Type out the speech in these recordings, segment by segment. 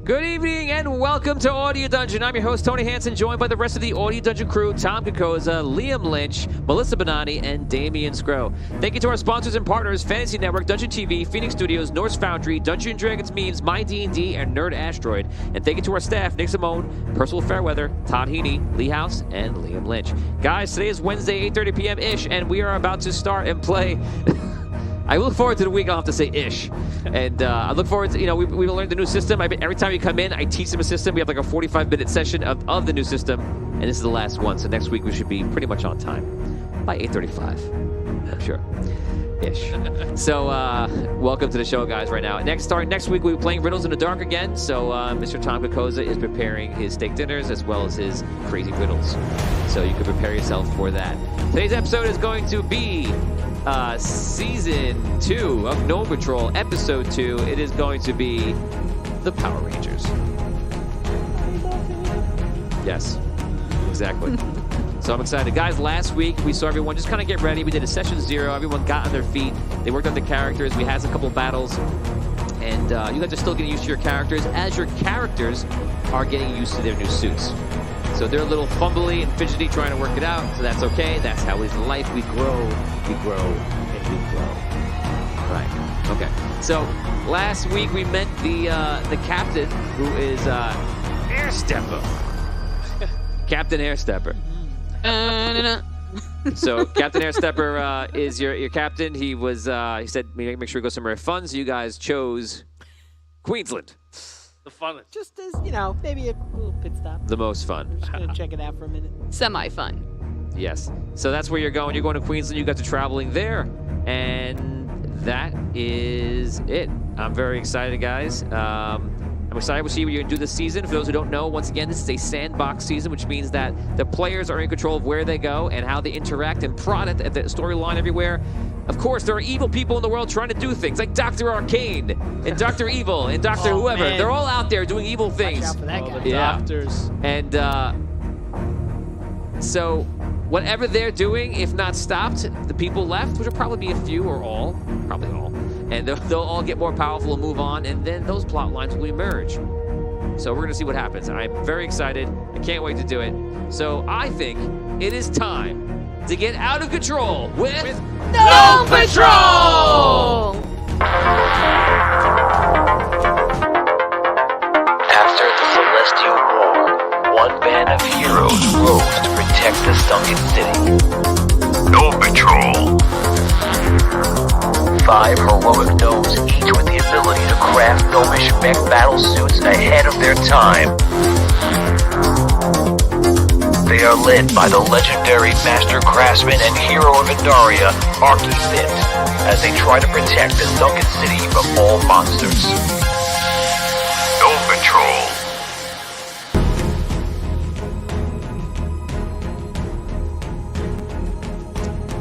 Good evening and welcome to Audio Dungeon. I'm your host, Tony Hansen, joined by the rest of the Audio Dungeon crew, Tom Kokoza, Liam Lynch, Melissa Bonani, and Damian Scrow. Thank you to our sponsors and partners, Fantasy Network, Dungeon TV, Phoenix Studios, Norse Foundry, Dungeons & Dragons Memes, My D&D, and Nerd Asteroid. And thank you to our staff, Nick Simone, Percival Fairweather, Todd Heaney, Lee House, and Liam Lynch. Guys, today is Wednesday, 8:30 p.m.-ish, and we are about to start and play... I look forward to the week. I'll have to say ish. And I look forward to, we've learned the new system. Every time you come in, I teach them a system. We have like a 45-minute session of the new system. And this is the last one. So next week we should be pretty much on time. By 8:35. I'm sure. Ish. So welcome to the show, guys, right now. Next week we'll be playing Riddles in the Dark again. So Mr. Tom Kokoza is preparing his steak dinners as well as his crazy riddles. So you can prepare yourself for that. Today's episode is going to be... Season 2 of Gnome Patrol, Episode 2. It is going to be the Power Rangers. Yes, exactly. So I'm excited. Guys, last week we saw everyone just kind of get ready. We did a session 0. Everyone got on their feet. They worked on the characters. We had a couple battles. And you guys are still getting used to your characters as your characters are getting used to their new suits. So they're a little fumbly and fidgety trying to work it out, so that's okay. That's how it is in life. We grow, and we grow. Right. Okay. So last week we met the captain, who is Air Stepper. Captain Air Stepper. So Captain Air Stepper is your captain. He was he said make sure we go somewhere fun. So you guys chose Queensland. The fun. Just as, maybe a little pit stop. The most fun. Just going to check it out for a minute. Semi-fun. Yes. So that's where you're going. You're going to Queensland. You got to traveling there. And that is it. I'm very excited, guys. I'm excited to see what you're going to do this season. For those who don't know, once again, this is a sandbox season, which means that the players are in control of where they go and how they interact and prod at the storyline everywhere. Of course, there are evil people in the world trying to do things, like Dr. Arcane and Dr. Evil and Dr. whoever. Man. They're all out there doing evil things. Watch out for that guy. The doctors. And so whatever they're doing, if not stopped, the people left, which will probably be a few or all, probably all, and they'll all get more powerful and move on, and then those plot lines will emerge. So we're going to see what happens. I'm very excited. I can't wait to do it. So I think it is time to get out of control with Gnome Patrol! After the Celestial War, one band of heroes rose to protect the sunken city. Gnome Patrol. 5 heroic gnomes, each with the ability to craft gnomish mech battle suits ahead of their time. They are led by the legendary master craftsman and hero of Indaria, Archifit, as they try to protect the sunken city from all monsters. Gnome Patrol.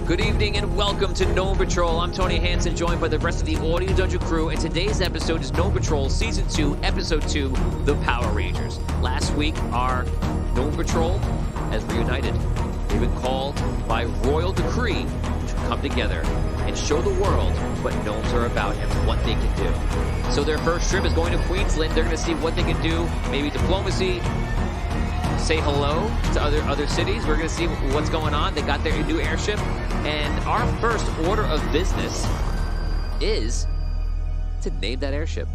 Good evening and welcome to Gnome Patrol. I'm Tony Hansen, joined by the rest of the Audio Dungeon crew, and today's episode is Gnome Patrol Season 2, Episode 2, The Power Rangers. Last week, our Gnome Patrol has reunited. They've been called by royal decree to come together and show the world what gnomes are about and what they can do. So their first trip is going to Queensland. They're going to see what they can do, maybe diplomacy, say hello to other cities. We're going to see what's going on. They got their new airship. And our first order of business is to name that airship.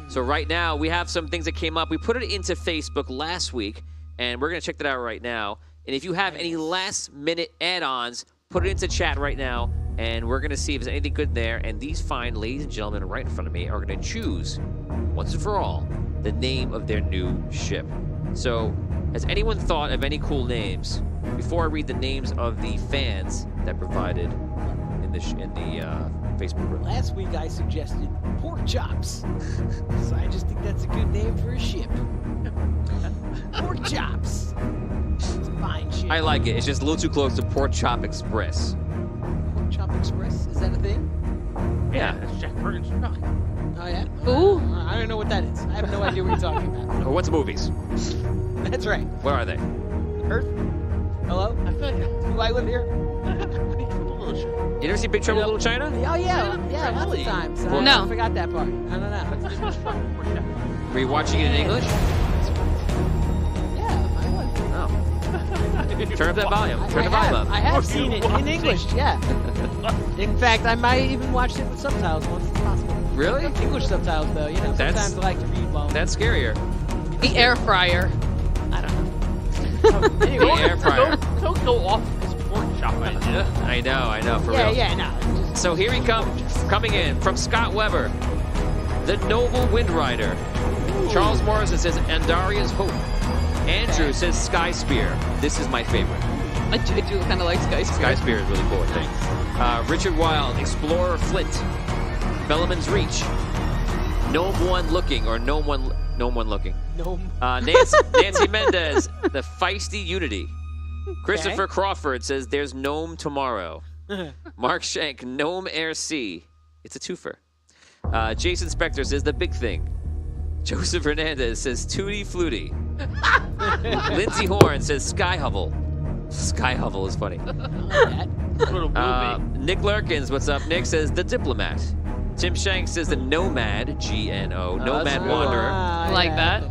So right now, we have some things that came up. We put it into Facebook last week, and we're going to check that out right now. And if you have any last-minute add-ons, put it into chat right now, and we're going to see if there's anything good there. And these fine ladies and gentlemen right in front of me are going to choose, once and for all, the name of their new ship. So, has anyone thought of any cool names before I read the names of the fans that provided in the Facebook group? Last week I suggested pork chops. So I just think that's a good name for a ship. Pork chops. It's a fine ship. I like it. It's just a little too close to Pork Chop Express. Pork chop express? Is that a thing? Yeah. That's Jack Burton's truck. Oh, yeah? Ooh. I don't know what that is. I have no idea what you're talking about. Or what's movies? That's right. What are they? Earth? Hello? I feel like Do I live here? a little shit. You never see Big Trouble in Little China? Oh yeah, lots Really? of times. Well, No. I forgot that part. I don't know. Were you watching it in English? Yeah, I was. Oh. Turn up that volume. Turn the volume up. I have Were seen you it in watching? English. Yeah. In fact, I might even watch it with subtitles once it's possible. Really? English subtitles, though. You know, That's- sometimes I like to read while. That's scarier. The air fryer. I don't know. The Anyway, air fryer. Don't go off this pork chop idea. I know, for yeah, real. yeah, no. Just, So here he comes, coming in from Scott Weber, the Noble Wind Rider. Charles Morrison says Andaria's Hope. Andrew says Sky Spear. This is my favorite. I do kind of like Sky Sky Spear. Spear is really cool, I think. Richard Wild, Explorer Flint, Bellaman's Reach, Gnome One Looking, or Gnome One Looking. no. Nancy Mendez, the Feisty Unity. Christopher Crawford says there's Gnome Tomorrow. Mark Shank, Gnome Air C. It's a twofer. Jason Spector says the big thing. Joseph Hernandez says Tootie Flutie. Lindsay Horn says Sky Hovel. Sky Hovel is funny. that. What a movie. Nick Lurkins, what's up? Nick says the Diplomat. Tim Shanks says the Nomad, G-N-O, Nomad that's good. Wanderer. Like that.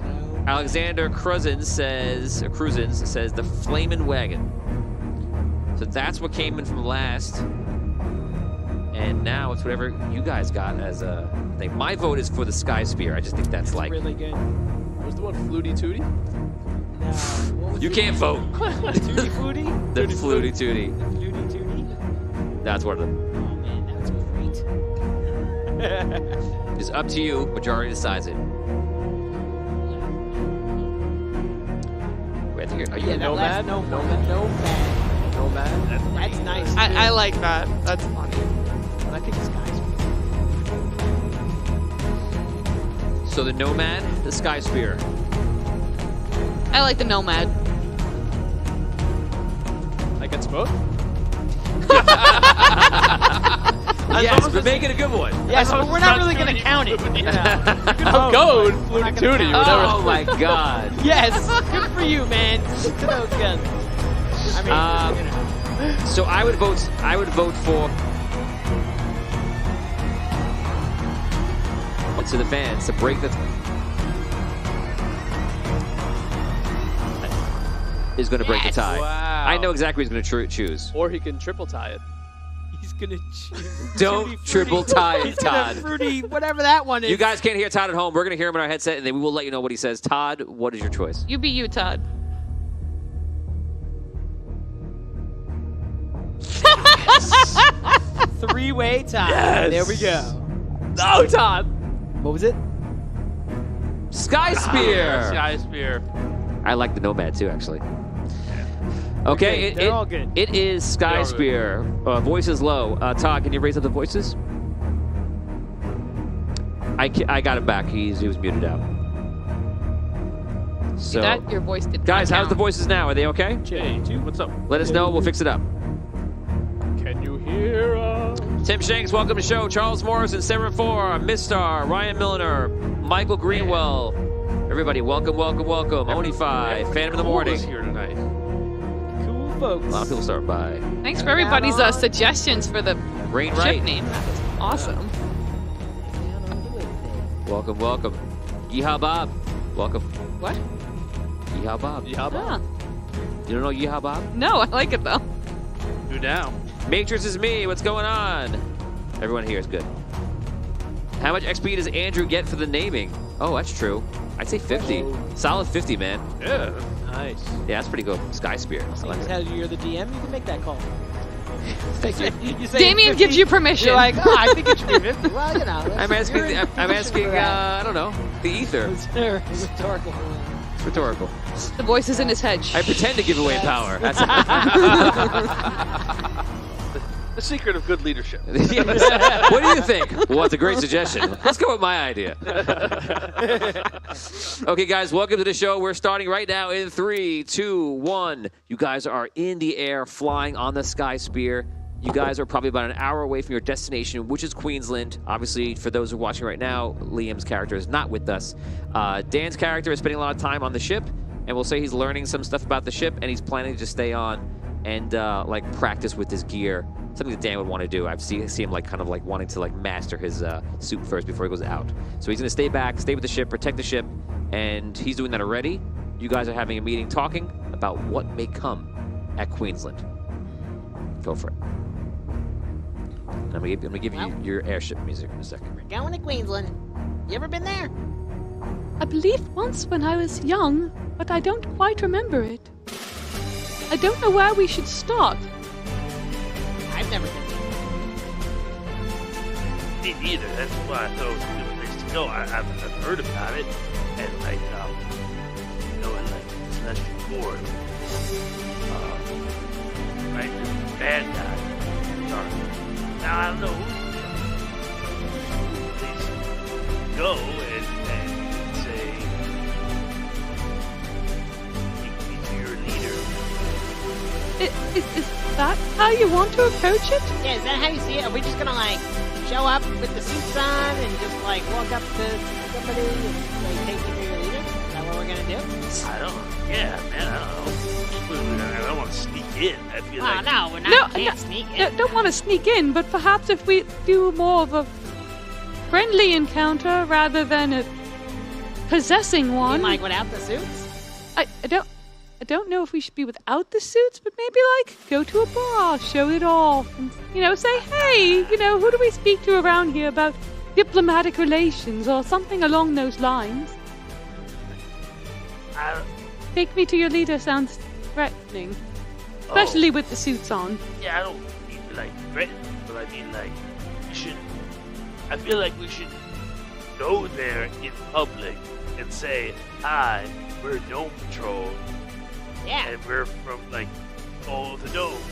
Alexander Cruzins says the Flamin' Wagon. So that's what came in from last. And now it's whatever you guys got as a thing. My vote is for the Sky Spear. I just think that's like... Really good. Was the one Flutie Tootie? No. What was You it? can't vote. Tootie Flutie? The Flutie Tootie. Flutie Tootie? That's one of them. Oh man, that's great. It's up to you. Majority decides it. Wait, I think are you Yeah, a that nomad? last Nomad. Nomad? That's nice. I like that. That's funny. I think it's Sky So the Nomad, the Sky Spear. I like the Nomad. I guess both? Yes, but make it a good one. Yeah, so we're not really going to count it. I'll go with Flutie Tootie. Whatever. Oh my God. Yes, good for you, man. Stick to those guns. I mean, you know. So I would vote for to the fans to break the is going to break the Yes. tie. Wow. I know exactly who he's going to choose. Or he can triple tie it. He's going to choose. Don't triple tie it, He's gonna Todd. fruity, whatever that one is. You guys can't hear Todd at home. We're going to hear him in our headset, and then we will let you know what he says. Todd, what is your choice? You be you, Todd. Three-way tie. Yes. There we go. No, Todd! What was it? Sky Spear. Sky Spear. I like the Nomad too, actually. Okay, They're all good. It is Sky They're all Spear. Voice is low. Todd, can you raise up the voices? I got him back. He was muted out. So, That your voice did. guys, not how's the count. voices now? Are they okay? Hey, what's up? Let us know. We'll fix it up. Can you hear us? Tim Shanks, welcome to the show. Charles Morrison, 7-4, Mistar, Ryan Milliner, Michael Greenwell. Everybody, welcome. Oni 5, Phantom in the Morning. Who's here tonight? Cool folks. A lot of people start by Thanks for everybody's Down on- suggestions for the Rain ship Right. name. That was awesome. Down on the list. Welcome. Yeehaw Bob, welcome. What? Yeehaw Bob. Yeah, Ah, You don't know Yeehaw Bob? no, I like it though. who now? Matrix is me. What's going on? Everyone here is good. How much XP does Andrew get for the naming? Oh, that's true. I'd say 50. Solid 50, man. Yeah. Nice. Yeah, that's pretty good. Sky Spear. I like Seeing it. as you're the DM, you can make that call. Thank you. You say Damien 50, gives you permission. You're like, oh, I think it should be 50. Well, you know. I'm that's- you're asking. in I'm position asking. for that. I don't know. The ether. It's rhetorical. It's rhetorical. The voice is in his head. I pretend to give away power. That's The secret of good leadership. What do you think? Well, it's a great suggestion. Let's go with my idea. Okay, guys, welcome to the show. We're starting right now in 3, 2, 1. You guys are in the air, flying on the Sky Spear. You guys are probably about an hour away from your destination, which is Queensland. Obviously, for those who are watching right now, Liam's character is not with us. Dan's character is spending a lot of time on the ship, and we'll say he's learning some stuff about the ship, and he's planning to stay on and like practice with his gear something that Dan would want to do. See him like kind of like wanting to like master his suit first before he goes out. So he's gonna stay back, stay with the ship, protect the ship, and he's doing that already. You guys are having a meeting talking about what may come at Queensland. Go for it. And I'm gonna give you your airship music in a second. We're going to Queensland. You ever been there? I believe once when I was young, but I don't quite remember it. I don't know where we should start. I've never been there. Me neither. That's why I thought it was a good place to go. I've heard about it, and like, in like Celestial Board, right? The bad guy. Now I don't know who's please go and say, take me to your leader. Is that how you want to approach it? Yeah, is that how you see it? Are we just gonna like show up with the suits on and just like walk up to somebody and like take you to your leader? Is that what we're gonna do? I don't. Yeah, man. I don't know. I don't want to sneak in. I feel Oh like no, we're not. Can't sneak in. Don't want to sneak in, but perhaps if we do more of a friendly encounter rather than a possessing You one. mean like without the suits? I don't know if we should be without the suits, but maybe like go to a bar, show it off, and say, hey, who do we speak to around here about diplomatic relations or something along those lines? Take me to your leader sounds threatening, especially with the suits on. yeah, I don't mean to like threaten, but I mean like we should. I feel like we should go there in public and say, "Hi, we're Gnome Patrol, Yeah. and we're from like all the Gnome."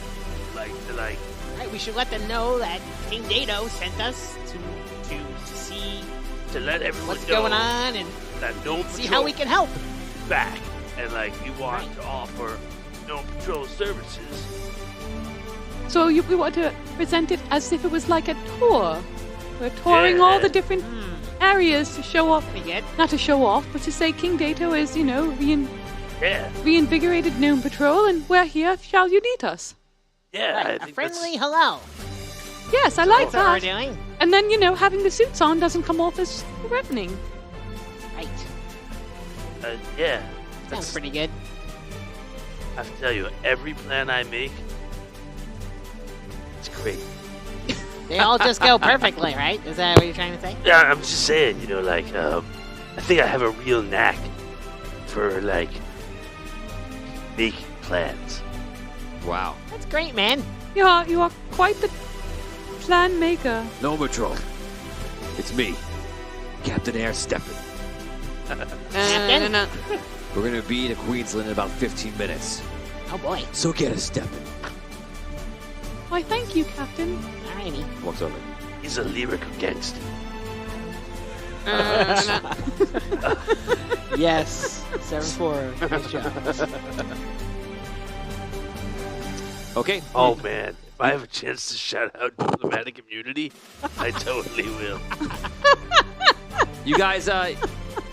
Right, we should let them know that King Dado sent us to see to let everyone what's know going on and that Gnome see Patrol how we can help. is back, and like we want Right. to offer Gnome Patrol services. So we want to present it as if it was like a tour. We're touring all the different areas to show off, Pretty good. not to show off, but to say King Dato is, Yeah, reinvigorated Gnome Patrol, and we're here. Shall you need us? yeah. Right, I a think friendly hello. Yes, I like That's what we're that. doing. And then, having the suits on doesn't come off as threatening. Right. Yeah. Sounds That's, pretty good. I have to tell you, every plan I make, it's great. They all just go perfectly, right? Is that what you're trying to say? Yeah, I'm just saying, I think I have a real knack for like making plans. Wow. That's great, man. You are quite the plan maker. Gnome Patrol. It's me, Captain Air Steppin'. Captain? No. We're gonna be in Queensland in about 15 minutes. Oh boy. So get us stepping. Why, thank you, Captain. Alrighty. Walks over. He's a lyrical gangster. Yes. 7-4. Nice job. Okay. Oh man, if I have a chance to shout out diplomatic immunity, I totally will. You guys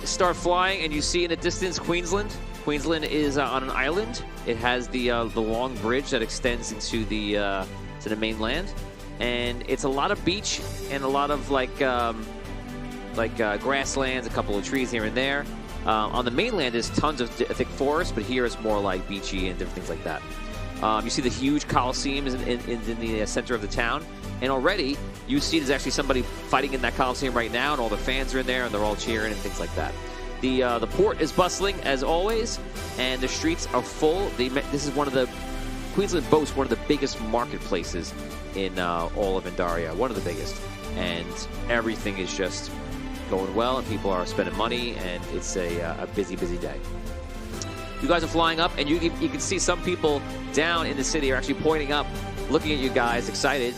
start flying, and you see in the distance Queensland. Queensland is on an island. It has the long bridge that extends into the mainland, and it's a lot of beach and a lot of grasslands, a couple of trees here and there. On the mainland is tons of thick forest, but here it's more like beachy and different things like that. You see the huge Coliseum in the center of the town, and already you see there's actually somebody fighting in that Coliseum right now, and all the fans are in there, and they're all cheering and things like that. The port is bustling as always, and the streets are full. This is Queensland boasts one of the biggest marketplaces in all of Indaria, one of the biggest, and everything is just going well, and people are spending money, and it's a busy day. You guys are flying up, and you can see some people down in the city are actually pointing up, looking at you guys, excited.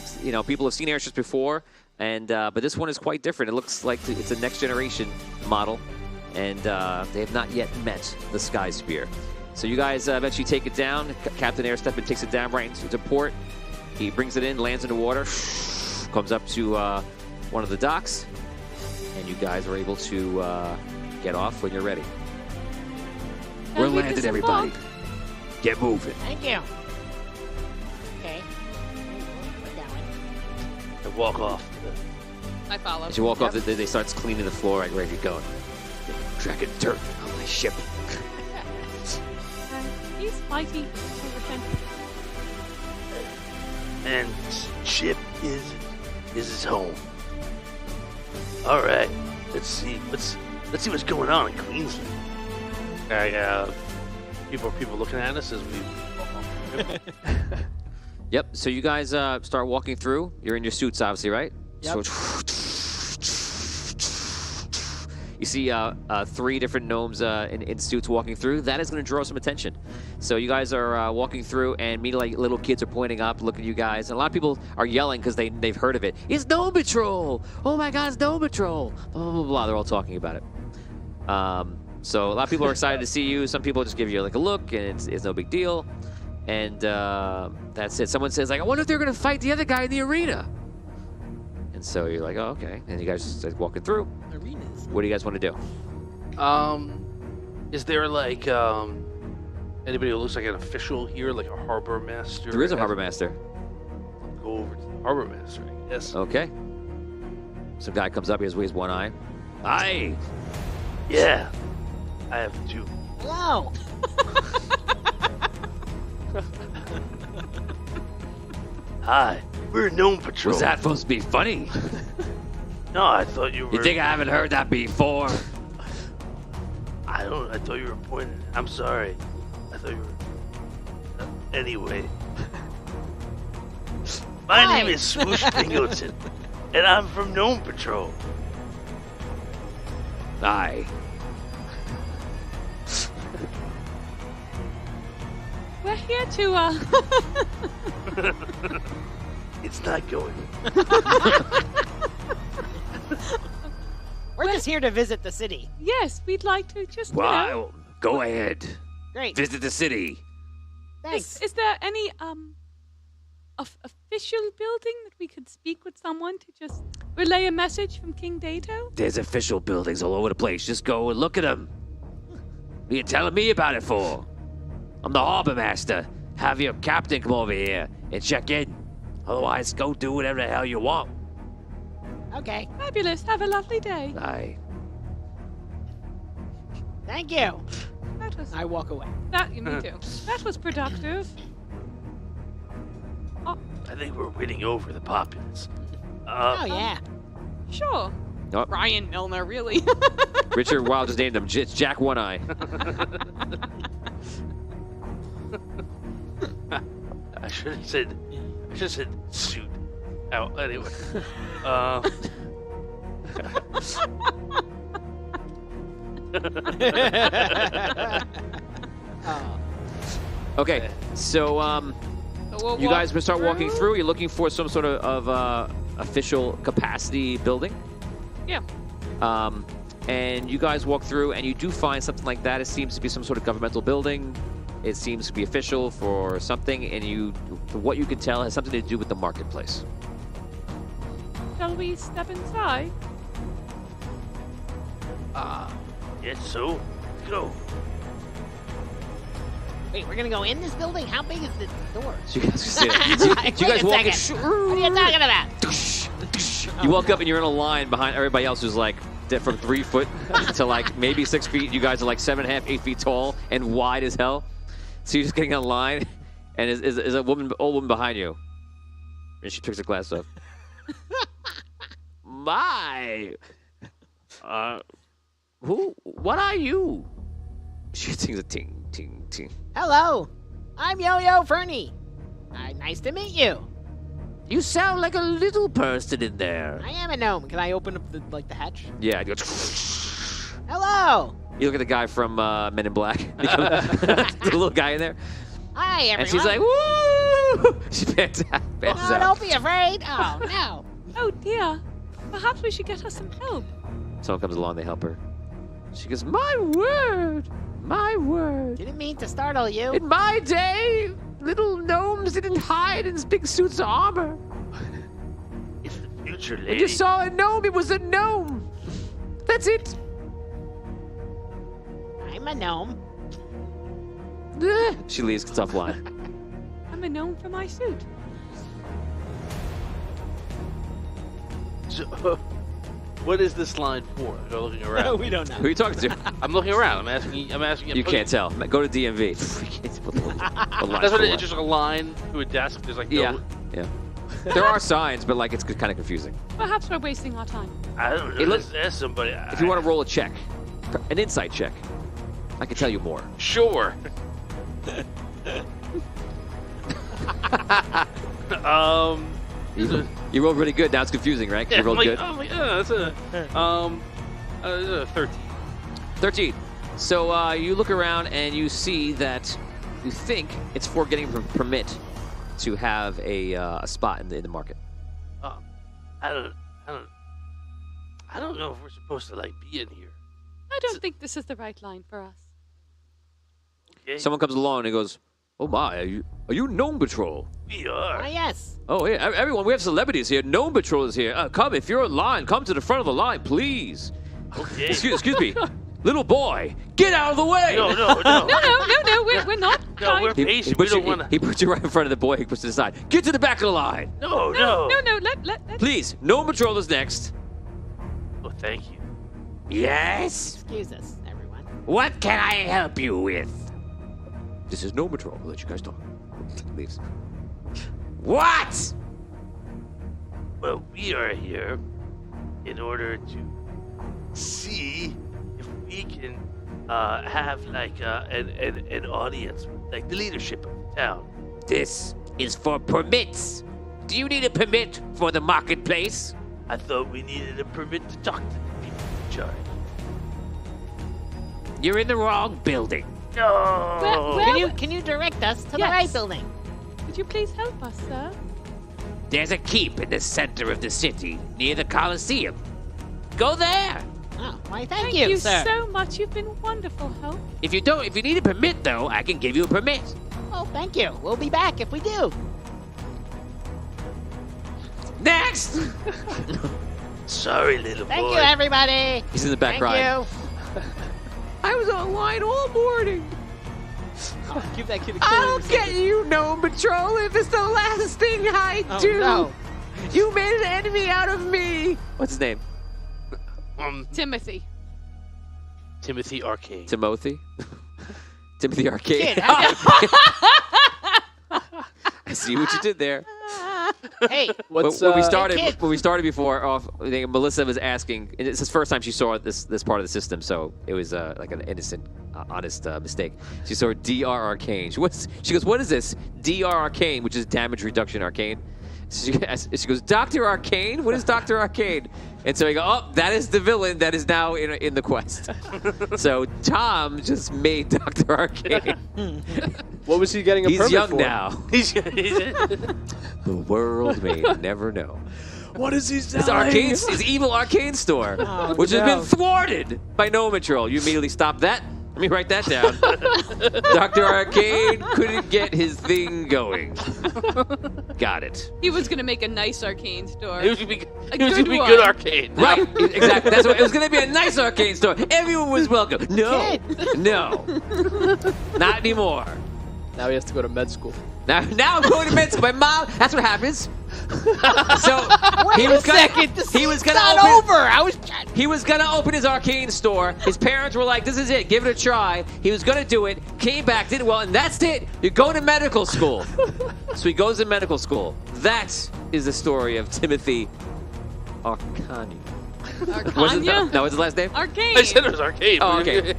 People have seen airships before, and but this one is quite different. It looks like it's a next generation model, and they have not yet met the Sky Spear. So you guys eventually take it down. Captain Airstep takes it down right into port. He brings it in, lands in the water, comes up to one of the docks, and you guys are able to get off when you're ready. We're landed, everybody. Get moving. Thank you. Okay. We're going. walk off. I follow. As you walk off, they start cleaning the floor right where you're going. Dragging dirt on my ship. He's mighty oversensitive. And ship is his home. All right, let's see what's going on in Queensland. People looking at us as we walk off. Yep. So you guys start walking through. You're in your suits, obviously, right? Yep. So you see 3 different gnomes in suits walking through. That is going to draw some attention. So you guys are walking through, and immediately little kids are pointing up, looking at you guys. And a lot of people are yelling because they've heard of it. It's Gnome Patrol! Oh my God, it's Gnome Patrol! Blah, blah, blah, blah. They're all talking about it. So a lot of people are excited to see you. Some people just give you like a look, and it's no big deal. And that's it. Someone says, like, I wonder if they're going to fight the other guy in the arena. And so you're like, oh, okay. And you guys just like walking through. Arenas. What do you guys want to do? Is there like anybody who looks like an official here, like a harbor master? There is a harbor master. Go over to the harbor master, I guess. Okay. Some guy comes up. He has one eye. Aye. Yeah, I have 2. Hello. Hi, we're Gnome Patrol. Was that supposed to be funny? No, I thought you were. You think I haven't heard that before? I thought you were pointing. I'm sorry. I thought you were. Anyway. My Hi. name is Swoosh Pingleton, and I'm from Gnome Patrol. Aye. We're here to, It's not going. We're just here to visit the city. yes, we'd like to just, you know. Well, go ahead. Great. Visit the city. Thanks. Is there any, official building that we could speak with someone to just relay a message from King Dato? There's official buildings all over the place. Just go and look at them. What are you telling me about it for? I'm the harbor master. Have your captain come over here and check in. Otherwise, go do whatever the hell you want. Okay. Fabulous. Have a lovely day. Aye. Thank you. That was I walk away. me too. That was productive. I think we're winning over the populace. Oh yeah. Sure. Oh. Ryan Milner, really. Richard Wild just named him. It's Jack One Eye. I should have said suit. Oh, anyway. Oh. Okay, so So you guys will start walking through. You're looking for some sort of official capacity building. Yeah. And you guys walk through, and you do find something like that. It seems to be some sort of governmental building. It seems to be official for something, and from what you can tell, has something to do with the marketplace. Shall we step inside? Yes, so let's go. Wait, we're gonna go in this building? How big is this door? So you guys can see it. Wait So you guys a walk in. second. What are you talking about? You walk up and you're in a line behind everybody else who's like from 3 foot to like maybe 6 feet. You guys are like 7.5, 8 feet tall and wide as hell. So you're just getting in a line, and is a old woman behind you, and she picks her glass up. My, what are you? She sings a ting ting ting. Hello, I'm Yo-Yo Fernie. Nice to meet you. You sound like a little person in there. I am a gnome. Can I open up the hatch? Yeah, it goes. Hello. You look at the guy from Men in Black. The little guy in there. Hi, everyone. And she's like, woo! She pants out. no, don't be afraid. Oh, no. Oh dear. Perhaps we should get her some help. Someone comes along, they help her. She goes, my word! My word! Didn't mean to startle you. In my day, little gnomes didn't hide in big suits of armor. It's the future, If lady. you saw a gnome, it was a gnome. That's it. I'm a gnome. She leaves, tough line. I'm a gnome for my suit. So, what is this line for? I'm looking around. we don't Who are know. you talking to? I'm looking around. I'm asking. You can't tell. Go to DMV. That's what it's just a line to a desk. There's like Yeah. no. Yeah. There are signs, but like it's kind of confusing. Perhaps we're wasting our time. I don't know. Hey, look- Let's ask somebody. If you want to roll a check, an insight check, I can tell you more. Sure. You rolled really good. Now it's confusing, right? 'Cause Yeah, you rolled good. that's a 13. 13. So you look around and you see that you think it's for getting a permit to have a spot in the market. I don't know if we're supposed to like be in here. I don't think this is the right line for us. Okay? Someone comes along and goes, "Oh my, are you Gnome Patrol?" We are. Ah, yes. Oh yeah, everyone, we have celebrities here. Gnome Patrol is here. Come, if you're in line, come to the front of the line, please. Okay. Excuse me, little boy, get out of the way. No. No, we're not. No, we're He patient. We puts don't you, want to. he puts you right in front of the boy. He puts to the side. Get to the back of the line, No. No, let. please. Gnome Patrol is next. Oh, thank you. Yes. Excuse us, everyone. What can I help you with? This is Gnome Patrol. I'll let you guys talk. Leaves. What? Well, we are here in order to see if we can have like an audience, like the leadership of the town. This is for permits. Do you need a permit for the marketplace? I thought we needed a permit to talk to the people in charge. You're in the wrong building. No. Where- Can you direct us to the Yes. right building? Could you please help us, sir? There's a keep in the center of the city, near the Colosseum. Go there. Oh, why, thank Thank you, you sir. so much. You've been wonderful help. If you need a permit though, I can give you a permit. Oh, thank you. We'll be back if we do. Next. Sorry, little boy. Thank you, everybody. He's in the back Thank crying. you. I was online all morning. Give that kid a I'll get you, Gnome Patrol, if it's the last thing I do. No. You made an enemy out of me. What's his name? Timothy. Timothy Arcane. Timothy. Timothy Arcade. Kid, how I see what you did there. Hey, What's when we uh, started, kid. when we started before, I think Melissa was asking. And it's the first time she saw this part of the system, so it was like an innocent, honest mistake. She saw DR Arcane. She goes, "What is this? DR Arcane, which is damage reduction arcane." She goes, "Dr. Arcane? What is Dr. Arcane?" And so I go, "Oh, that is the villain that is now in the quest." So Tom just made Dr. Arcane. what was he getting a He's permit young for? now. The world may never know. What is he His selling? his evil arcane store, which has been thwarted by Gnome Patrol. You immediately stop that. Let me write that down. Dr. Arcane couldn't get his thing going. Got it. He was gonna make a nice arcane store. It was gonna be, A it was good gonna be one. good arcade. Right, exactly. That's what it was going to be, a nice arcane store. Everyone was welcome. No, no, not anymore. Now he has to go to med school. Now I'm going to med school. My mom. That's what happens. So wait he was a gonna, second. This he is was gonna not open, over. I was. He was gonna open his arcane store. His parents were like, "This is it. Give it a try." He was gonna do it. Came back, did it well, and that's it. You're going to medical school. So he goes to medical school. That is the story of Timothy Arcane. Arcania? No, what's his last name? Arcane. I said it was arcade. Oh, okay.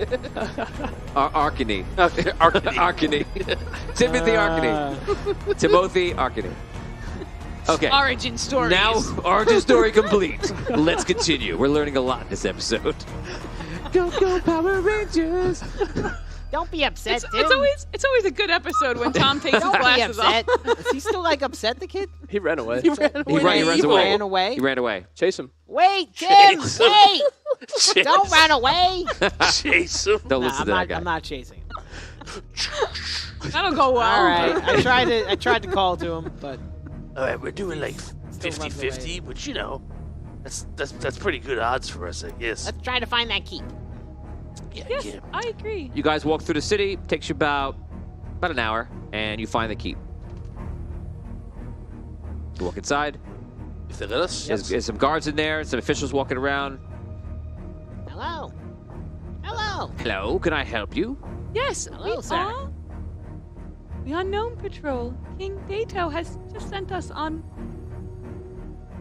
Arcane. Arcane. Timothy Arcane. Timothy Arcane. Okay. Origin stories. Now, origin story complete. Let's continue. We're learning a lot in this episode. Go, go, Power Rangers. Don't be upset, Tim. It's always a good episode when Tom takes his Don't be glasses off. upset. Is he still like upset, the kid? He ran away. He runs He away. ran away. He ran away. Chase him. Wait, Tim! Chase. Wait! Chase. Don't run away! Chase him. Don't Nah, listen I'm to that guy. not chasing him. That'll go well. All right, I tried to call to him, but All right, we're doing like Still runs away. 50-50, which you know, that's pretty good odds for us, I guess. let's try to find that keep. Yeah, Yes, yeah. I agree. You guys walk through the city. Takes you about an hour, and you find the keep. You walk inside. If they let us. There's some guards in there, some officials walking around. Hello. Hello. Hello, can I help you? Yes, Hello, we sir. are. We are Gnome Patrol. King Dato has just sent us on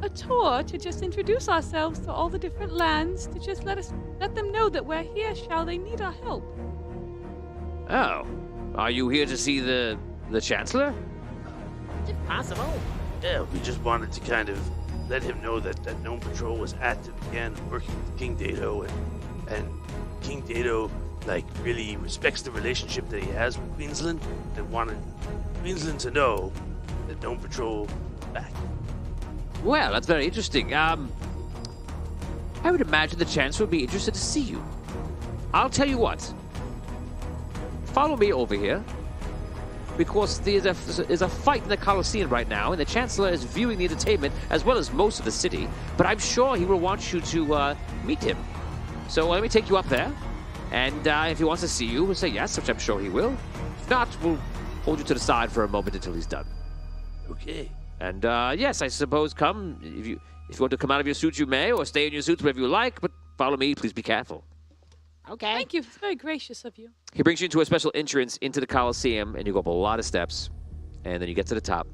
a tour to just introduce ourselves to all the different lands, to just let them know that we're here shall they need our help. Oh, are you here to see the Chancellor? If possible. Yeah, we just wanted to kind of let him know that Gnome Patrol was active again, working with King Dato, and King Dato, like, really respects the relationship that he has with Queensland, and wanted Queensland to know that Gnome Patrol is back. Well, that's very interesting. I would imagine the Chancellor would be interested to see you. I'll tell you what. Follow me over here. Because there's a fight in the Colosseum right now, and the Chancellor is viewing the entertainment as well as most of the city. But I'm sure he will want you to meet him. So let me take you up there. And if he wants to see you, we'll say yes, which I'm sure he will. If not, we'll hold you to the side for a moment until he's done. Okay. And yes, I suppose come. If you want to come out of your suit, you may, or stay in your suits, whatever you like. But follow me. Please be careful. Okay. Thank you. It's very gracious of you. He brings you into a special entrance into the Colosseum, and you go up a lot of steps, and then you get to the top.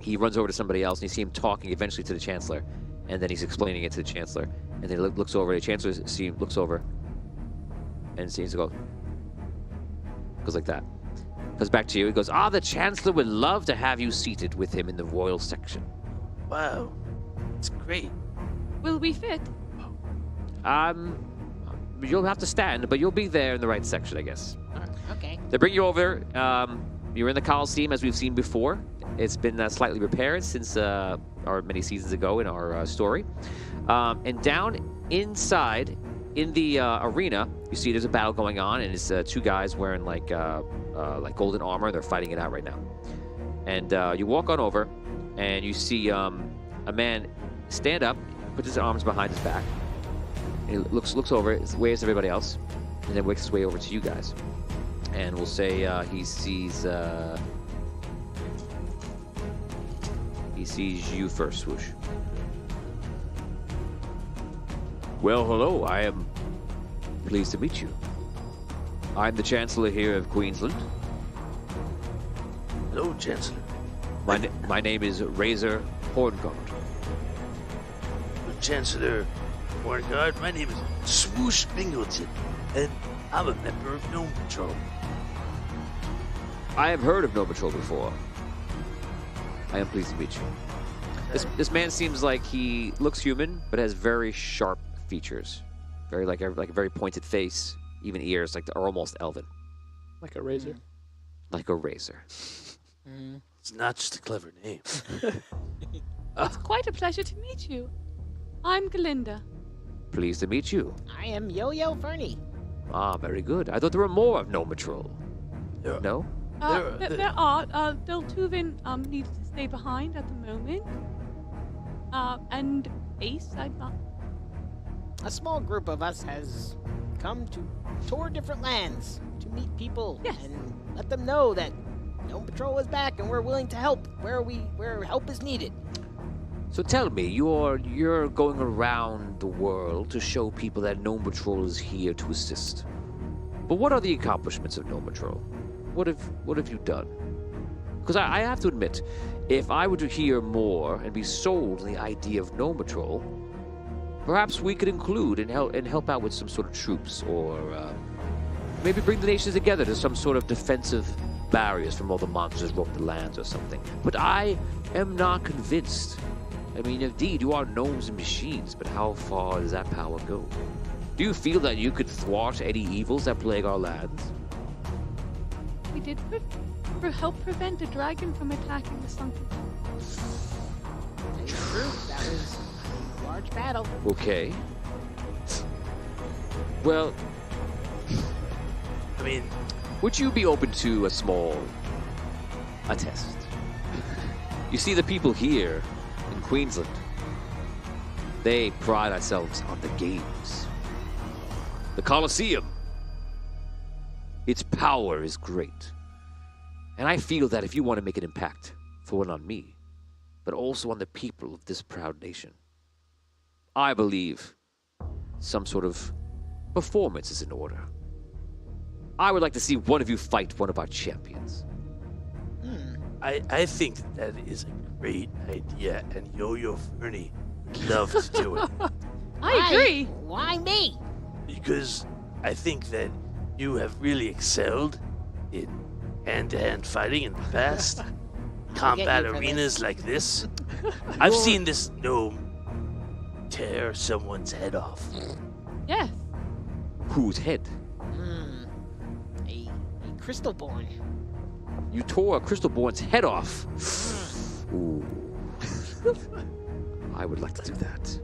He runs over to somebody else, and you see him talking eventually to the Chancellor, and then he's explaining it to the Chancellor, and then he looks over. The Chancellor looks over, and seems to go, goes like that. Goes back to you. He goes, the Chancellor would love to have you seated with him in the royal section. Wow. It's great. Will we fit? You'll have to stand, but you'll be there in the right section, I guess. Okay. They bring you over. You're in the Colosseum, as we've seen before. It's been slightly repaired since our many seasons ago in our story. And down inside, in the arena, you see there's a battle going on, and it's two guys wearing like golden armor. They're fighting it out right now. And you walk on over, and you see a man stand up, puts his arms behind his back. He looks over, waves everybody else, and then works his way over to you guys. And we'll say he sees you first, Swoosh. Well, hello. I am pleased to meet you. I'm the Chancellor here of Queensland. Hello, Chancellor. My name is Razor Horngard. Chancellor Warguard, my name is Swoosh Bingleton, and I'm a member of Gnome Patrol. I have heard of Gnome Patrol before. I am pleased to meet you. This man seems like he looks human, but has very sharp features. Very like a very pointed face, even ears are almost elven. Like a razor. Like a razor. It's not just a clever name. It's quite a pleasure to meet you. I'm Galinda. Pleased to meet you. I am Yo-Yo Fernie. Very good. I thought there were more of Gnome Patrol. Yeah. No? There are. Deltuvin needs to stay behind at the moment. And Ace, I'm not. A small group of us has come to tour different lands to meet people Yes. and let them know that Gnome Patrol is back and we're willing to help where help is needed. So tell me, you're going around the world to show people that Gnome Patrol is here to assist. But what are the accomplishments of Gnome Patrol? What have you done? Because I have to admit, if I were to hear more and be sold the idea of Gnome Patrol, perhaps we could include and help out with some sort of troops, or maybe bring the nations together to some sort of defensive barriers from all the monsters roaming the lands or something. But I am not convinced. I mean, indeed, you are gnomes and machines, but how far does that power go? Do you feel that you could thwart any evils that plague our lands? We did help prevent a dragon from attacking the sunken. That is true. That was a large battle. Okay. Well, I mean, would you be open to a test? You see, the people here in Queensland, they pride ourselves on the games. The Colosseum, its power is great. And I feel that if you want to make an impact for one on me, but also on the people of this proud nation. I believe some sort of performance is in order. I would like to see one of you fight one of our champions. I think that is a great idea, and Yo-Yo Fernie would love to do it. I agree. Why me? Because I think that you have really excelled in hand-to-hand fighting in the past. Combat you for arenas like this. I've seen this gnome tear someone's head off. Yes. Whose head? A crystal born. You tore a Crystalborn's head off. Ooh. I would like to do that.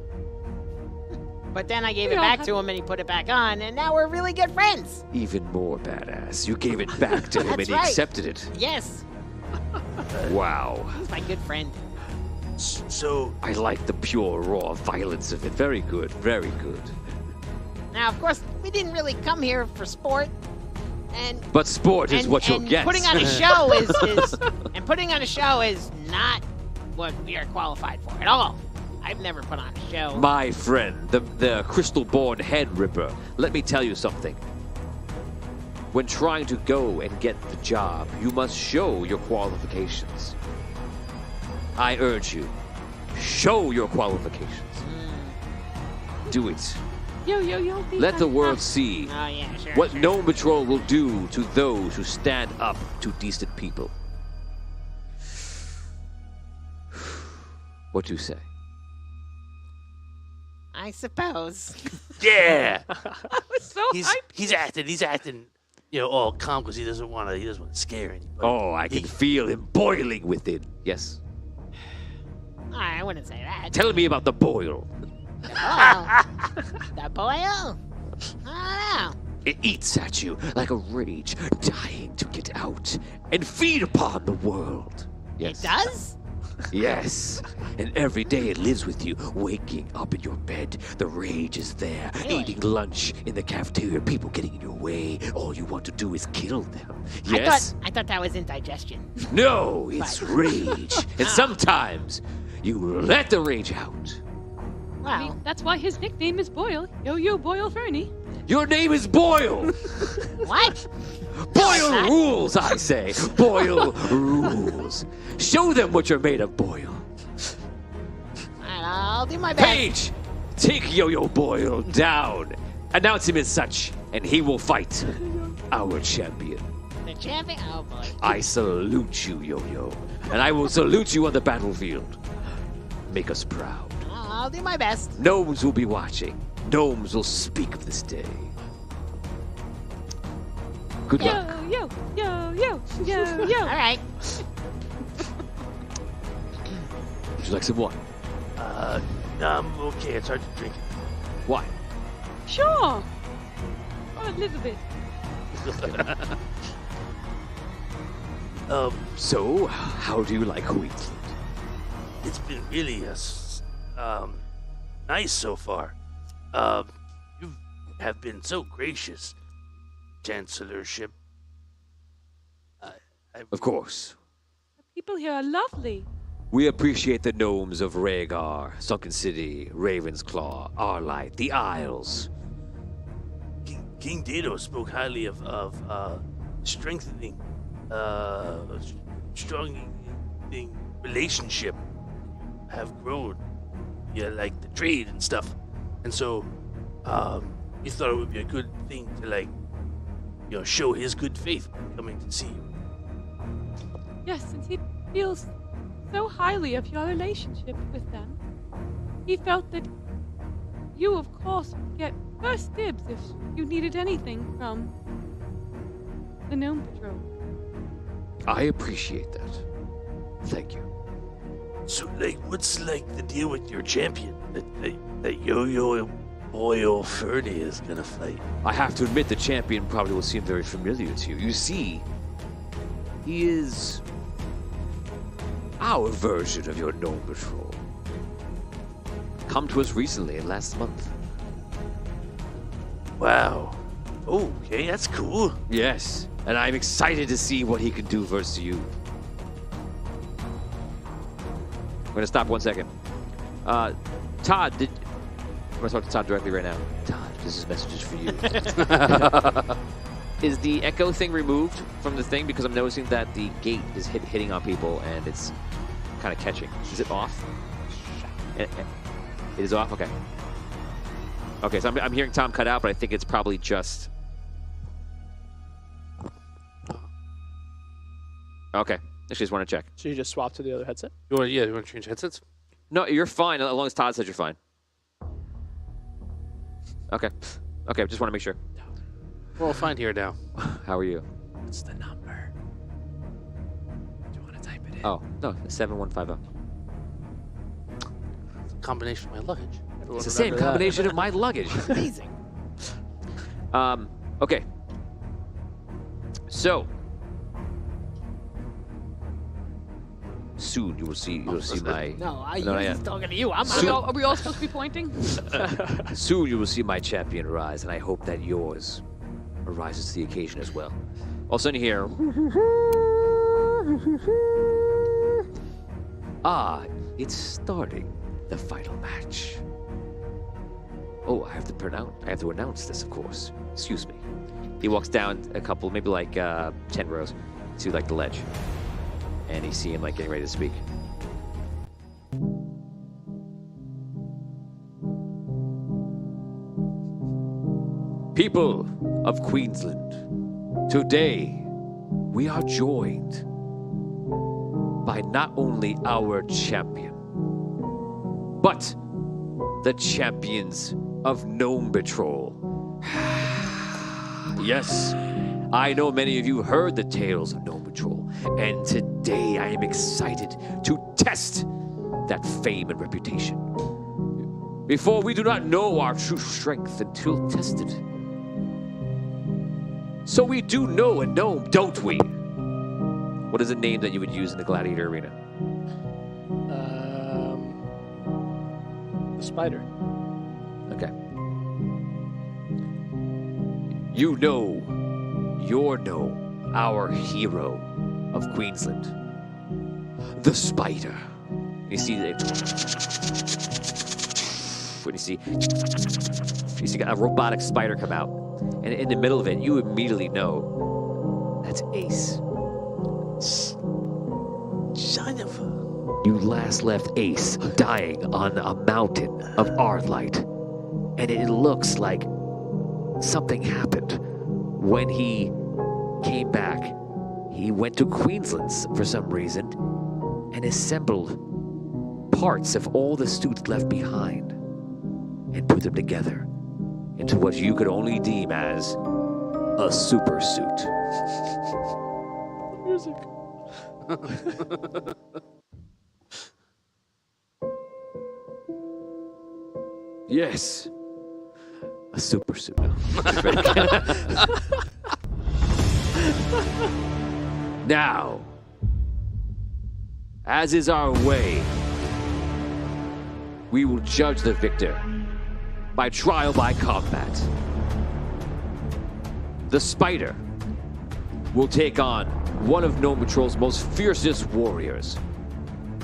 But then I gave We it all back have- to him and he put it back on, and now we're really good friends. Even more badass. You gave it back to him and That's he right. accepted it. Yes, Wow. he's my good friend. So, I like the pure, raw violence of it. Very good. Very good. Now, of course, we didn't really come here for sport, and But sport is what you'll get. putting on a show putting on a show is not what we are qualified for at all. I've never put on a show. My friend, the Crystalborn head ripper. Let me tell you something. When trying to go and get the job, you must show your qualifications. I urge you, show your qualifications. Do it. Yo, yo, yo. Let the world see Oh yeah, sure. what sure. Gnome Patrol will do to those who stand up to decent people. What do you say? I suppose. yeah, So he's acting, all calm because he doesn't want to scare anybody. Oh, I can feel him boiling within. Yes. I wouldn't say that. Tell me about the boil. The boil? I don't know. It eats at you like a rage, dying to get out and feed upon the world. Yes. It does? Yes. And every day it lives with you, waking up in your bed. The rage is there, Really? eating lunch in the cafeteria, people getting in your way. All you want to do is kill them. Yes? I thought that was indigestion. No, it's rage. And sometimes you let the rage out. Well, that's why his nickname is Boyle. Yo, yo, Boyle Fernie. Your name is Boyle. what? Boyle rules, I say. Boyle rules. Show them what you're made of, Boyle. I'll do my best. Paige, take Yo-Yo Boyle down. Announce him as such, and he will fight our champion. The champion? Oh boy. I salute you, Yo-Yo, and I will salute you on the battlefield. Make us proud. I'll do my best. Gnomes will be watching. Gnomes will speak of this day. Good Yo, luck. yo, yo, yo, yo, yo. All right. Would you like some wine? No, I'm okay. It's hard to drink it. Why? Sure. Oh, a little bit. So, how do you like Wheatland? It's been really nice so far. You have been so gracious, Chancellorship. Of course. The people here are lovely. We appreciate the gnomes of Rhaegar, Sunken City, Ravensclaw, Arlight, the Isles. King Dato spoke highly of strengthening, strengthening relationship have grown, like the trade and stuff, and so we thought it would be a good thing to show his good faith by coming to see you. Yes, since he feels so highly of your relationship with them, he felt that you, of course, would get first dibs if you needed anything from the Gnome Patrol. I appreciate that. Thank you. So, what's the deal with your champion that Yo-Yo Boyle Fernie is gonna fight? I have to admit the champion probably will seem very familiar to you. You see, he is our version of your Gnome Patrol. Come to us recently and last month. Wow. Okay, that's cool. Yes, and I'm excited to see what he can do versus you. gonna stop 1 second. Todd, I'm gonna talk to Todd directly right now. Todd, this is messages for you. Is the echo thing removed from the thing? Because I'm noticing that the gate is hitting on people and it's kind of catching. Is it off? It is off? Okay. Okay, so I'm hearing Tom cut out, but I think it's probably just... Okay. I just want to check. So you just swap to the other headset? You want to change headsets? No, you're fine, as long as Todd says you're fine. Okay. Okay, just want to make sure. We're all fine here now. How are you? What's the number? Do you want to type it in? Oh, no, 7150. Combination of my luggage. It's the same combination of my luggage. Amazing. Okay. So soon you will see my No, not he's yet. talking to you. I'm Are we all supposed to be pointing? Soon you will see my champion rise, and I hope that yours rises to the occasion as well. All of a sudden you hear it's starting, the final match. Oh, I have to announce this, of course. Excuse me. He walks down a couple, maybe like 10 rows to like the ledge. And you see him like getting ready to speak. People of Queensland, today we are joined by not only our champion, but the champions of Gnome Patrol. Yes, I know many of you heard the tales of Gnome Patrol, and today I am excited to test that fame and reputation. Before, we do not know our true strength until tested. So we do know a gnome, don't we? What is a name that you would use in the gladiator arena? The spider. Okay. You know, your gnome, our hero of Queensland, the spider. You see it. When you see a robotic spider come out, and in the middle of it, you immediately know that's Ace. Son of a... You last left Ace dying on a mountain of Ardlight, and it looks like something happened. When he came back, he went to Queensland for some reason and assembled parts of all the suits left behind and put them together into what you could only deem as a super suit. Music. Yes, a super suit. Now, as is our way, we will judge the victor by trial by combat. The spider will take on one of Gnome Patrol's most fiercest warriors.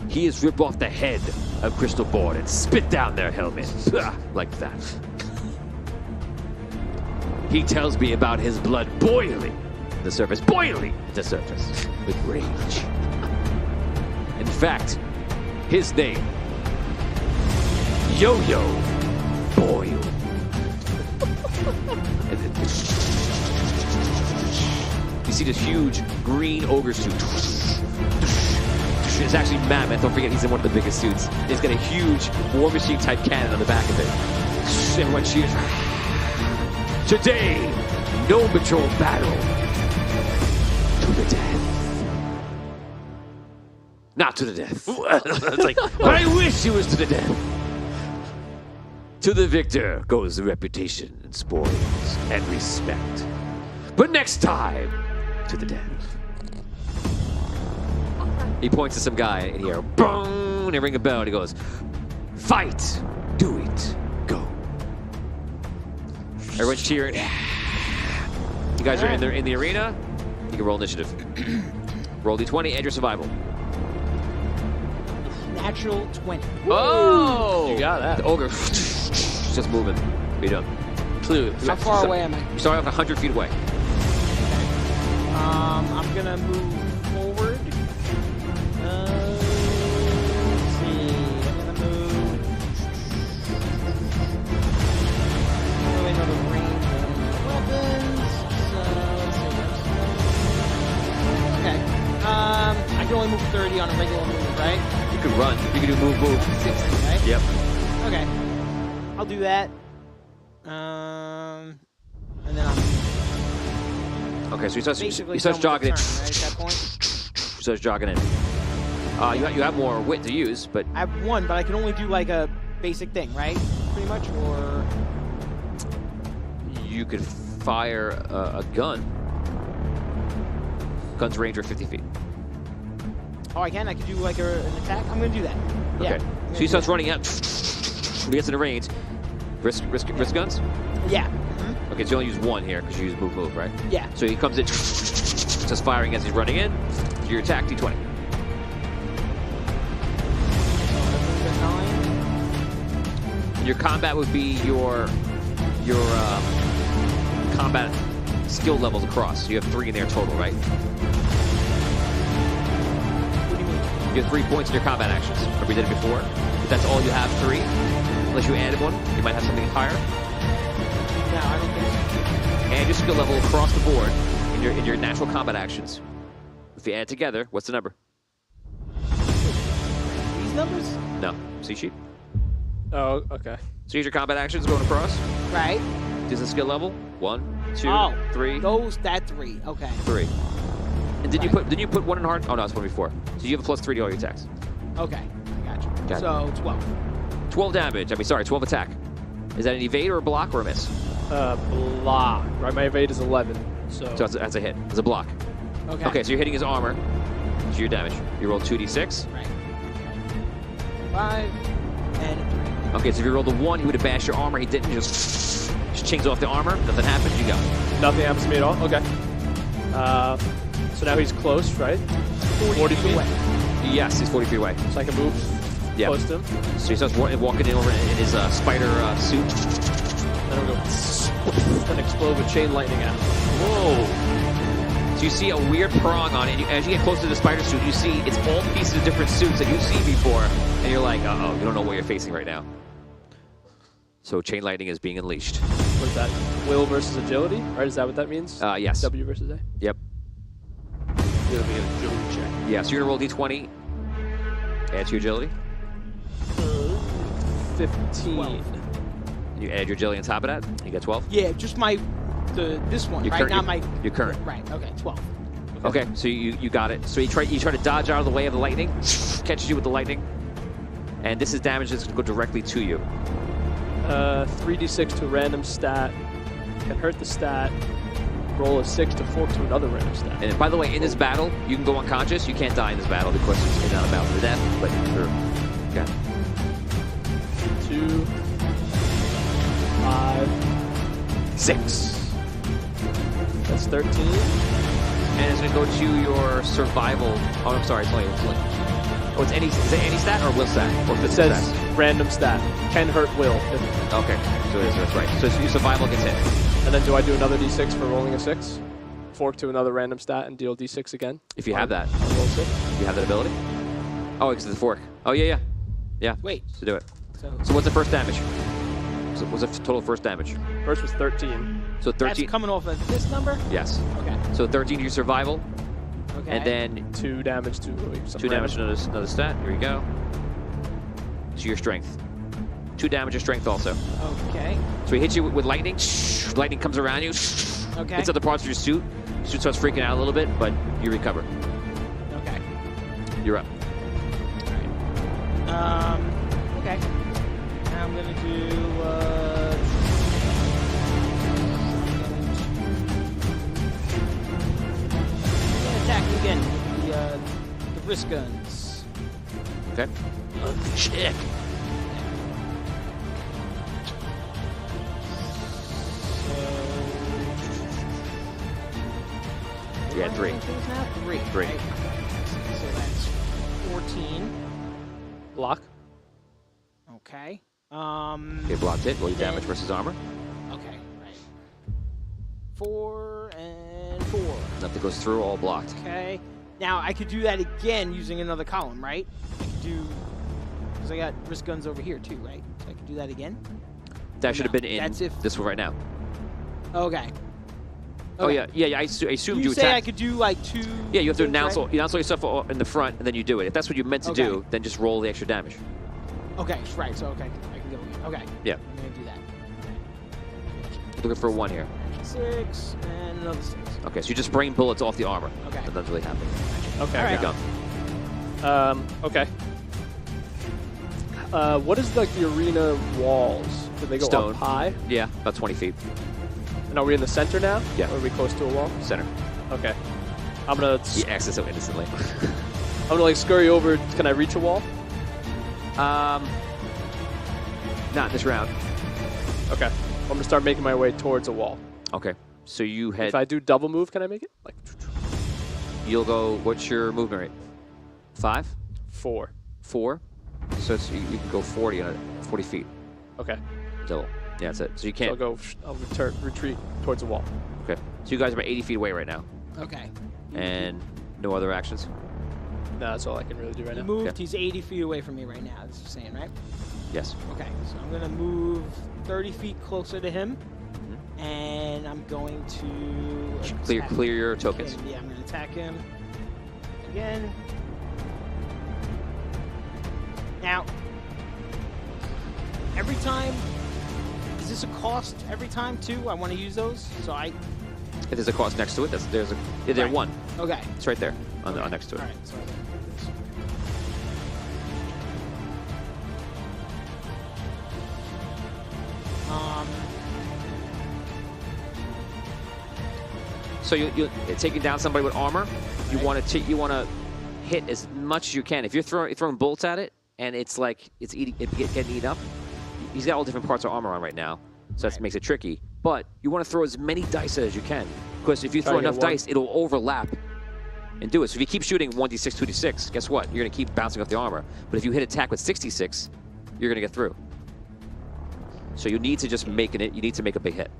He has ripped off the head of Crystal Board and spit down their helmet. Like that. He tells me about his blood boiling at the surface. Boiling at the surface with rage. In fact, his name, Yo-Yo Boyle. You see this huge green ogre suit. It's actually mammoth. Don't forget, he's in one of the biggest suits. He's got a huge War Machine type cannon on the back of it. Everyone cheers. Today, Gnome Patrol battle to the death. Not to the death. It's like, but I wish it was to the death. To the victor goes the reputation and spoils and respect. But next time, to the death. He points to some guy in here. Boom! And they ring a bell and he goes, fight! Do it! Go! Everyone's cheering. You guys are in the arena. You can roll initiative. Roll d20 and your survival. natural 20. Oh! You got that. The ogre just moving. What are you doing? Clearly. How far away am I? You start off 100 feet away. I'm gonna move forward. Let's see. I'm gonna move. I don't really know the range of weapons. So let's see. Okay. I can only move 30 on a regular move, right? You can run. You can do move. 60, right? Yep. Okay. I'll do that. And then I'm Okay, so he starts basically jogging in. turn, right, at that point. He starts jogging in. You have more wit to use, but I have one, but I can only do like a basic thing, right? Pretty much, or you could fire a gun. Gun's range are 50 feet. I can do like an attack. I'm gonna do that. Yeah. Okay. So he starts running out. He gets in the range. Risk guns? Yeah. Okay, so you only use one here because you use move, right? Yeah. So he comes in, just firing as he's running in. So your attack, D20. And your combat would be your combat skill levels across. So you have 3 in there total, right? What do you mean? You have 3 points in your combat actions. Remember we did it before? If that's all you have, 3. Unless you added one, you might have something higher. No, I don't think so. And your skill level across the board in your natural combat actions. If you add together, what's the number? These numbers? No. See sheet? Oh, okay. So here's your combat actions going across. Right. This is skill level. 1, 2, Oh, 3, that 3. Okay. 3. And did Right. you put one in hard? Oh no, it's one before. So you have a +3 to all your attacks. Okay. I got you. Got it. So 12. 12 damage. 12 attack. Is that an evade or a block or a miss? Block. Right, my evade is 11. So So that's a hit. It's a block. Okay. Okay, so you're hitting his armor. So your damage. You roll 2d6. Right. 5 and 3. Okay, so if you rolled a 1, he would have bashed your armor. He didn't. He just chings off the armor. Nothing happens. You go. nothing happens to me at all. Okay. So now he's close, right? 40 feet away. Yes, he's 40 feet away. So I can move Yeah. close to him. So he starts walking in over in his spider suit. Then I'm going to explode with chain lightning at him. Whoa. So you see a weird prong on it. As you get closer to the spider suit, you see it's all pieces of different suits that you've seen before. And you're like, uh-oh, you don't know what you're facing right now. So chain lightning is being unleashed. What is that? Will versus agility? Right? Is that what that means? Yes. W versus A? Yep. It'll be an agility check. Yeah, so you're going to roll d20. Add to your agility. 15. 12. You add your agility on top of that. You get 12. Yeah, just this one, Your right? current- Not my. Your current. Right. Okay. 12. Okay, so you got it. So you try to dodge out of the way of the lightning. Catches you with the lightning. And this is damage that's going to go directly to you. 3d6 to a random stat. Can hurt the stat. Roll a 6 to fork to another random stat. And by the way, in this battle, you can go unconscious. You can't die in this battle because it's not a battle to the death. But okay. 2, 5, 6. That's 13. And it's going to go to your survival. Oh, I'm sorry. It's only. Oh, is it any stat or will stat? Or It physical says stat? random stat. Can hurt will. Okay, so it is. That's right. So your survival gets hit. And then do I do another d6 for rolling a 6? Fork to another random stat and deal d6 again? If you have that, I'll roll 6. you have that ability. Oh, it's the fork. Oh yeah. Wait. So do it. So So what's the first damage? So what's the total first damage? First was 13. So that's 13. coming off of this number. Yes. Okay. So 13 to your survival, Okay. and then 2 damage to some 2 damage to random- another stat. Here you go. So your strength. 2 damage of strength also. Okay. So he hits you with lightning. Lightning comes around you. Okay. Hits other parts of your suit. Suit starts freaking out a little bit, but you recover. Okay. You're up. Okay. Now I'm gonna do. I'm gonna attack you again with the wrist guns. Okay. Shit. You had 3. 3. 3. Right? So that's 14. Block. Okay. Okay, blocked it. Roll your damage versus armor. Okay, right. 4 and 4. Nothing goes through, all blocked. Okay. Now, I could do that again using another column, right? I could do... Because I got wrist guns over here, too, right? So I could do that again? That should have been in That's if... this one right now. Okay. Oh, Okay. yeah. I assumed you say attacked. I could do, like, 2... Yeah, you have to things, announce right? yourself in the front, and then you do it. If that's what you meant to Okay. do, then just roll the extra damage. Okay, right. So, okay. I can go again. Okay. Yeah. I'm going to do that. Looking for 1 here. 6 and another 6. Okay, so you just spraying bullets off the armor. Okay. That doesn't really happen. Okay. All There right. you go. Okay. What is like the arena walls? Do they go Stone. up high? Yeah, about 20 feet. And are we in the center now? Yeah. Or are we close to a wall? Center. Okay. I'm gonna You access so innocently. I'm gonna like scurry over. Can I reach a wall? Not in this round. Okay. I'm gonna start making my way towards a wall. Okay, so you head. If I do double move, can I make it? Like You'll go. What's your movement rate? 5? 4. 4? So it's, you can go 40 on it. 40 feet. Okay. Double. Yeah, that's it. So you So I'll can't. go. I'll retreat towards a wall. Okay. So you guys are about 80 feet away right now, Okay. and no other actions. No, that's all I can really do right He now. moved. Okay. He's 80 feet away from me right now. That's what you're saying, right? Yes. Okay. So I'm going to move 30 feet closer to him. And I'm going to... attack Clear your tokens. him. Yeah, I'm going to attack him. Again. Now, every time... Is this a cost every time, too? I want to use those. So I... If there's a cost next to it, there's a. Yeah, there Right. 1. Okay. It's right there on next to it. All right. So I gotta do this. So you're taking down somebody with armor. You Right. want to hit as much as you can. If you're throwing bolts at it and it's like it's getting eaten up, he's got all different parts of armor on right now, so that Right. makes it tricky. But you want to throw as many dice as you can, because if you Try throw to get enough one. dice, it'll overlap and do it. So if you keep shooting 1d6, 2d6, guess what? You're gonna keep bouncing off the armor. But if you hit attack with 66, you're gonna get through. So you need to just make it. You need to make a big hit.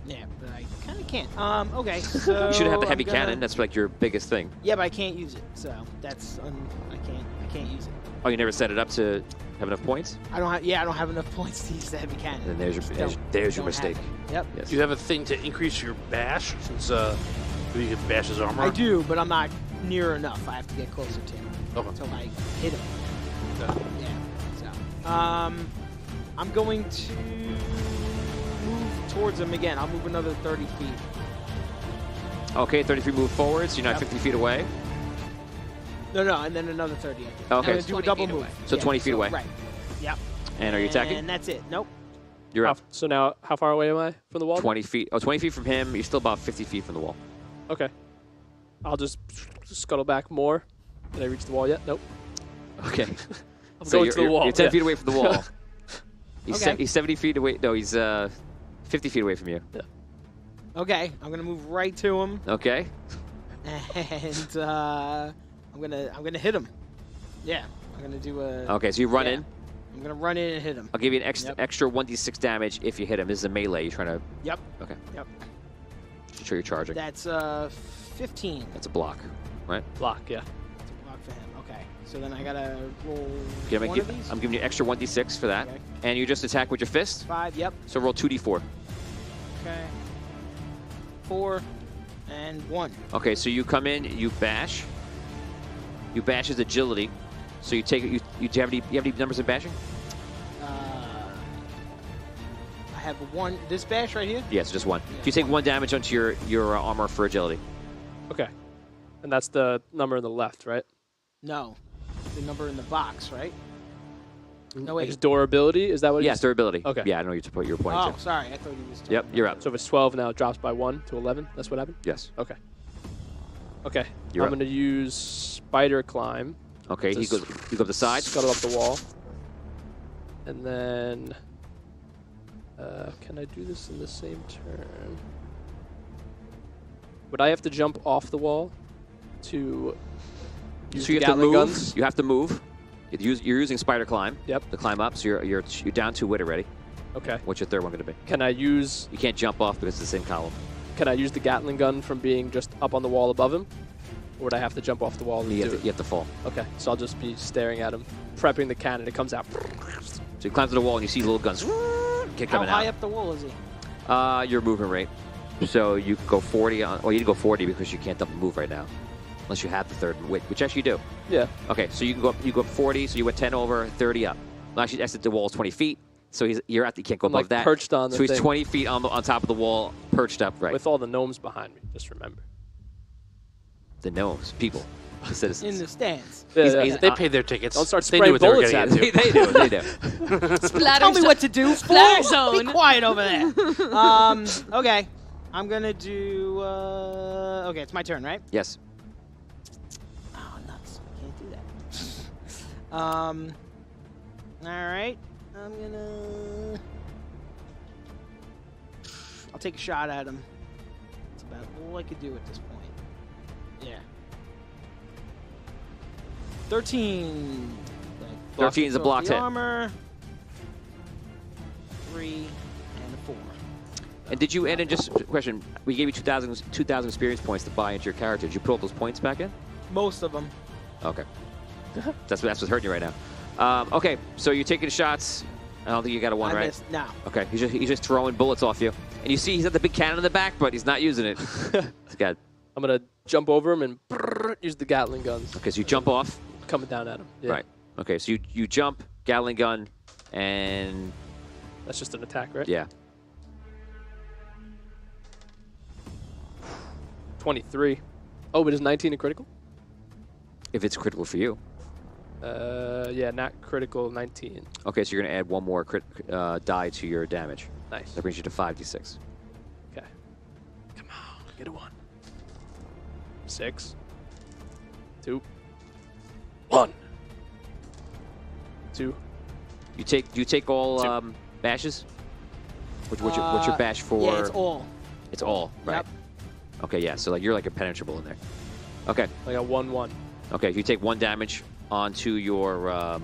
Yeah, but I kind of can't. Okay, so You should have the heavy I'm gonna- cannon. That's like your biggest thing. Yeah, but I can't use it. So that's I can't use it. Oh, you never set it up to have enough points? I don't have. Yeah, I don't have enough points to use the heavy cannon. Then there's your Just there's your don't have mistake. it. Yep. Yes. Do you have a thing to increase your bash since you can bash his armor? I do, but I'm not near enough. I have to get closer to him Okay. until I hit him. Okay. Yeah. So, I'm going to move towards him again. I'll move another 30 feet. Okay, 33 move forward, so you're not Yep. 50 feet away. No, and then another 30. I think. Okay. I'm gonna It's do a 20 double feet move. away. So 20 feet away. Right. Yep. And are you attacking? And that's it. Nope. You're up. So now, how far away am I from the wall? 20 feet. Oh, 20 feet from him. You're still about 50 feet from the wall. Okay. I'll just scuttle back more. Did I reach the wall yet? Nope. Okay. I'm So going to the wall. You're 10 yeah. feet away from the wall. Okay. He's 70 feet away. No, he's 50 feet away from you. Okay. I'm gonna move right to him, Okay. and I'm gonna hit him. Yeah. I'm gonna do a. Okay, so you run Yeah. in. I'm gonna run in and hit him. I'll give you an Yep. extra 1d6 damage if you hit him. This is a melee. You're trying to. Yep. Okay. Yep. Just sure you're charging. That's 15. That's a block, right? Block, yeah. That's a block for him. Okay. So then I gotta roll Okay, one of these. I'm giving you extra 1d6 for that. Okay. And you just attack with your fist. 5. Yep. So roll 2d4. Okay. 4 and 1. Okay, so you come in, you bash. You bash his agility. So you take it. You have any numbers in bashing? I have one. This bash right here. Yes, just one. Yeah, So you take 1 damage onto your armor for agility. Okay. And that's the number on the left, right? No, the number in the box, right? No Like his wait. durability? Is that what it Yes, is? durability. Okay. Yeah, I know you're pointing Oh, to. sorry. I thought he was. Yep, talking you're about up. So if it's 12 now, it drops by 1 to 11. That's what happened? Yes. Okay. Okay. You're I'm up. going to use Spider Climb. Okay, you Just go up the side. Scuttle up the wall. And then... can I do this in the same turn? Would I have to jump off the wall to use So you the have to Gatling move. guns? You have to move. You're using spider climb. Yep. To climb up, so you're down 2 wit already. Okay. What's your third one going to be? Can I use You can't jump off because it's the same column. Can I use the Gatling gun from being just up on the wall above him? Or would I have to jump off the wall and You do have, it? you have to fall. Okay, so I'll just be staring at him, prepping the cannon. It comes out. So you climb to the wall and you see little guns How coming high out. up the wall is he? Your movement rate. So you can go 40 on. Well, you can go 40 because you can't double move right now, unless you have the third wit, which actually you do. Yeah. Okay, so you can go up. You go up 40. So you went 10 over, 30 up. Well, actually, that's the wall's 20 feet. So you're at. You can't go I'm above like that. perched on the So he's thing. 20 feet on top of the wall, perched up. Right. With all the gnomes behind me, just remember. The gnomes, people, citizens. In the stands. Yeah, They paid their tickets. Don't start They spraying knew what they were bullets getting at into. they do. They do. Splatter Tell me zone. what to do. Splatter Fool. zone. Be quiet over there. Okay. I'm gonna do. Okay, it's my turn, right? Yes. Oh, nuts! I can't do that. All right. I'm gonna. I'll take a shot at him. That's about all I could do at this point. Yeah. 13. 13 is a blocked The hit. armor. 3 and a 4. And did you? And then just a question. We gave you 2,000 experience points to buy into your character. Did you put all those points back in? Most of them. Okay. that's what's hurting you right now. Okay, so you're taking shots. I don't think you got a one, I right? missed. No. Okay, he's just throwing bullets off you. And you see he's got the big cannon in the back, but he's not using it. He's got. I'm gonna jump over him and use the Gatling guns. Okay, so you jump off. Coming down at him. Yeah. Right. Okay, so you jump, Gatling gun, and That's just an attack, right? yeah. 23. Oh, but is 19 a critical? If it's critical for you. Yeah, not critical, 19. Okay, so you're gonna add one more die to your damage. Nice. That brings you to 5d6. Okay. Come on, get a 1. 6. 2. 1. 2. Do you take all Two. bashes? What's your bash for? Yeah, it's all. It's all, right? Yep. Okay, yeah. So like you're like impenetrable in there. Okay. I got 1/1. Okay, you take 1 damage onto your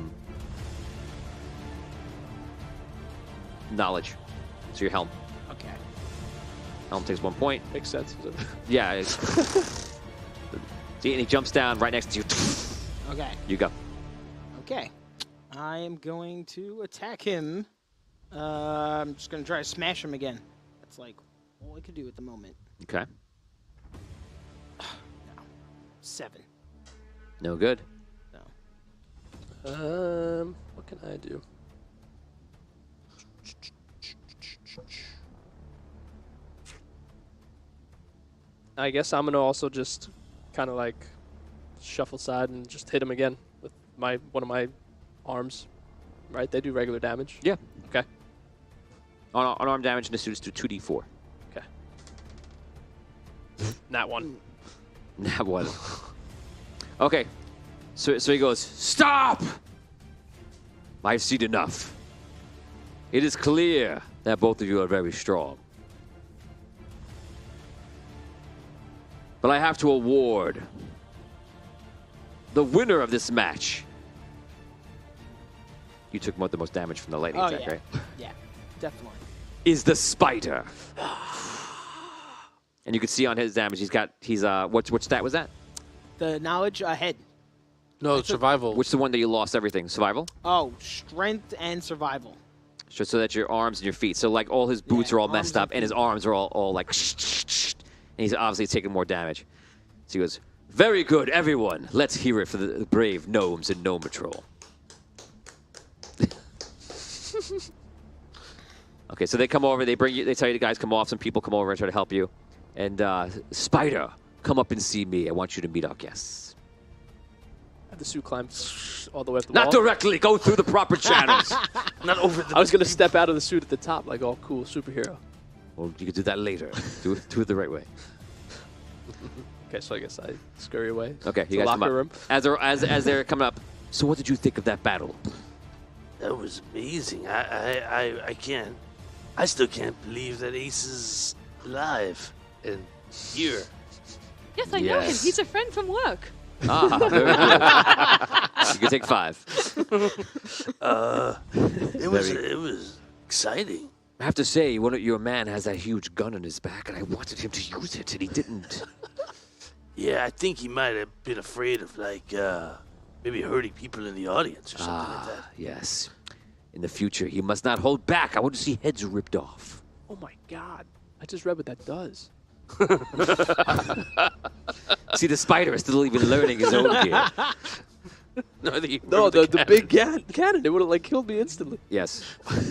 knowledge. So your helm. Okay. Helm takes 1 point. Makes sense. Yeah. See, and he jumps down right next to you. Okay. You go. Okay. I am going to attack him. I'm just going to try to smash him again. That's like all I could do at the moment. Okay. No. 7. No good. No. What can I do? I guess I'm gonna also just kind of like shuffle side and just hit him again with one of my arms. Right? They do regular damage. Yeah. Okay. Unarmed damage in the suit is to 2d4. Okay. Not 1. That one. Okay. So he goes, "Stop! I've seen enough. It is clear that both of you are very strong. But I have to award the winner of this match." You took the most damage from the lightning attack, yeah. right? Yeah, definitely. Is the spider. And you can see on his damage, he's what stat was that? The knowledge ahead. No, survival. Which is the one that you lost everything? Survival? Oh, strength and survival. So that's your arms and your feet. So like all his boots Yeah, are all arms messed and up, and his arms are all like, and he's obviously taking more damage. So he goes, "Very good, everyone. Let's hear it for the brave gnomes in Gnome Patrol." Okay, so they come over, they tell you the guys come off, some people come over and try to help you. And Spider, come up and see me. I want you to meet our guests. Have the suit climb all the way up the Not wall. directly, go through the proper channels. Not over the. I was gonna step out of the suit at the top, like all cool superhero. Well, you can do that later. Do it the right way. Okay, so I guess I scurry away. Okay, to you the guys come locker up. room. As they're coming up, so what did you think of that battle? That was amazing. I can't. I still can't believe that Ace is alive and here. Yes, I know him. Yes. He's a friend from work. Ah, very good. You can take 5. It was exciting. I have to say, your man has that huge gun on his back, and I wanted him to use it, and he didn't. Yeah, I think he might have been afraid of maybe hurting people in the audience or something like that. Yes. In the future, he must not hold back. I want to see heads ripped off. Oh my God! I just read what that does. See, the spider is still even learning his own gear. No, I think he No, remembered the big cannon. It would have killed me instantly. Yes.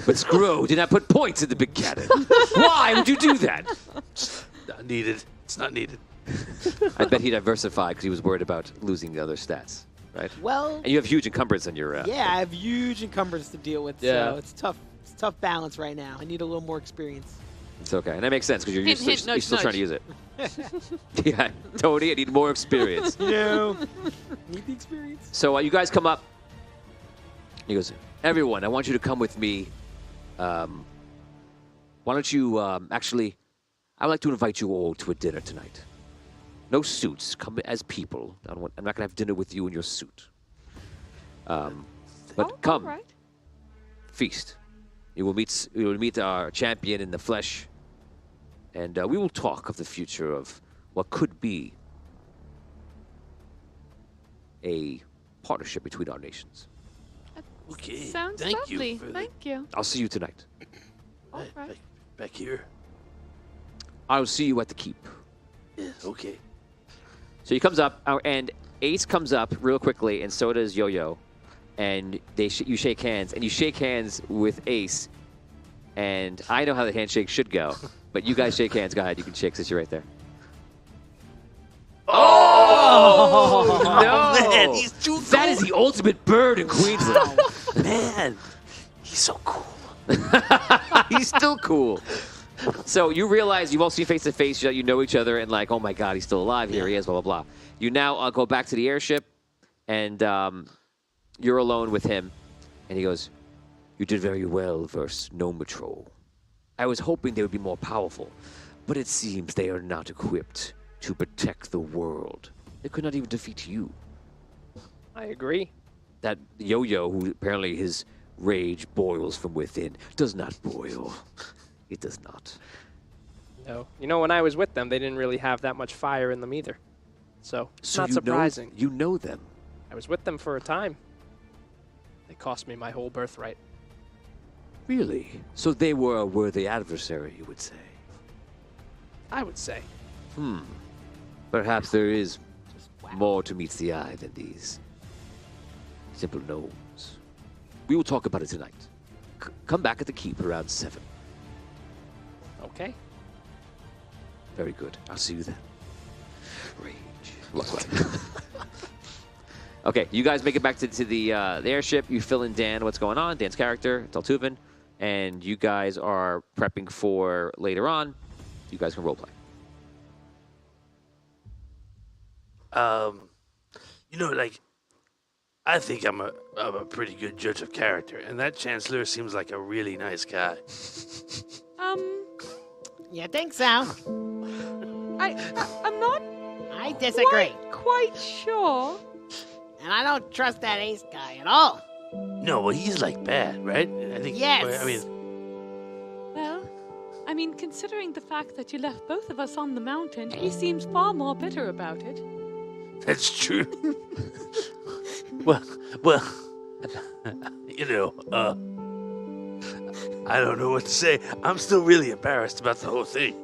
But Scro did not put points in the big cannon. Why would you do that? Not needed. It's not needed. I bet he diversified because he was worried about losing the other stats, right? Well, And you have huge encumbrance on your... yeah, I have huge encumbrance to deal with, Yeah. so it's tough. It's a tough balance right now. I need a little more experience. It's okay. And that makes sense because you're Hint, still, hint, you're nudge, still trying to nudge. use it. Yeah, Tony, I need more experience. No. Need the experience. So you guys come up. He goes, everyone, I want you to come with me. Why don't you actually, I'd like to invite you all to a dinner tonight. No suits. Come as people. I'm not going to have dinner with you in your suit. But come, All right. feast. You will meet our champion in the flesh. And we will talk of the future of what could be a partnership between our nations. Okay. Sounds Thank lovely. you. Thank you. I'll see you tonight. All Right, right. back here. I'll see you at the keep. Yeah, okay. So he comes up, and Ace comes up real quickly, and so does Yo-Yo. And you shake hands, and you shake hands with Ace. And I know how the handshake should go, but you guys shake hands. Go ahead, you can shake since you're right there. Oh, no! Man, he's too cool. That is the ultimate bird in Queensland. Man, he's so cool. He's still cool. So you realize you've all seen face to face, you know each other, and like, oh my God, he's still alive. Here he is, blah, blah, blah. You now go back to the airship, and you're alone with him. And he goes, you did very well versus Gnome Patrol. I was hoping they would be more powerful, but it seems they are not equipped to protect the world. They could not even defeat you. I agree. That Yo-Yo, who apparently his rage boils from within, does not boil. It does not. No. You know, when I was with them, they didn't really have that much fire in them either. So, it's not surprising. You know them. I was with them for a time. They cost me my whole birthright. Really? So they were a worthy adversary, you would say? I would say. Perhaps there is more to meet the eye than these simple gnomes. We will talk about it tonight. Come back at the keep around 7. Okay. Very good. I'll see you then. Rage. Okay, you guys make it back to the airship. You fill in Dan what's going on, Dan's character, Taltuvan, and you guys are prepping for later on. You guys can roleplay. You know, like, I think I'm a pretty good judge of character, and that Chancellor seems like a really nice guy. You think so? I'm not I disagree. quite sure. And I don't trust that Ace guy at all. No, well, he's like bad, right? I think. Yes. I mean, Well, I mean, considering the fact that you left both of us on the mountain, he seems far more bitter about it. that's true. well, you know, I don't know what to say. I'm still really embarrassed about the whole thing.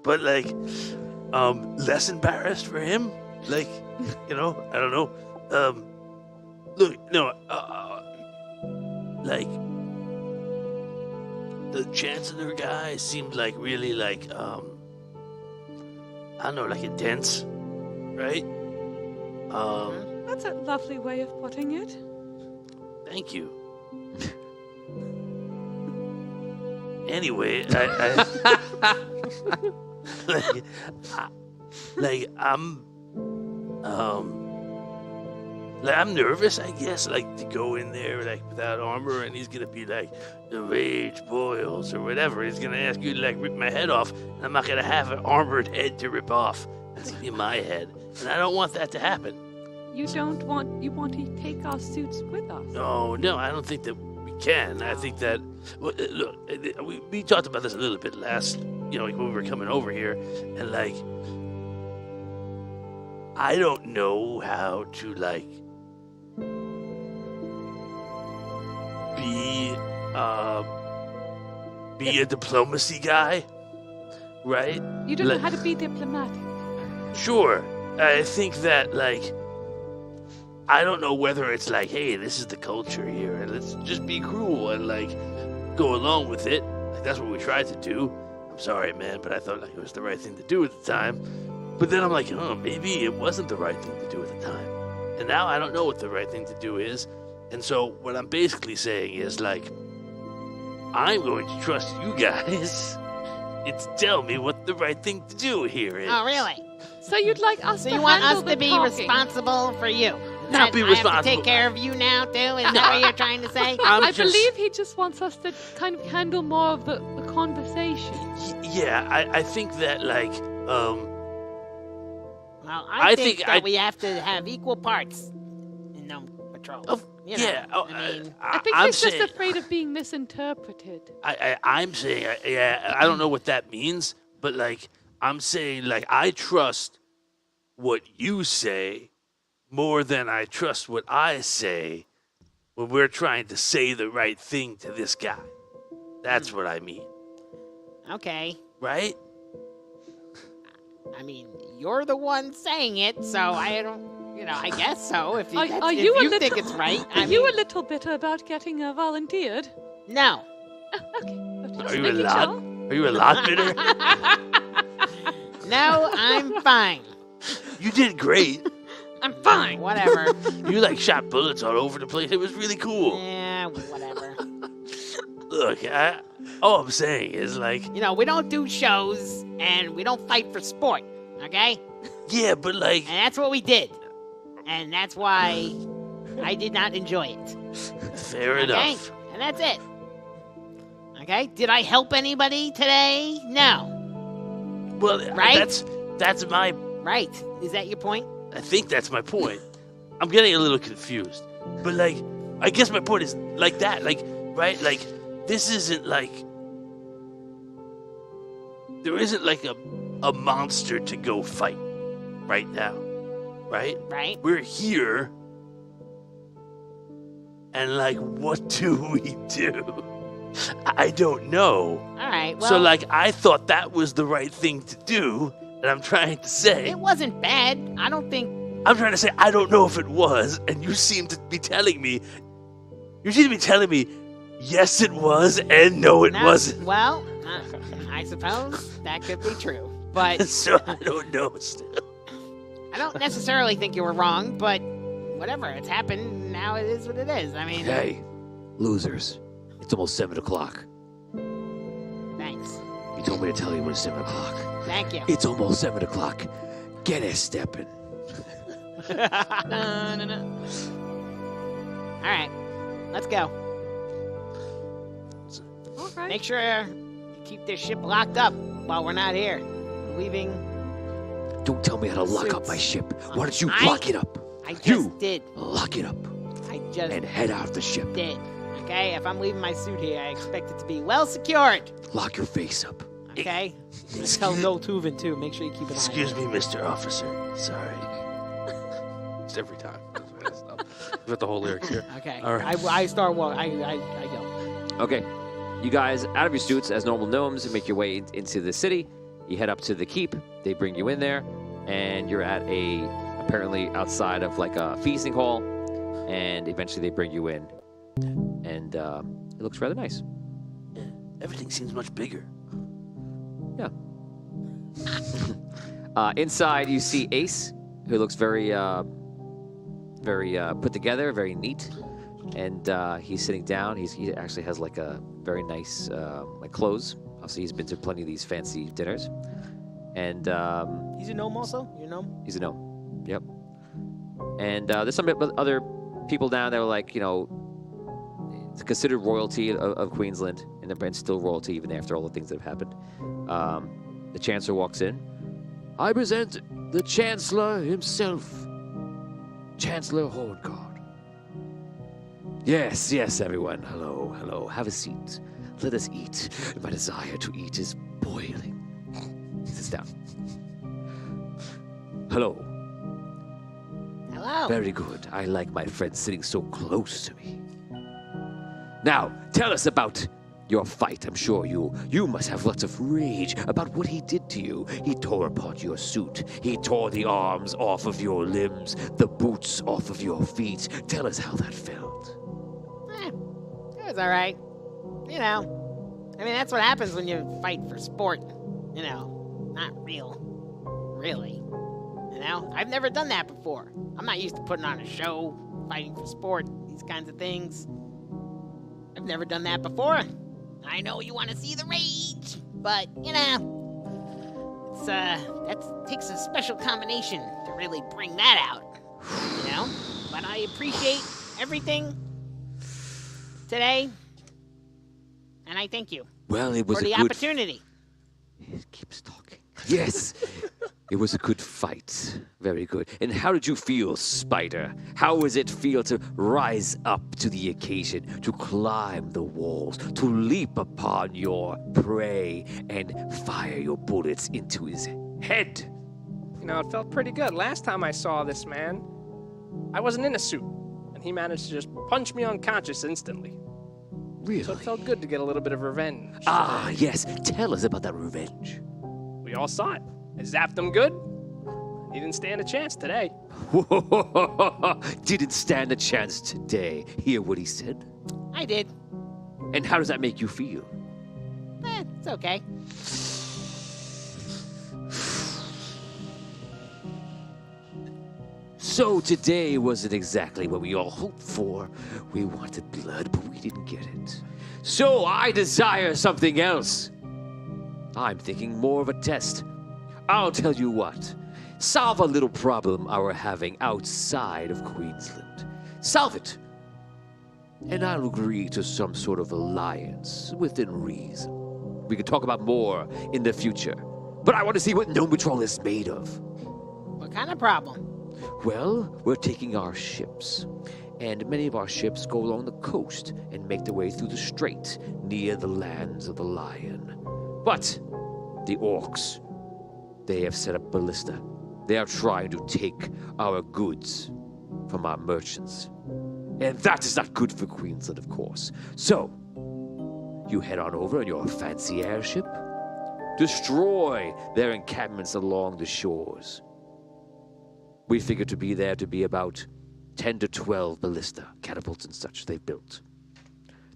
But like, less embarrassed for him. Like, you know, I don't know. Look, no, like, the Chancellor guy seemed like really like, I don't know, like intense, right? That's a lovely way of putting it. Thank you. Anyway, I'm nervous, I guess, like to go in there like without armor, and he's gonna be like, the rage boils or whatever. He's gonna ask you to like rip my head off, and I'm not gonna have an armored head to rip off. That's gonna be my head, and I don't want that to happen. you want to take our suits with us. No, I don't think that we can. I think that, well, look, we talked about this a little bit last, like when we were coming over here, and like, I don't know how to like be a diplomacy guy, right? You don't know how to be diplomatic. Sure. I think that, like, I don't know whether it's like, hey, this is the culture here, and let's just be cruel and, like, go along with it. Like, that's what we tried to do. I'm sorry, man, but I thought, like, it was the right thing to do at the time. But then I'm like, oh, maybe it wasn't the right thing to do at the time. And now I don't know what the right thing to do is. And so what I'm basically saying is, like, I'm going to trust you guys and to tell me what the right thing to do here is. Oh, really? So you'd like us So to you want handle us the to be talking. responsible for you? Not be I have to responsible. take care of you now, too? Is that what you're trying to say? I believe he just wants us to kind of handle more of the conversation. Yeah, I think that, like, Well, I think that I- we have to have equal parts in Gnome Patrol. You know, yeah. I mean, I think I'm he's just saying, afraid of being misinterpreted. I'm saying, I don't know what that means, but, like, I'm saying, like, I trust what you say more than I trust what I say when we're trying to say the right thing to this guy. That's what I mean, okay. right? I mean, you're the one saying it, so I don't, I guess so. If you, Are if you a you little- think it's right. Are you a little bitter about getting volunteered? No. Okay. but just Are you a making lot? sure. Are you a lot bitter? No, I'm fine. You did great. I'm fine. Whatever. You, like, shot bullets all over the place. It was really cool. Yeah, whatever. Look, all I'm saying is, like, We don't do shows, and we don't fight for sport, okay? yeah, but, like, And that's what we did. And that's why I did not enjoy it. fair Okay? enough. And that's it. Okay? Did I help anybody today? No. Well, Right? that's my. Right. Is that your point? I think that's my point. I'm getting a little confused, but like, I guess my point is like that, like, right? Like, this isn't like there isn't like a monster to go fight right now, right? Right? We're here, and like, what do we do? I don't know. All right. Well, So, like, I thought that was the right thing to do, and I'm trying to say, it wasn't bad. I don't think. I don't know if it was, and you seem to be telling me, yes, it was, and no, it No, wasn't. Well, I suppose that could be true. But So I don't know still. I don't necessarily think you were wrong, but whatever. It's happened. Now it is what it is. I mean, Hey, losers. It's almost 7 o'clock. thanks. You told me to tell you when it's 7 o'clock. Thank you. It's almost 7 o'clock. Get it stepping. No. All right. Let's go. All right. Make sure you keep this ship locked up while we're not here. We're leaving. Don't tell me how to lock up my Suits. ship. Why don't you I- lock it up? I just You. did. Lock it up I just and head out of the ship. did. Okay? If I'm leaving my suit here, I expect it to be well secured. Lock your face up. Okay? Tell Noel Tuvin, too. Make sure you keep an eye on Excuse it. me, Mr. Officer. Sorry. It's every time. We've got the whole lyrics here. Okay. All right. I start walking. I go. Okay. You guys, out of your suits as normal gnomes, make your way into the city. You head up to the keep. They bring you in there, and you're at apparently outside of like a feasting hall, and eventually they bring you in, and it looks rather nice. Everything seems much bigger. Yeah. Inside, you see Ace, who looks very put together, very neat, and he's sitting down. He actually has like a very nice like clothes. Obviously, he's been to plenty of these fancy dinners, and He's a gnome also? You know? he's a gnome. Yep. And there's some other people down there, like, it's considered royalty of Queensland, and still royalty even after all the things that have happened. The Chancellor walks in. I present the Chancellor himself. Chancellor Horngard. Yes, yes, everyone. Hello, hello. Have a seat. Let us eat. My desire to eat is boiling. Sit down. Hello. Hello. Very good. I like my friend sitting so close to me. Now, tell us about your fight. I'm sure you must have lots of rage about what he did to you. He tore apart your suit. He tore the arms off of your limbs, the boots off of your feet. Tell us how that felt. It was all right. You know, I mean, that's what happens when you fight for sport. You know, not really. You know, I've never done that before. I'm not used to putting on a show, fighting for sport, these kinds of things. I've never done that before. I know you want to see the rage, but, you know, it's, that takes a special combination to really bring that out, you know? But I appreciate everything today, and I thank you Well, it was for a the good opportunity. He keeps talking. Yes. It was a good fight. Very good. And how did you feel, Spider? How does it feel to rise up to the occasion, to climb the walls, to leap upon your prey and fire your bullets into his head? You know, it felt pretty good. Last time I saw this man, I wasn't in a suit, and he managed to just punch me unconscious instantly. Really? So it felt good to get a little bit of revenge. Ah, yes. Tell us about that revenge. We all saw it. I zapped him good. He didn't stand a chance today. Didn't stand a chance today. Hear what he said? I did. And how does that make you feel? It's okay. So today wasn't exactly what we all hoped for. We wanted blood, but we didn't get it. So I desire something else. I'm thinking more of a test. I'll tell you what. Solve a little problem we're having outside of Queensland. Solve it. And I'll agree to some sort of alliance within reason. We can talk about more in the future. But I want to see what Gnome Patrol is made of. What kind of problem? Well, we're taking our ships. And many of our ships go along the coast and make their way through the strait near the lands of the lion. But the orcs, they have set up ballista. They are trying to take our goods from our merchants. And that is not good for Queensland, of course. So, you head on over in your fancy airship, destroy their encampments along the shores. We figure to be there to be about 10 to 12 ballista, catapults and such they've built.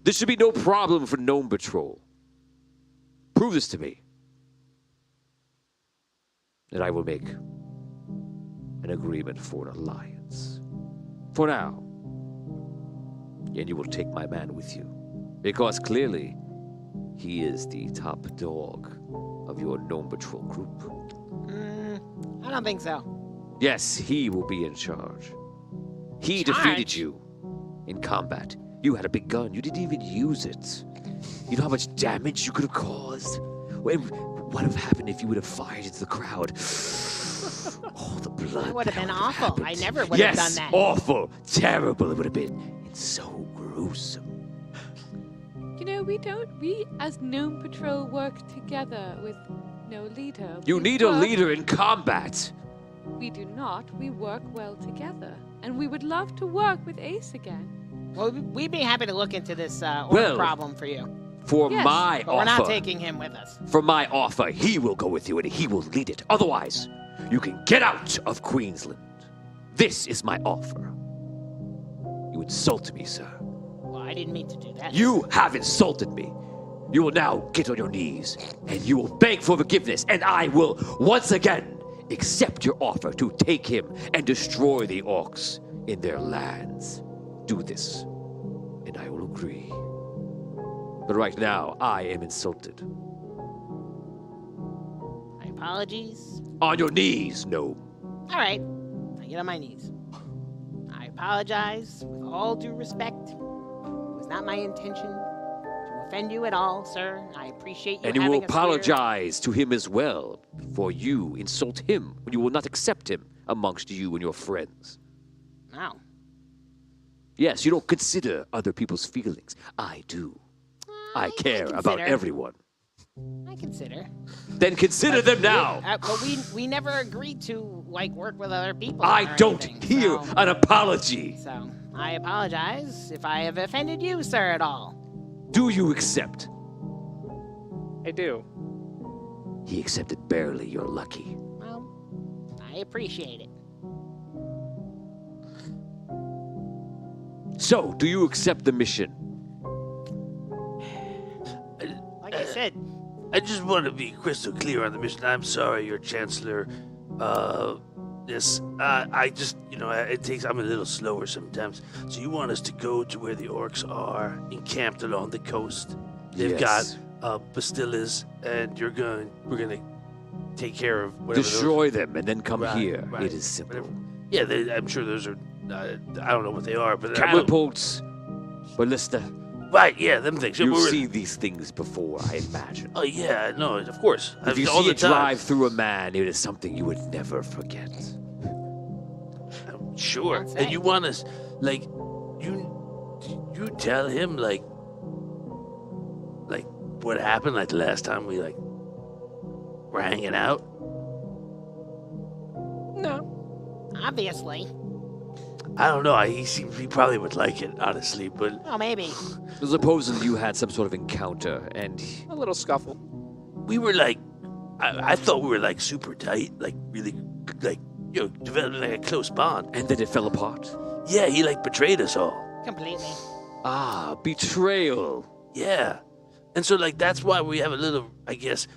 This should be no problem for Gnome Patrol. Prove this to me. And I will make an agreement for an alliance. For now. And you will take my man with you. Because clearly, he is the top dog of your Gnome Patrol group. I don't think so. Yes, he will be in charge. He defeated you in combat. You had a big gun. You didn't even use it. You know how much damage you could have caused? What would have happened if you would have fired into the crowd? Oh, the blood. It would have been awful. Happened. I never would have done Yes, that. awful. Terrible it would have been. It's so gruesome. You know, we as Gnome Patrol work together with no leader. You We need a work- leader in combat. We do not. We work well together. And we would love to work with Ace again. Well, we'd be happy to look into this order Well, problem for you. For Yes, my But we're not offer. taking him with us. For my offer, he will go with you and he will lead it. Otherwise, you can get out of Queensland. This is my offer. You insulted me, sir. Well, I didn't mean to do that. You have insulted me. You will now get on your knees and you will beg for forgiveness, and I will once again accept your offer to take him and destroy the orcs in their lands. Do this, and I will agree. But right now, I am insulted. My apologies. On your knees, gnome. All right. I get on my knees. I apologize with all due respect. It was not my intention to offend you at all, sir. I appreciate you And you having will us here. apologize to him as well, for you insult him when you will not accept him amongst you and your friends. Wow. Yes, you don't consider other people's feelings. I do. I care about consider. everyone. I consider. Then consider them now. But we never agreed to like work with other people. I or don't anything, hear so- an apology. So I apologize if I have offended you, sir, at all. Do you accept? I do. He accepted barely. You're lucky. Well, I appreciate it. So, do you accept the mission? Like I said, I just want to be crystal clear on the mission. I'm sorry, Your Chancellor. Yes, I just, I'm a little slower sometimes. So you want us to go to where the orcs are, encamped along the coast. They've Yes. got bastillas, and we're gonna take care of whatever. Destroy them and then come Right, here. right. It is simple. Whatever. Yeah, I'm sure those are. I don't know what they are, but Catapults, ballista. right, yeah, them things. Yeah, You've we're- seen these things before, I imagine. Oh yeah, no, of course. If you all see the it time. drive through a man, it is something you would never forget. Sure. Don't And say. you want us, like, you tell him, like what happened, like, the last time we, like, were hanging out? No. obviously. I don't know. He probably would like it, honestly, but Well, maybe. Supposedly you had some sort of encounter, and A little scuffle. we were, like, I thought we were, like, super tight, like, really, like, developing, like, a close bond. then it fell apart. Yeah, he, like, betrayed us all. Completely. Ah, betrayal. Yeah. And so, like, that's why we have a little, I guess,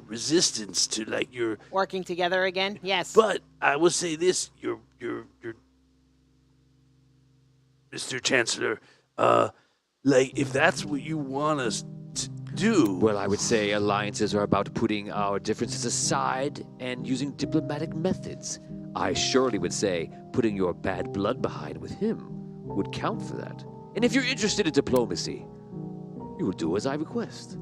resistance to, like, your... Working together again? Yes. But I will say this, your Mr. Chancellor, like, if that's what you want us to do... Well, I would say alliances are about putting our differences aside and using diplomatic methods. I surely would say putting your bad blood behind with him would count for that. And if you're interested in diplomacy, you will do as I request.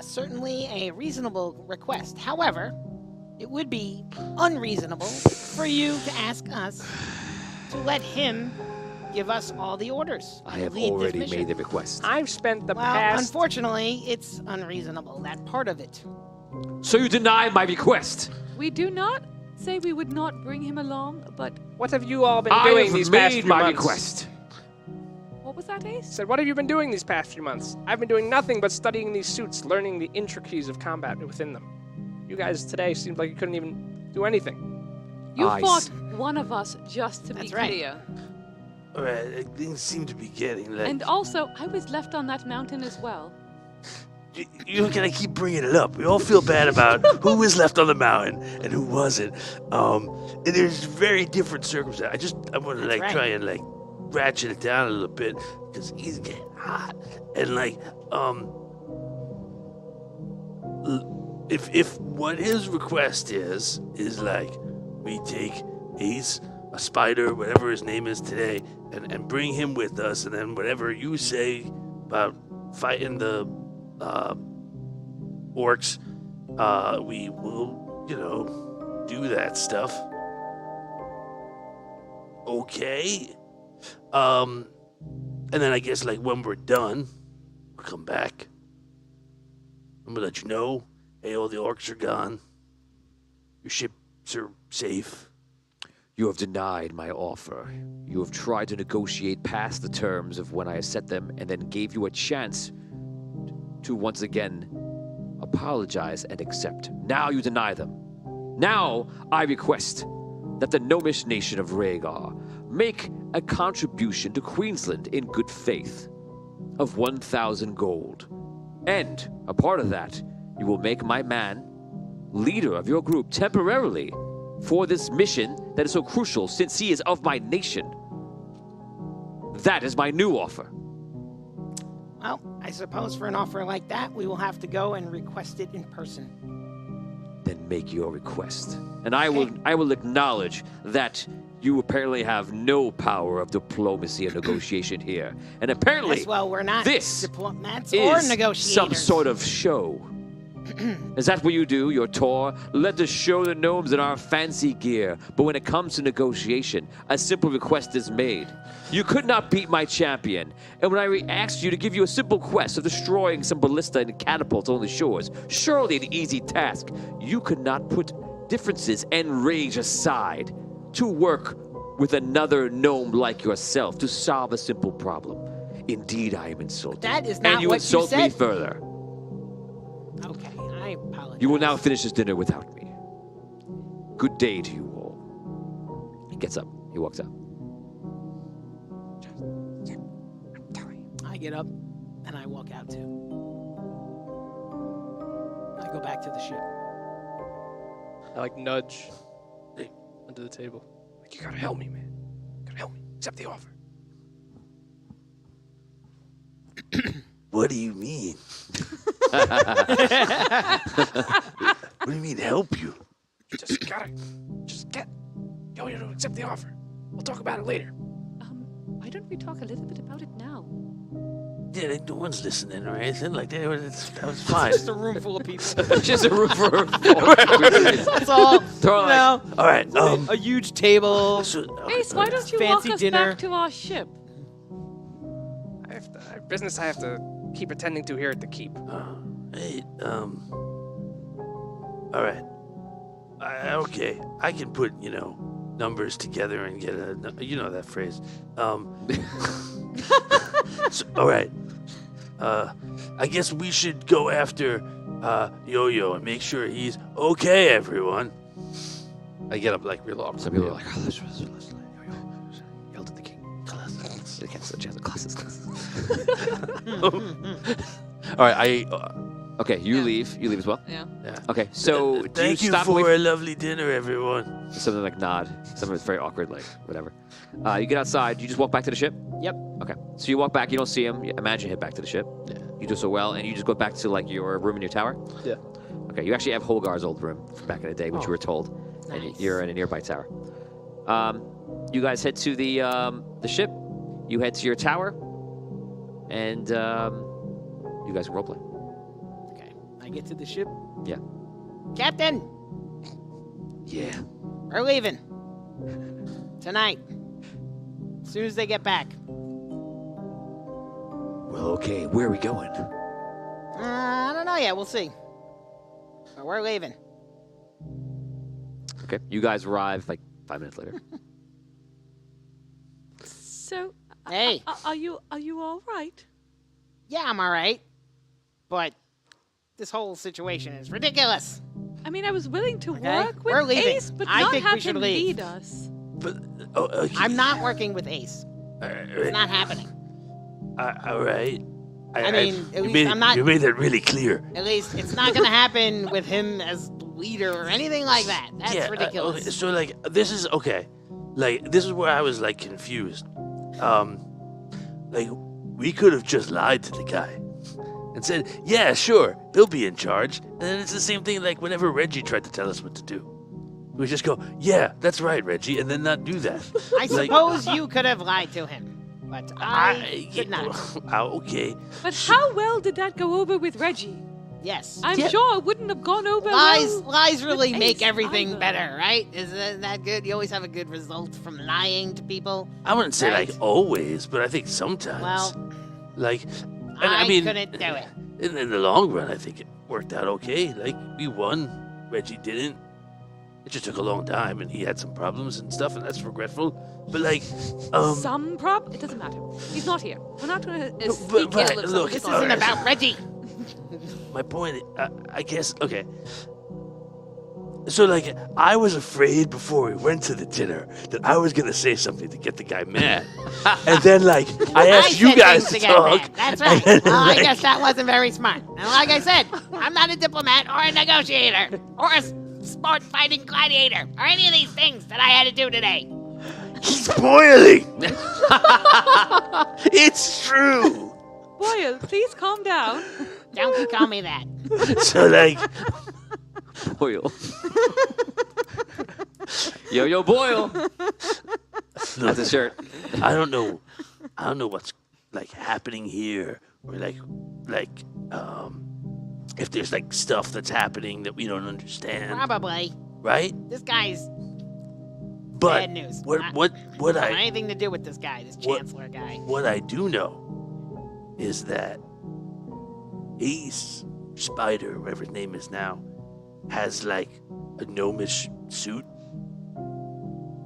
Certainly a reasonable request. However, it would be unreasonable for you to ask us to let him give us all the orders. I have Lead this already mission. made the request. I've spent the Well, past. unfortunately, it's unreasonable, that part of it. So you deny my request? We do not say we would not bring him along, but What have you all been I doing have these past made few my months? request. what was that, Ace? Said, what have you been doing these past few months? I've been doing nothing but studying these suits, learning the intricacies of combat within them. You guys today seemed like you couldn't even do anything. You I fought see. one of us, just to That's be right. clear. All right, things seem to be getting, like... And also, I was left on that mountain as well. You can keep bringing it up. We all feel bad about who was left on the mountain and who wasn't. And there's very different circumstances. I want to, like, right. try and, like, ratchet it down a little bit because he's getting hot. And, like, if what his request is like we take Ace, a spider, whatever his name is today, and bring him with us, and then whatever you say about fighting the orcs, we will, do that stuff. Okay. And then I guess, like, when we're done, we'll come back. I'm gonna let you know, hey, all the orcs are gone. Your ships are safe. You have denied my offer. You have tried to negotiate past the terms of when I set them and then gave you a chance to once again apologize and accept. Now you deny them. Now I request that the gnomish nation of Rhaegar make a contribution to Queensland in good faith of 1,000 gold. And a part of that, you will make my man leader of your group temporarily for this mission that is so crucial since he is of my nation. That is my new offer. Well, I suppose for an offer like that, we will have to go and request it in person. Then make your request. And I will acknowledge that you apparently have no power of diplomacy and negotiation here. And apparently Yes, well, we're not this diplomats or is negotiators. some sort of show. Is that what you do, your tour? Let us show the gnomes in our fancy gear. But when it comes to negotiation, a simple request is made. You could not beat my champion. And when I asked you to give you a simple quest of destroying some ballista and catapults on the shores, surely an easy task, you could not put differences and rage aside to work with another gnome like yourself to solve a simple problem. Indeed, I am insulted. That is not and you what you insult me said. further. Okay, I apologize. You will now finish this dinner without me. Good day to you all. He gets up. He walks out. I get up and I walk out too. I go back to the ship. I like nudge under the table. Like, you gotta help me, man. You gotta help me. Accept the offer. What do you mean? What do you mean help you? You just gotta, get Yo-Yo to accept the offer. We'll talk about it later. Why don't we talk a little bit about it now? Yeah, no one's listening or anything like that. That was fine. Just a room full of people. Just a room for That's all. They're all You know, All right. a huge table. Ace, why don't you walk Fancy us dinner. back to our ship? I have business I have to keep attending to here at the keep. Hey, all right. Okay, I can put, numbers together and get that phrase. So, all right. I guess we should go after Yo-Yo and make sure he's okay, everyone. I get up like real awkward. Some people are like, oh, let's Yelled at the king. They can't switch out the classes. All right, Okay, you leave. You leave as well? Yeah. Okay, so do Thank you you stop for away a lovely dinner, everyone. something like nod. Something that's very awkward, like whatever. You get outside. You just walk back to the ship? Yep. Okay. So you walk back. You don't see him. You imagine you head back to the ship. Yeah. You do so well, and you just go back to like your room in your tower? Yeah. Okay, you actually have Holgar's old room from back in the day, which you were told. And Nice. you're in a nearby tower. You guys head to the ship. You head to your tower. And you guys can roleplay. Okay. I get to the ship. Yeah. Captain, Yeah. we're leaving. Tonight. As soon as they get back. Well, okay. Where are we going? I don't know yet. We'll see. But we're leaving. Okay. You guys arrive like 5 minutes later. So, Hey. are you all right? Yeah, I'm all right. But this whole situation is ridiculous. I mean, I was willing to Okay, work we're with leaving. Ace, but I not think we have should him leave. lead us. But I'm not working with Ace. It's not happening. All right. I mean, at you least made, I'm not- You made that really clear. At least it's not going to happen with him as the leader or anything like that. That's yeah, ridiculous. Okay, so like this is okay. Like this is where I was like confused. Like we could have just lied to the guy and said, "Yeah, sure, he'll be in charge." And then it's the same thing like whenever Reggie tried to tell us what to do. We just go, "Yeah, that's right, Reggie," and then not do that. I suppose you could have lied to him, but I could not. Okay. But how well did that go over with Reggie? Yes. I'm sure it wouldn't have gone over well. Lies really with make Ace everything either. better, right? Isn't that good? You always have a good result from lying to people. I wouldn't say Right. like always, but I think sometimes. Well, like, I mean, couldn't do it. In the long run, I think it worked out okay. Like we won, Reggie didn't. It just took a long time, and he had some problems and stuff, and that's regretful. But like, Some prob? It doesn't matter. He's not here. We're not going to No, speak but ill of look, someone. This all isn't right. about Reggie. my point, I guess, okay. So like, I was afraid before we went to the dinner that I was gonna say something to get the guy mad, and then like I asked you said guys things to get talk. mad. That's and right. then, Well, I like, guess that wasn't very smart. And like I said, I'm not a diplomat or a negotiator or a sport fighting gladiator or any of these things that I had to do today. he's boiling. It's true. Boyle, please calm down. Don't you call me that. So like, Boyle. Yo, Boyle. That's a shirt. I don't know what's like happening here, or like if there's like stuff that's happening that we don't understand, Probably. right? This guy's But bad news. what I don't have I anything to do with this guy, this Chancellor guy. what I do know is that Ace Spider, whatever his name is now, has like a gnomish suit.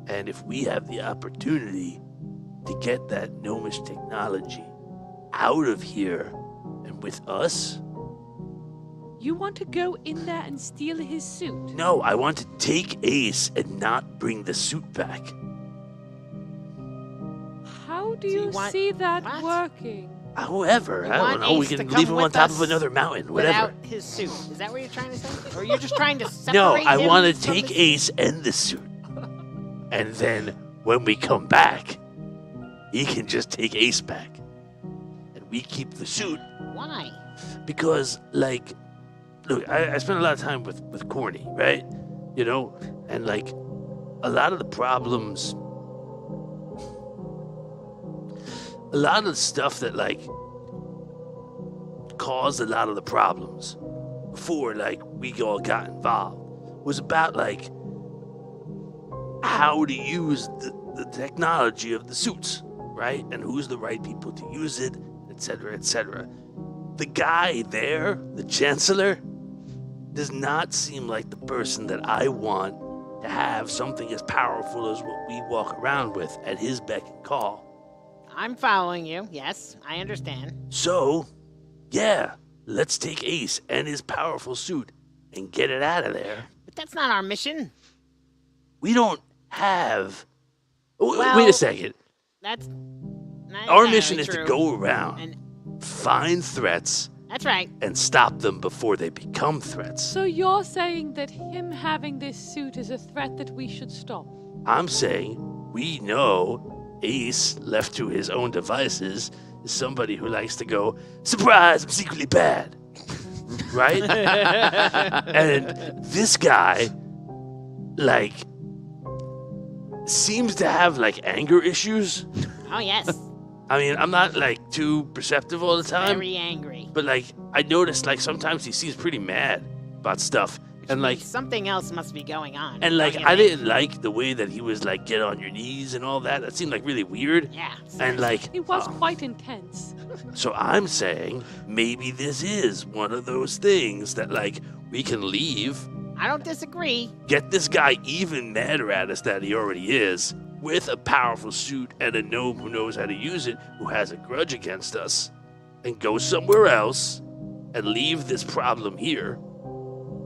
And if we have the opportunity to get that gnomish technology out of here and with us, You want to go in there and steal his suit? no, I want to take Ace and not bring the suit back. How do So you you want- see that what? working? However, You I want don't know, we Ace to can come leave him on with top us of another mountain, whatever. Without his suit. Is that what you're trying to say? Or you're just trying to separate No, I him want to from take the- Ace and the suit. And then when we come back, he can just take Ace back. And we keep the suit Why? because, like, look, I spent a lot of time with Corny, right? You know? And, like, a lot of the problems, a lot of the stuff that, like, caused a lot of the problems before, like, we all got involved was about, like, how to use the technology of the suits, right? And who's the right people to use it, etc., etc. The guy there, the Chancellor, does not seem like the person that I want to have something as powerful as what we walk around with at his beck and call. I'm following you. Yes, I understand. So, yeah, let's take Ace and his powerful suit and get it out of there. But that's not our mission. We don't have... Well, Wait a second. That's not Our entirely mission is to true. go around, And find threats, that's right. and stop them before they become threats. So you're saying that him having this suit is a threat that we should stop? I'm saying we know Ace, left to his own devices, is somebody who likes to go, surprise, I'm secretly bad. Right? And this guy, like, seems to have, like, anger issues. Oh, yes. I mean, I'm not, like, too perceptive all the time. Very angry. But, like, I noticed, like, sometimes he seems pretty mad about stuff. And, like, Something else must be going on. and, like, don't you I think? didn't like the way that he was, like, get on your knees and all that. That seemed, like, really weird. Yeah. And, like, He was quite intense. so I'm saying maybe this is one of those things that, like, we can leave, I don't disagree. get this guy even madder at us than he already is, with a powerful suit and a gnome who knows how to use it, who has a grudge against us, and go somewhere else and leave this problem here.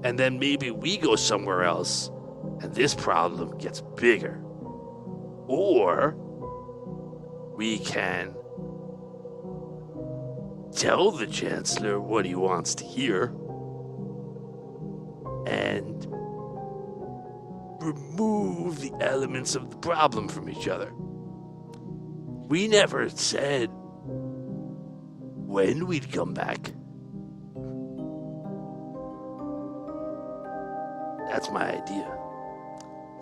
And then maybe we go somewhere else and this problem gets bigger. Or we can tell the Chancellor what he wants to hear and remove the elements of the problem from each other. We never said when we'd come back. That's my idea.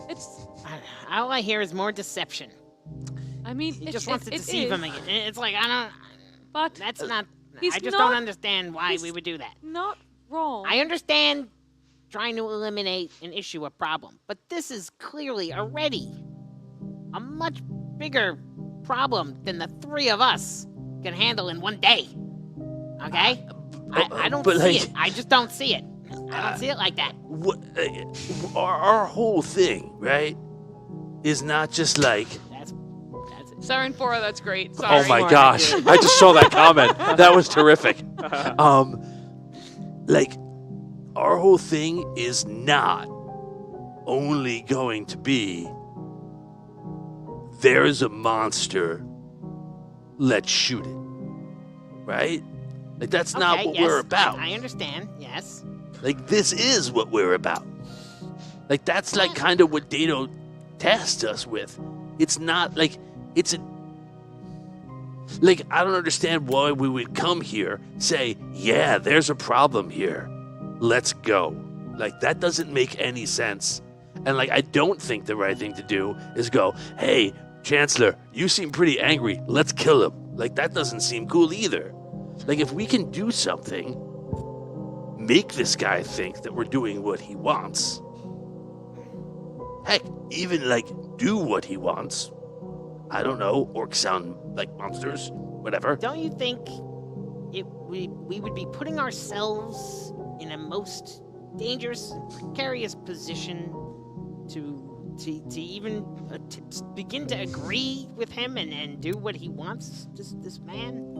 It's. All I hear is more deception. I mean, He it, just it- wants to it deceive is, him again. It's like, I don't... But That's not... he's I just not- don't understand why he's we would do that. not wrong. I understand trying to eliminate an issue, a problem, but this is clearly already a much bigger problem than the three of us can handle in one day. Okay? I don't but, see like- it. I just don't see it. I don't see it like that. What, our whole thing, right, is not just like, That's it. Siren 4, that's great. Sorry. Oh my gosh! I just saw that comment. That was terrific. like, our whole thing is not only going to be, there's a monster, let's shoot it. Right? Like, that's not Okay, what yes, we're about. I understand. Yes. Like, this is what we're about. Like, that's, like, kind of what Dado tasked us with. It's not, like, it's a... Like, I don't understand why we would come here, say, yeah, there's a problem here. Let's go. Like, that doesn't make any sense. And, like, I don't think the right thing to do is go, hey, Chancellor, you seem pretty angry. Let's kill him. Like, that doesn't seem cool either. Like, if we can do something, make this guy think that we're doing what he wants. Heck, even like do what he wants. I don't know, orcs sound like monsters, whatever. Don't you think we would be putting ourselves in a most dangerous, precarious position to even to begin to agree with him and do what he wants? This man.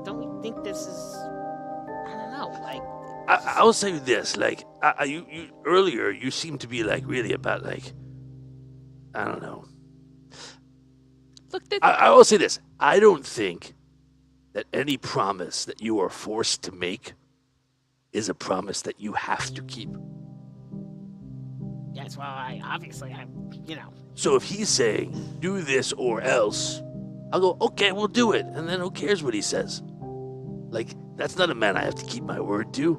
Don't you think this is? I don't know. Like I will say this, like you earlier, you seemed to be like really about like, I don't know. Look, I will say this. I don't think that any promise that you are forced to make is a promise that you have to keep. yes. Well, I you know. So if he's saying, do this or else, I'll go, okay, we'll do it. And then who cares what he says? Like, that's not a man I have to keep my word to.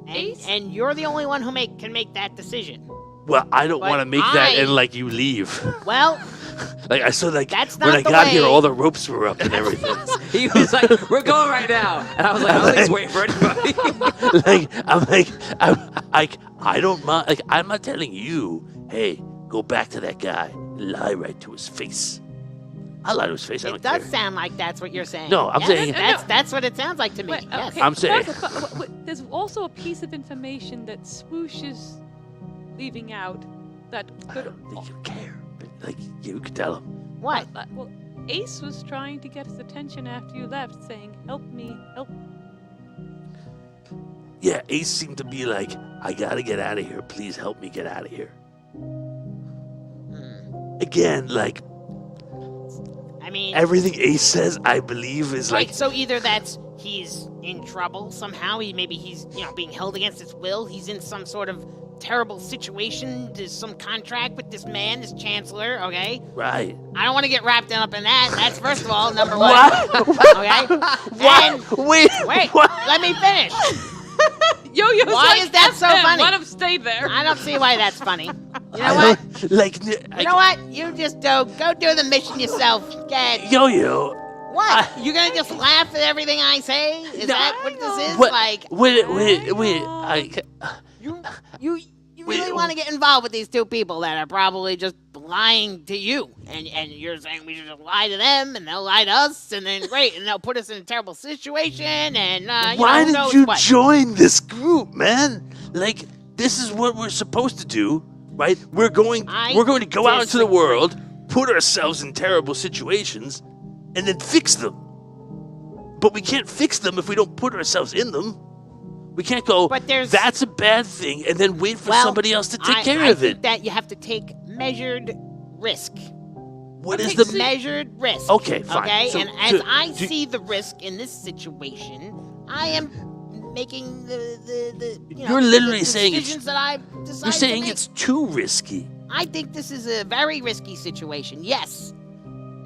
And you're the only one who can make that decision. Well, I don't But want to make that and, like, you leave. Well, Like, I saw, like, That's when not I the got here, way. all the ropes were up and everything. He was like, "We're going right now," and I was like, "I don't think he's waiting for anybody." I don't mind. Like, I'm not telling you, hey, go back to that guy and lie right to his face. I'll lie to his face. I it don't does care. sound like that's what you're saying. No, I'm Yes, saying- that's what it sounds like to me. Wait, Yes. okay, I'm saying- but there's also a piece of information that Swoosh is leaving out that I could. don't think you care. But, like, you could tell him. What? Well, Ace was trying to get his attention after you left, saying, "Help me, help." Yeah, Ace seemed to be like, I gotta get out of here. Please help me get out of here. Again, like, I mean, everything Ace says, I believe, is right, like, so either that's he's in trouble somehow, maybe he's being held against his will, he's in some sort of terrible situation, there's some contract with this man, this chancellor, okay? right. I don't want to get wrapped up in that. That's first of all, number one. What? Okay? And Wait, wait, what? let me finish. Yo-Yo's Why like, is that "F so him, funny?" Let him stay there. I don't see why that's funny. You know I what? don't- like, You know what? You just go do the mission yourself. Get Yo-Yo. what? You're gonna just laugh at everything I say? Is that what this is? What? Like Wait. you Wait, really want to get involved with these two people that are probably just lying to you, and you're saying we should just lie to them, and they'll lie to us, and then great, and they'll put us in a terrible situation, and Why who knows did you what. join this group, man? Like, this is what we're supposed to do, right? We're going to go out into the world, put ourselves in terrible situations, and then fix them. But we can't fix them if we don't put ourselves in them. We can't go, But there's- that's a bad thing, and then wait for Well, somebody else to take care I of think it. that you have to take measured risk. What is Take the... measured risk? Okay, fine. Okay, So and as do- I do- see the risk in this situation, I am making the You're literally the saying it's- decisions that I decided You're saying to make. it's too risky. I think this is a very risky situation. Yes,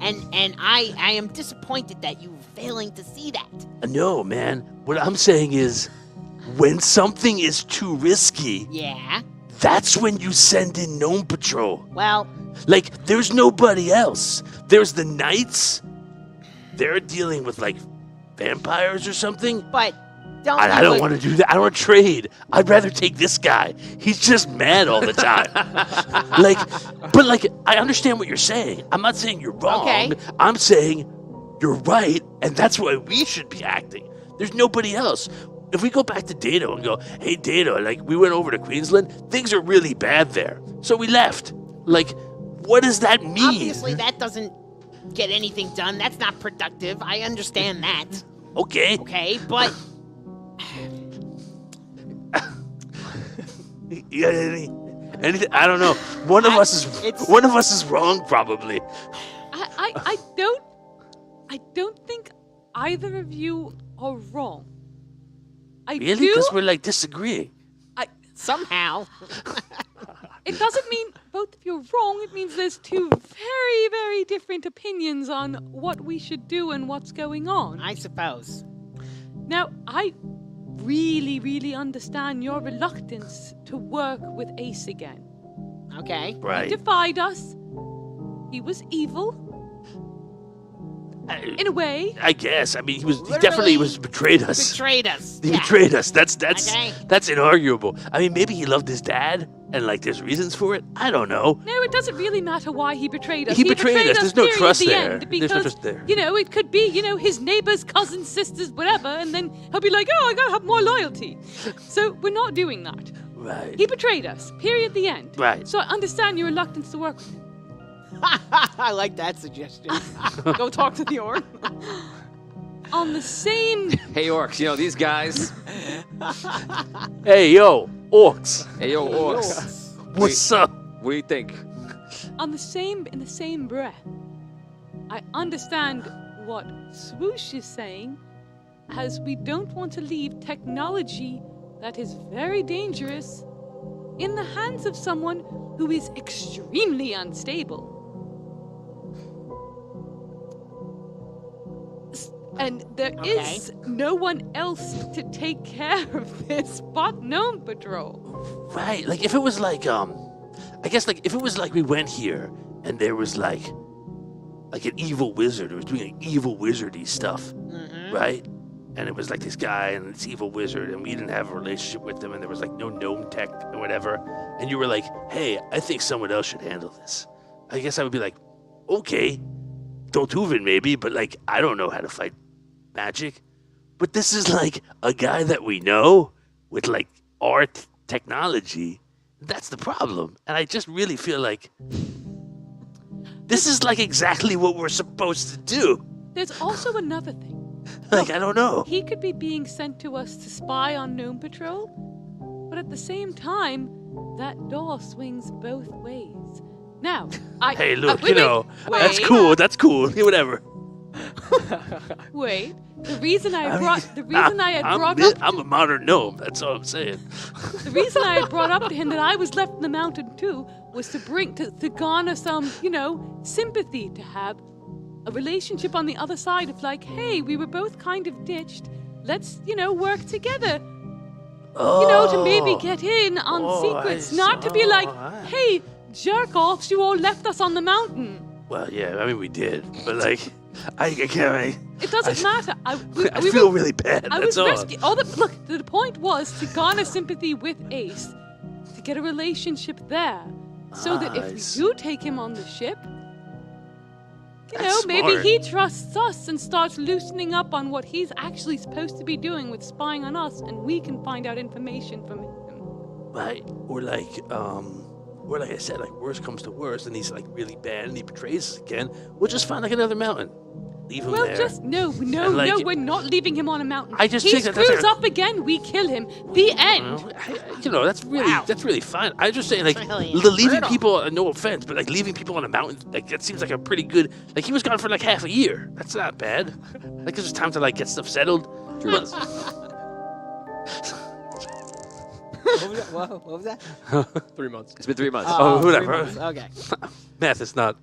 and I am disappointed that you're failing to see that. No, man. What I'm saying is, when something is too risky, Yeah. that's when you send in Gnome Patrol. Well, Like, there's nobody else. There's the knights. They're dealing with, like, vampires or something. but don't. I don't want to do that. I don't want to trade. I'd rather take this guy. He's just mad all the time. I understand what you're saying. I'm not saying you're wrong. Okay. I'm saying you're right, and that's why we should be acting. There's nobody else. If we go back to Dado and go, hey, Dado, like, we went over to Queensland, things are really bad there. So we left. Like, what does that mean? Obviously, that doesn't get anything done. That's not productive. I understand that. Okay. Okay, but You got anything? I don't know. One of us is wrong, probably. I don't think either of you are wrong. Really? do. Because we're, like, disagreeing. somehow. It doesn't mean both of you are wrong. It means there's two very, very different opinions on what we should do and what's going on. I suppose. Now, I really, really understand your reluctance to work with Ace again. Okay. He Right. defied us. He was evil. In a way. I guess. I mean, he Literally definitely was betrayed us. Betrayed us. He Yeah. betrayed us. That's Okay. inarguable. I mean, maybe he loved his dad, and like, there's reasons for it. I don't know. No, it doesn't really matter why he betrayed us. He betrayed us. There's no period, trust the there. end, There's because, no trust there. You know, it could be, his neighbors, cousins, sisters, whatever, and then he'll be like, oh, I gotta have more loyalty. So we're not doing that. Right. He betrayed us. Period. The end. Right. So I understand your reluctance to work with him. I like that suggestion. Go talk to the orc. On the same. Hey, orcs, these guys. Hey, yo, orcs. Hey, yo, orcs. What's up? What do you think? In the same breath, I understand what Swoosh is saying, as we don't want to leave technology that is very dangerous in the hands of someone who is extremely unstable. And there is no one else to take care of this but Gnome Patrol. Right. Like, if it was like, I guess, like, if it was like we went here and there was like an evil wizard who was doing like, evil wizardy stuff, right? And it was like this guy and this evil wizard, and we didn't have a relationship with them, and there was like no gnome tech or whatever, and you were like, hey, I think someone else should handle this. I guess I would be like, okay, Doltuven maybe, but like, I don't know how to fight magic. But this is like a guy that we know with like art technology. That's the problem. And I just really feel like this is like exactly what we're supposed to do. There's also another thing. Like, I don't know. He could be being sent to us to spy on Gnome Patrol, but at the same time, that door swings both ways. Now, Hey, look, wait, that's wait. cool. That's cool. Yeah, whatever. Wait, the reason I I'm brought a modern gnome. That's all I'm saying. The reason I had brought up to him that I was left in the mountain too was to garner some, sympathy, to have a relationship on the other side of like, hey, we were both kind of ditched. Let's, work together. To maybe get in on secrets, not to be like, hey, jerk offs, you all left us on the mountain. Well, yeah, I mean, we did, but like, I can't. It doesn't matter. I feel really bad. I That's was all. rescued. Look, the point was to garner sympathy with Ace, to get a relationship there, so that if Nice. we do take him on the ship, That's maybe smart. he trusts us and starts loosening up on what he's actually supposed to be doing with spying on us, and we can find out information from him. Right. Or like I said, like, worst comes to worst, and he's like really bad, and he betrays us again. We'll just find like another mountain, leave him Well, there. just no, we're not leaving him on a mountain. I just he think that's screws up again, we kill him. The end. That's really fine. I'm just saying, like, Really leaving brutal. people. No offense, but like leaving people on a mountain, like that seems like a pretty good. Like, he was gone for like half a year. That's not bad. Like, there's time to like get stuff settled. But- What was that? 3 months. It's been 3 months. Oh, 3 whatever. months. Okay. Math is not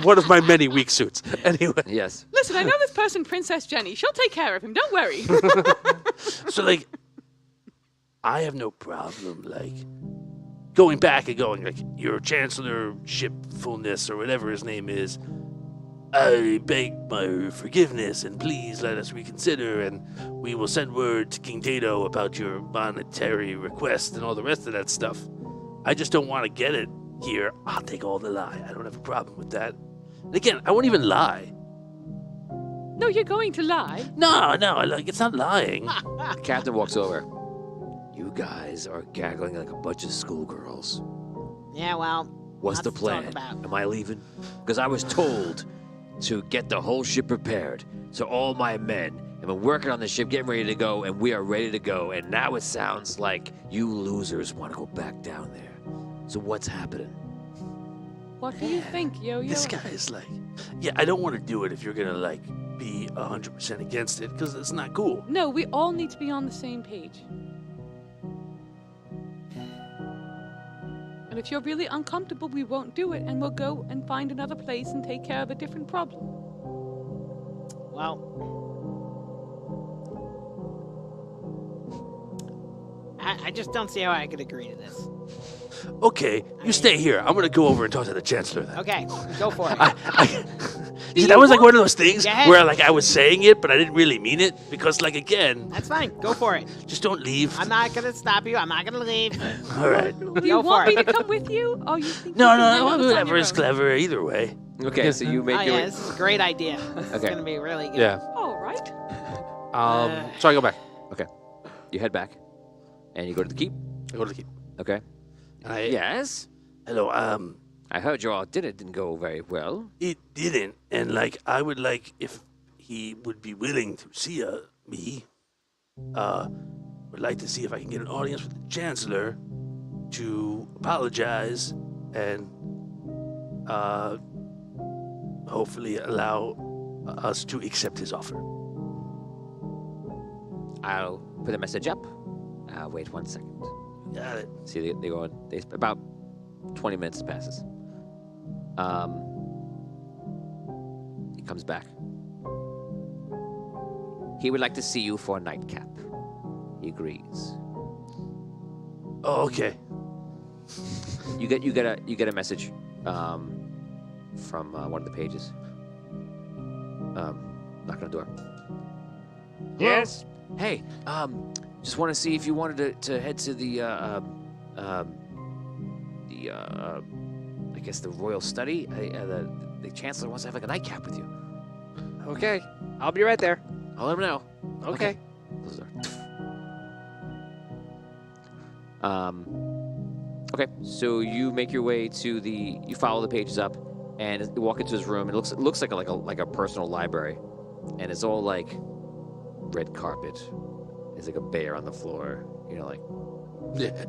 one of my many weak suits. Anyway, Yes. Listen, I know this person, Princess Jenny. She'll take care of him. Don't worry. so like, I have no problem like going back and going like, your chancellorshipfulness or whatever his name is. I beg my forgiveness, and please let us reconsider, and we will send word to King Dato about your monetary request and all the rest of that stuff. I just don't want to get it here. I'll take all the lie. I don't have a problem with that. And again, I won't even lie. No, you're going to lie. No, like, it's not lying. The captain walks over. You guys are gaggling like a bunch of schoolgirls. Yeah, well. What's the lots to talk plan? about. Am I leaving? Because I was told to get the whole ship prepared. So all my men have been working on the ship, getting ready to go, and we are ready to go. And now it sounds like you losers want to go back down there. So what's happening? What do you think, Yo-Yo? This guy is like, yeah, I don't want to do it if you're going to, like, be 100% against it, because it's not cool. No, we all need to be on the same page. And if you're really uncomfortable, we won't do it, and we'll go and find another place and take care of a different problem. Well, I just don't see how I could agree to this. Okay, you stay here. I'm going to go over and talk to the Chancellor then. Okay, go for it. Do See, you that was like want- one of those things Go ahead. where like I was saying it, but I didn't really mean it because, like, again, That's fine. Go for it. just don't leave. I'm not gonna stop you. I'm not gonna leave. All right. Do you Go want for me it. to come with you? Oh, you think No, you can handle no, this on whatever your is own? clever either way. Okay, so you make Oh your yeah, way. this is a great idea. This is Okay. gonna be really good. Yeah. All right. So I go back. You head back, and you go to the keep. I go to the keep. Okay. Yes. Hello, I heard your dinner didn't go very well. it didn't, and like I would like if he would be willing to see me. Would like to see if I can get an audience with the Chancellor to apologize and hopefully allow us to accept his offer. I'll put a message up. Wait 1 second. Got it. See, they go on. About 20 minutes passes. He comes back. He would like to see you for a nightcap. He agrees. Oh, okay. You get a message from one of the pages. Knock on the door. Yes. Hey, just want to see if you wanted to head to the I guess the royal study. The chancellor wants to have like a nightcap with you. Okay, I'll be right there. I'll let him know. Okay. Close the door. Okay, so you make your way to you follow the pages up, and you walk into his room. It looks like a personal library, and it's all like red carpet. There's like a bear on the floor, like. Yeah.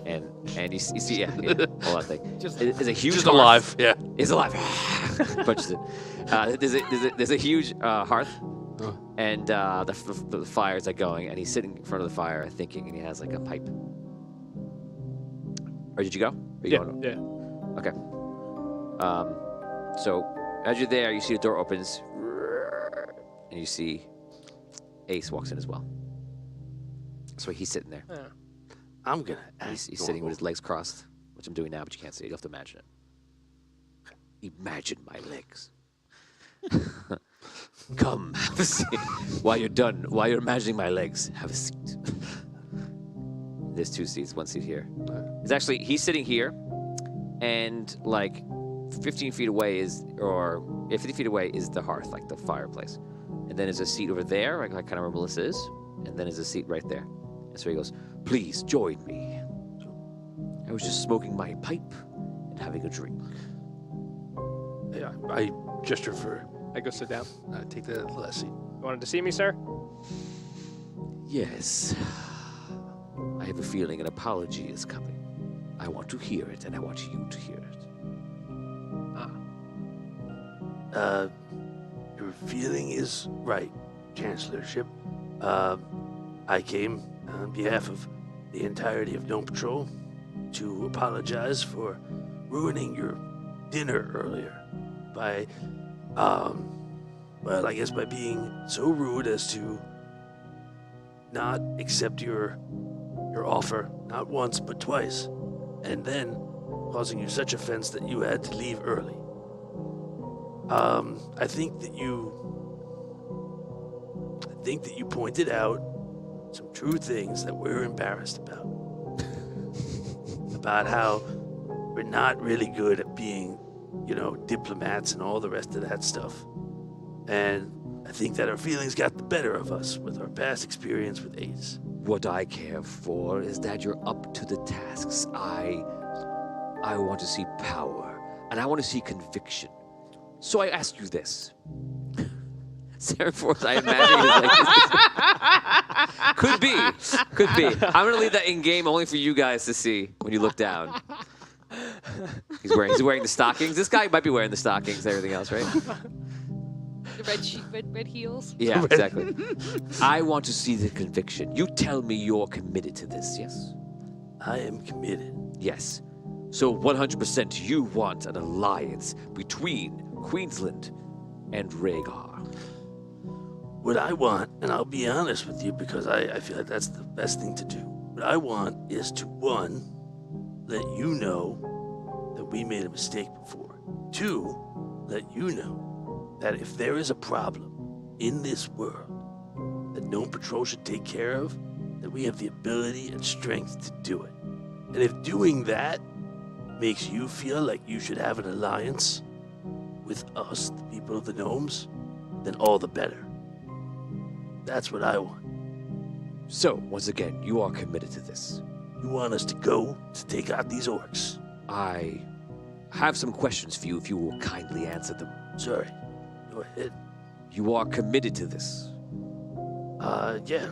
And you see all that thing. There's a huge Just hearth. alive. Yeah. It's alive. Punches it. There's a huge hearth, and the fires are going, and he's sitting in front of the fire thinking, and he has like a pipe. Or did you go? Or you going? Yeah. Okay. So as you're there, you see the door opens, and you see Ace walks in as well. So he's sitting there. Yeah. I'm gonna. He's sitting with his legs crossed, which I'm doing now, but you can't see it. You have to imagine it. Imagine my legs. Come, have a seat. While you're imagining my legs, have a seat. There's 2 seats, 1 seat here. He's sitting here, and like 15 feet away 50 feet away is the hearth, like the fireplace. And then there's a seat over there, like I kind of remember Melissa is, and then there's a seat right there. And so he goes, please join me. I was just smoking my pipe and having a drink. Yeah. I gesture for I go sit down. take the last seat. You wanted to see me, sir? Yes. I have a feeling an apology is coming. I want to hear it, and I want you to hear it. Your feeling is right, Chancellorship. I came on behalf of the entirety of Gnome Patrol to apologize for ruining your dinner earlier by, I guess by being so rude as to not accept your offer, not once but twice, and then causing you such offense that you had to leave early. I think that you pointed out some true things that we're embarrassed about. About how we're not really good at being, diplomats and all the rest of that stuff. And I think that our feelings got the better of us with our past experience with Ace. What I care for is that you're up to the tasks. I want to see power, and I want to see conviction. So I ask you this. Sarah Forth, I imagine is like, could be. I'm gonna leave that in game only for you guys to see when you look down. He's wearing the stockings. This guy might be wearing the stockings and everything else, right? The red heels. Yeah, exactly. I want to see the conviction. You tell me you're committed to this, yes? I am committed. Yes. So 100% you want an alliance between Queensland and Rhaegar. What I want, and I'll be honest with you because I feel like that's the best thing to do. What I want is to, 1, let you know that we made a mistake before. 2, let you know that if there is a problem in this world that Gnome Patrol should take care of, that we have the ability and strength to do it. And if doing that makes you feel like you should have an alliance with us, the people of the gnomes, then all the better. That's what I want. So, once again, you are committed to this. You want us to go to take out these orcs? I have some questions for you if you will kindly answer them. Sorry. Go ahead. You are committed to this. Yeah.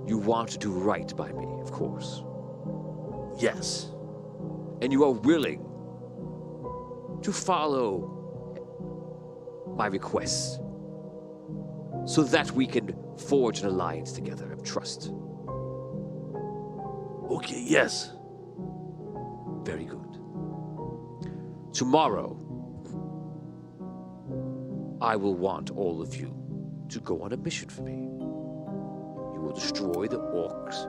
You want to do right by me, of course. Yes. And you are willing to follow my requests so that we can forge an alliance together of trust. Okay, yes. Very good. Tomorrow, I will want all of you to go on a mission for me. You will destroy the orcs'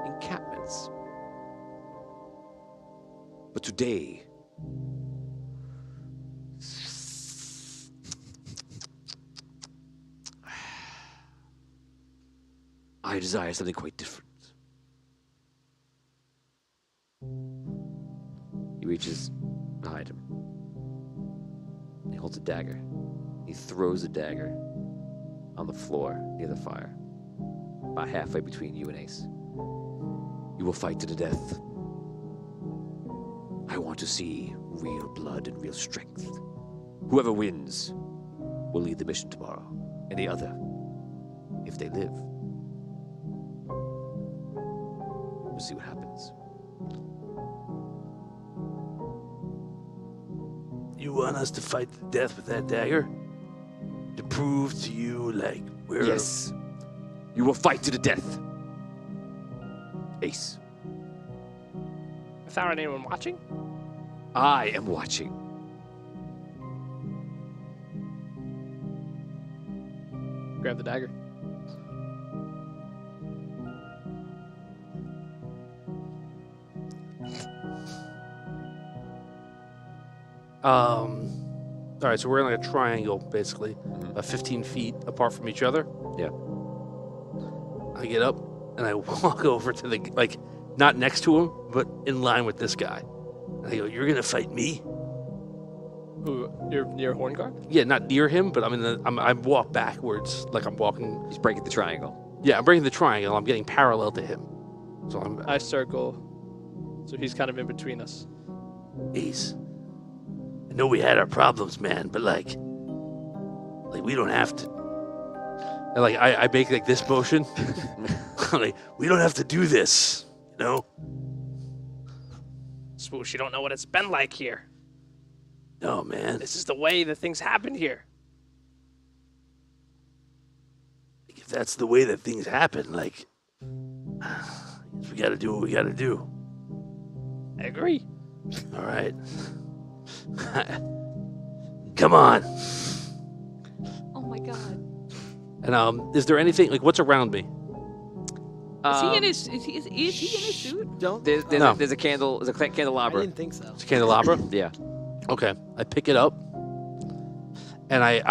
encampments. But today, I desire something quite different. He reaches behind him. He holds a dagger. He throws the dagger on the floor near the fire, about halfway between you and Ace. You will fight to the death. I want to see real blood and real strength. Whoever wins will lead the mission tomorrow, and the other, if they live, we'll see what happens. You want us to fight to the death with that dagger? To prove to you, like, we're... Yes. You will fight to the death. Ace. Without anyone watching? I am watching. Grab the dagger. All right, so we're in like a triangle, basically, 15 feet apart from each other. Yeah. I get up and I walk over to the, like, not next to him, but in line with this guy. And I go, "You're gonna fight me?" Who? You're near Horn Guard? Yeah, not near him, but I walk backwards, like I'm walking. He's breaking the triangle. Yeah, I'm breaking the triangle. I'm getting parallel to him. So I'm I circle, so he's kind of in between us. Ace. I know we had our problems, man, but like we don't have to. and, like I make like this motion. Like, we don't have to do this, you know? Swoosh, you don't know what it's been like here. No, man. This is the way that things happen here. If that's the way that things happen, like, we gotta do what we gotta do. I agree. All right. Come on. Oh my god. And is there anything like what's around me? Is he in his suit? Don't. There's No. a candle. There's a I candelabra. didn't think so. It's a candelabra. Yeah. Okay, I pick it up, and I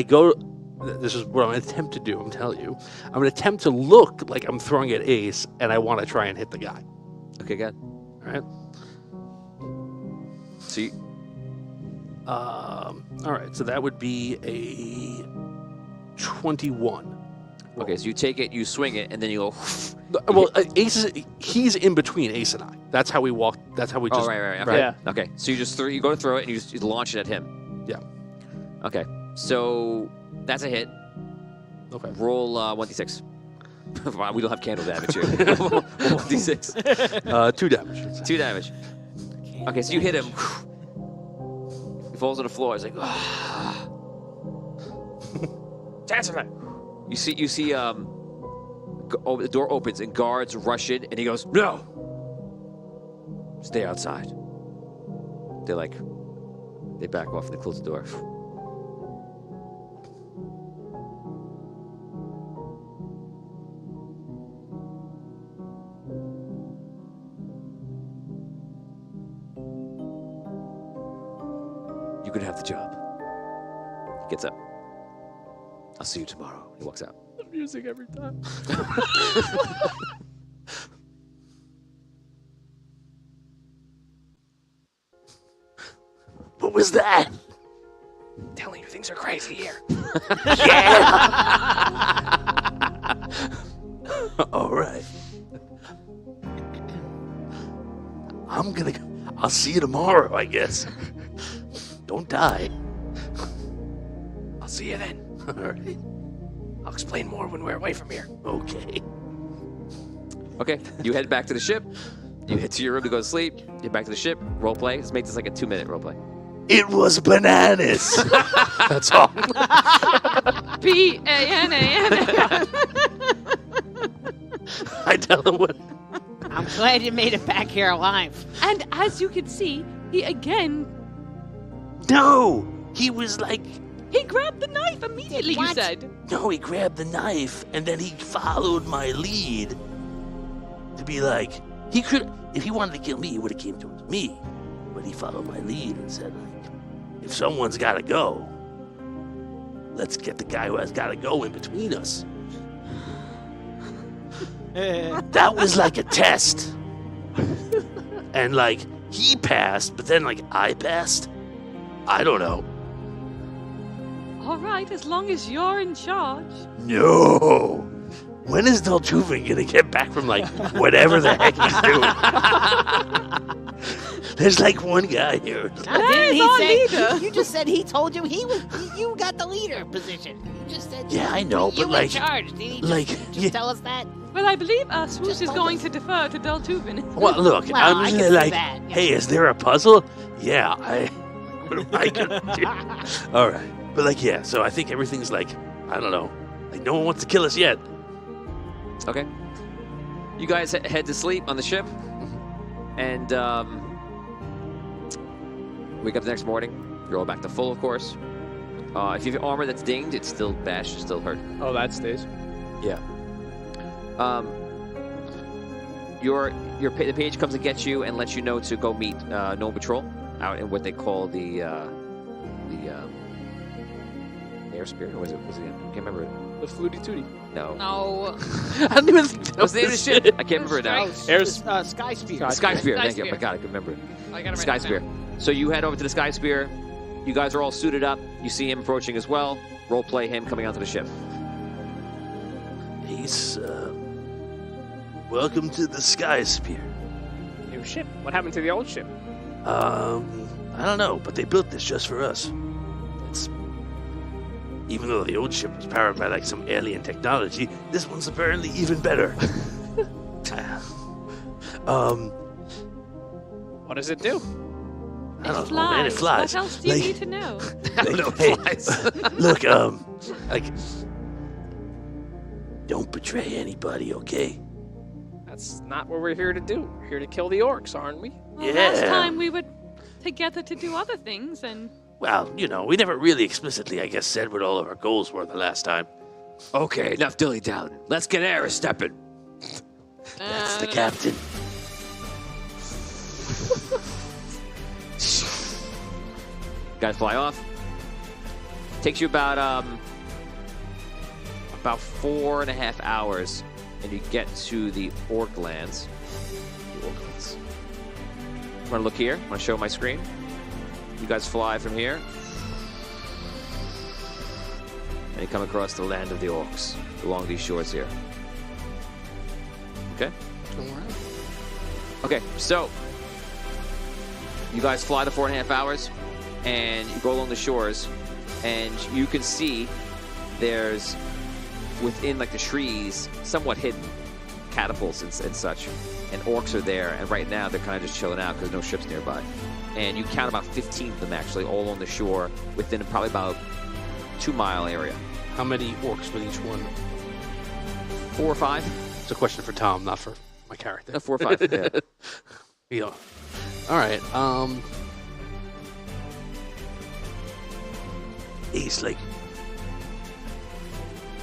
go. This is what I'm going to attempt to do. I'm telling you, I'm going to attempt to look like I'm throwing at Ace, and I want to try and hit the guy. Okay, good. All right. So you, All right. So that would be a 21. okay, so you take it, you swing it, and then you go. Well, Ace he's in between Ace and I. That's how we walk. That's how we just. Oh, right. Okay. Yeah. Okay. So you just you go to throw it, and you just launch it at him. Yeah. Okay. So that's a hit. Okay. Roll 1d6. Wow, we don't have candle damage here. 1d6. 2 damage. 2 damage. Okay, so you hit him. He falls on the floor. He's like, ah. Chancellor! You see, the door opens and guards rush in, and he goes, "No, stay outside." They back off and they close the door. You can have the job. Gets up. I'll see you tomorrow. He walks out. The music every time. What was that? I'm telling you, things are crazy here. All right. I'll see you tomorrow, I guess. Don't die. I'll see you then. All right. I'll explain more when we're away from here. Okay. Okay, you head back to the ship. You head to your room to go to sleep. Get back to the ship. Role play. Let's make this like a 2-minute role play. It was bananas. That's all. B-A-N-A-N. I tell him what. I'm glad you made it back here alive. And as you can see, he again, No, he was like, he grabbed the knife immediately, you What? said. no, he grabbed the knife and then he followed my lead to be like, he could, if he wanted to kill me, he would have came towards me. But he followed my lead and said, like, if someone's got to go, let's get the guy who has got to go in between us. That was like a test. And like, he passed, but then like I passed. I don't know. All right, as long as you're in charge. No. When is Deltruven gonna get back from like whatever the heck he's doing? There's like one guy here. Didn't he our say? leader. You just said he told you you got the leader position. You just said. Yeah, I know, you but like, in charge. Didn't he like, just yeah. tell us that? Well, I believe Swoosh Just is told going us. to defer to Deltruven. Well, look, Well, I I'm can just see like, that, yeah. hey, is there a puzzle? Yeah, what am I gonna do? All right, but like, yeah. So I think everything's like, I don't know, like no one wants to kill us yet. Okay. You guys head to sleep on the ship, and wake up the next morning. You're all back to full, of course. If you have armor that's dinged, it's still bashed, still hurt. Oh, that stays. Yeah. The page comes and gets you and lets you know to go meet Gnome Patrol out in what they call the air spirit. Or was it? I can't remember it. The Flutie Tootie. No. No. I don't even think that What's the name of the was ship? it. I can't remember it now. Sky Spear. Sky Sky Spear. Thank you. Spear. Oh my God, I can remember it. I gotta Sky Spear. So you head over to the Sky Spear. You guys are all suited up. You see him approaching as well. Role play him coming onto the ship. He's welcome to the Sky Spear. New ship. What happened to the old ship? I don't know, but they built this just for us. It's even though the old ship was powered by like some alien technology, this one's apparently even better. What does it do? I don't know, man. It flies. What else do you Like- need to know? I don't know. Hey, look, like, don't betray anybody, okay? That's not what we're here to do. We're here to kill the orcs, aren't we? Well, last Yeah. time we were together to do other things, and Well, you know, we never really explicitly, I guess, said what all of our goals were the last time. Okay, enough dilly-dallying. Let's get air stepping. That's the captain. Guys fly off. Takes you about 4.5 hours, and you get to the Orc lands. The Orc lands. Want to look here? Want to show my screen? You guys fly from here, and you come across the land of the Orcs along these shores here. Okay. Okay, so you guys fly the 4.5 hours, and you go along the shores, and you can see there's within like the trees, somewhat hidden, catapults and such, and orcs are there. And right now they're kind of just chilling out because there's no ships nearby. And you count about 15 of them actually, all on the shore within probably about 2-mile area. How many orcs with each one? 4 or 5? It's a question for Tom, not for my character. 4 or 5. Yeah. Yeah. All right. Ace, like,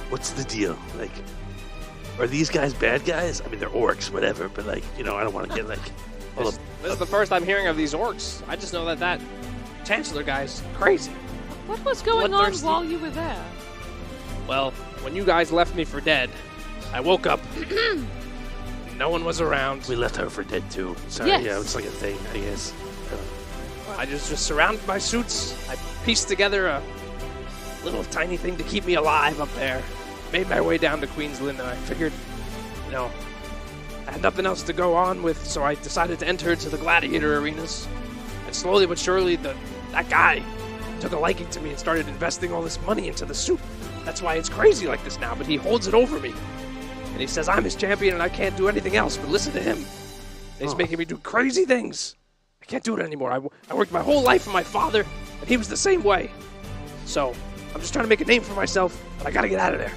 what's the deal? Like, are these guys bad guys? I mean, they're orcs, whatever, but like, you know, I don't want to get like all This is the first I'm hearing of these orcs. I just know that Chancellor guy's crazy. What was going on Bloodthirsty. while you were there? Well, when you guys left me for dead, I woke up. No one was around. We left her for dead too. Sorry, Yes. yeah, it's like a thing, I guess. I just surrounded my suits. I pieced together a little tiny thing to keep me alive up there. Made my way down to Queensland, and I figured, you know, I had nothing else to go on with, so I decided to enter into the gladiator arenas. And slowly but surely, that guy took a liking to me and started investing all this money into the suit. That's why it's crazy like this now, but he holds it over me. And he says I'm his champion and I can't do anything else but listen to him. And he's making me do crazy things. I can't do it anymore. I worked my whole life for my father, and he was the same way. So, I'm just trying to make a name for myself, but I gotta get out of there.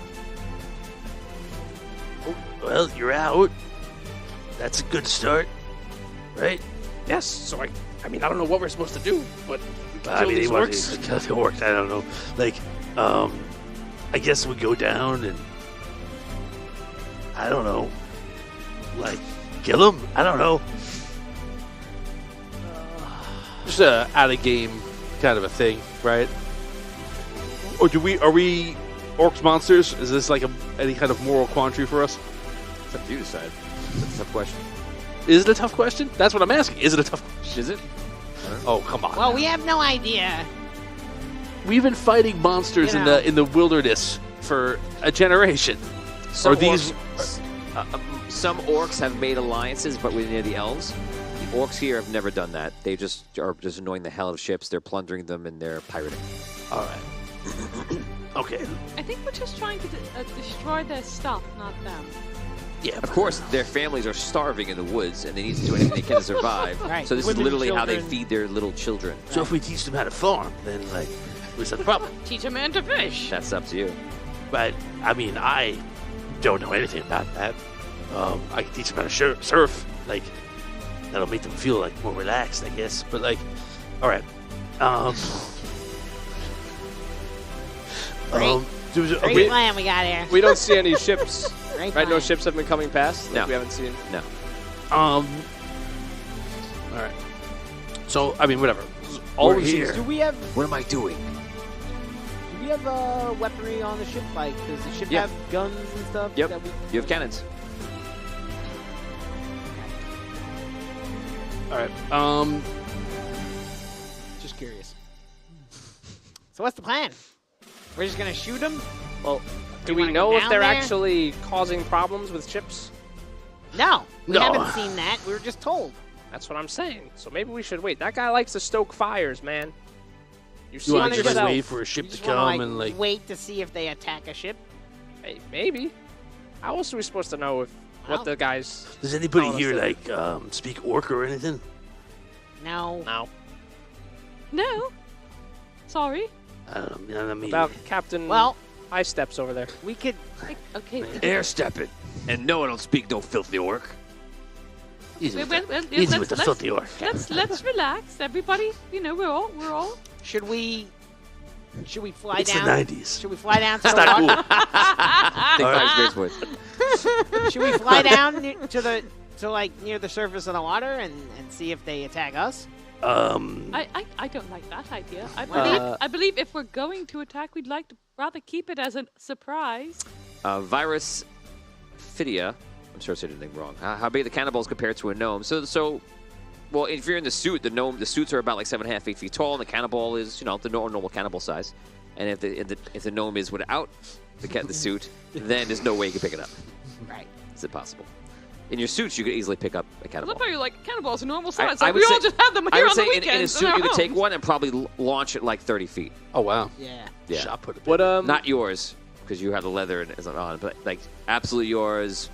Well, you're out. That's a good start, right? Yes, so I mean, I don't know what we're supposed to do, but we can I kill mean, these it orcs. works. I don't know. Like, I guess we go down and I don't know, like kill him. I don't know. Just a out of game kind of a thing, right? Or are we orcs monsters? Is this like any kind of moral quandary for us? It's up to you to decide. That's a tough question. Is it a tough question? That's what I'm asking. Is it a tough question? Is it? Oh, come on. Well, we have no idea. We've been fighting monsters You know. in the wilderness for a generation. Some Are these- some orcs have made alliances, but we're near the elves. The orcs here have never done that. They just are just annoying the hell out of ships. They're plundering them and they're pirating. All right. Okay. I think we're just trying to destroy their stuff, not them. Yeah. Of course, their families are starving in the woods, and they need to do anything they can to survive. Right. So this is Women, literally how they children. feed their little children. So if we teach them how to farm, then like, what's the problem? Teach a man to fish. That's up to you. But I mean, I don't know anything about that. I can teach them how to surf. Like, that'll make them feel like more relaxed, I guess. But like, all right. Great plan we got here. We don't see any ships, Great right? No plan. ships have been coming past. Like No. We haven't seen. No. All right. So I mean, whatever. All We're we see here. is Do we have What am I doing? weaponry on the ship? Like, does the ship Yeah. have guns and stuff? Yep. that we- You have cannons. All right. Just curious. So what's the plan? We're just gonna shoot them? Well, do You we wanna go know if down they're there? actually causing problems with ships? No, we No. haven't seen that. We were just told. That's what I'm saying. So maybe we should wait. That guy likes to stoke fires, man. You see You it want to just yourself. wait for a You ship to just come wanna, and like? wait to see if they attack a ship. Hey, maybe. How else are we supposed to know if Well- what the guys? Does anybody Oh, here that's like speak orc or anything? No. No. No. Sorry. I mean, About Captain Well, High Steps over there. we could. Okay. Air stepping. And no, I don't speak no filthy orc. easy Well, with, well, the, well, easy with the filthy orc. let's relax, everybody. You know, we're all. Should we fly It's down? the 90s. Should we fly down to It's the not water? cool. Think All right. Fire's Grace voice. Should we fly down to like near the surface of the water and see if they attack us? I don't like that idea. I believe if we're going to attack, we'd like to rather keep it as a surprise. Virus Phidia. I'm sure I said anything wrong. How big are the cannonballs compared to a gnome? So, well, if you're in the suit, the suits are about like 7.5, 8 feet tall, and the cannonball is, the normal cannonball size. And if the gnome is without the suit, then there's no way you can pick it up. Right. It's impossible. In your suits, you could easily pick up a I cannonball. love how you're like cannonballs are normal size. I Like would we say- all just have them I here would on the say weekends. in a suit, our you could take homes. one and probably launch it like 30 feet. Oh wow. Yeah. Yeah. Shot put it. What Not yours, because you have the leather and it's on, but like absolutely yours,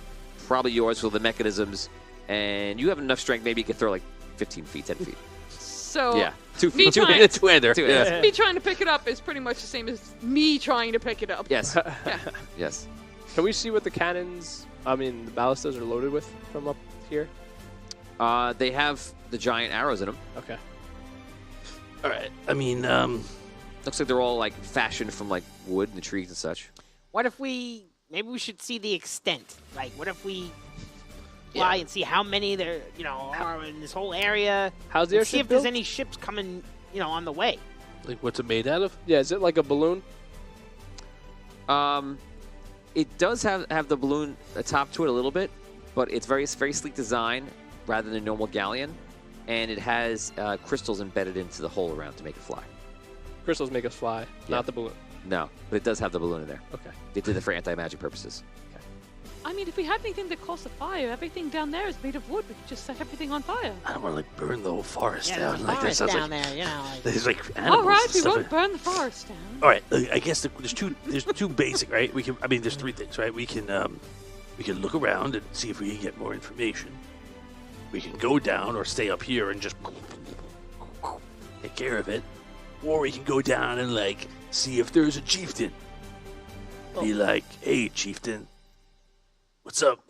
probably yours for the mechanisms, and you have enough strength. Maybe you could throw like 15 feet, 10 feet. So Yeah, 2 me feet. trying- Two-hander. Two-hander. me trying to pick it up is pretty much the same as me trying to pick it up. Yes. Yeah. Yes. Can we see what the cannons? I mean, the ballistas are loaded with from up here. They have the giant arrows in them. Okay. All right. I mean, Looks like they're all like fashioned from like wood and trees and such. What if maybe we should see the extent? Like, what if we fly and see how many there, are in this whole area? How's the And see airship if there's built? any ships coming, on the way. Like, what's it made out of? Yeah, is it like a balloon? It does have the balloon top to it a little bit, but it's very sleek design rather than a normal galleon, and it has crystals embedded into the hole around to make it fly. Crystals make us fly, Yeah. not the balloon. No, but it does have the balloon in there. Okay. They did it for anti-magic purposes. I mean, if we had anything that caused a fire, everything down there is made of wood. We could just set everything on fire. I don't want to like burn the whole forest Yeah, down. there's a Like that forest sounds down like there, you know. Like, there's like animals All right, and we stuff. won't burn the forest down. All right, I guess there's two basic, right? There's three things, right? We can look around and see if we can get more information. We can go down or stay up here and just take care of it, or we can go down and like see if there's a chieftain. Be like, hey, chieftain, what's up?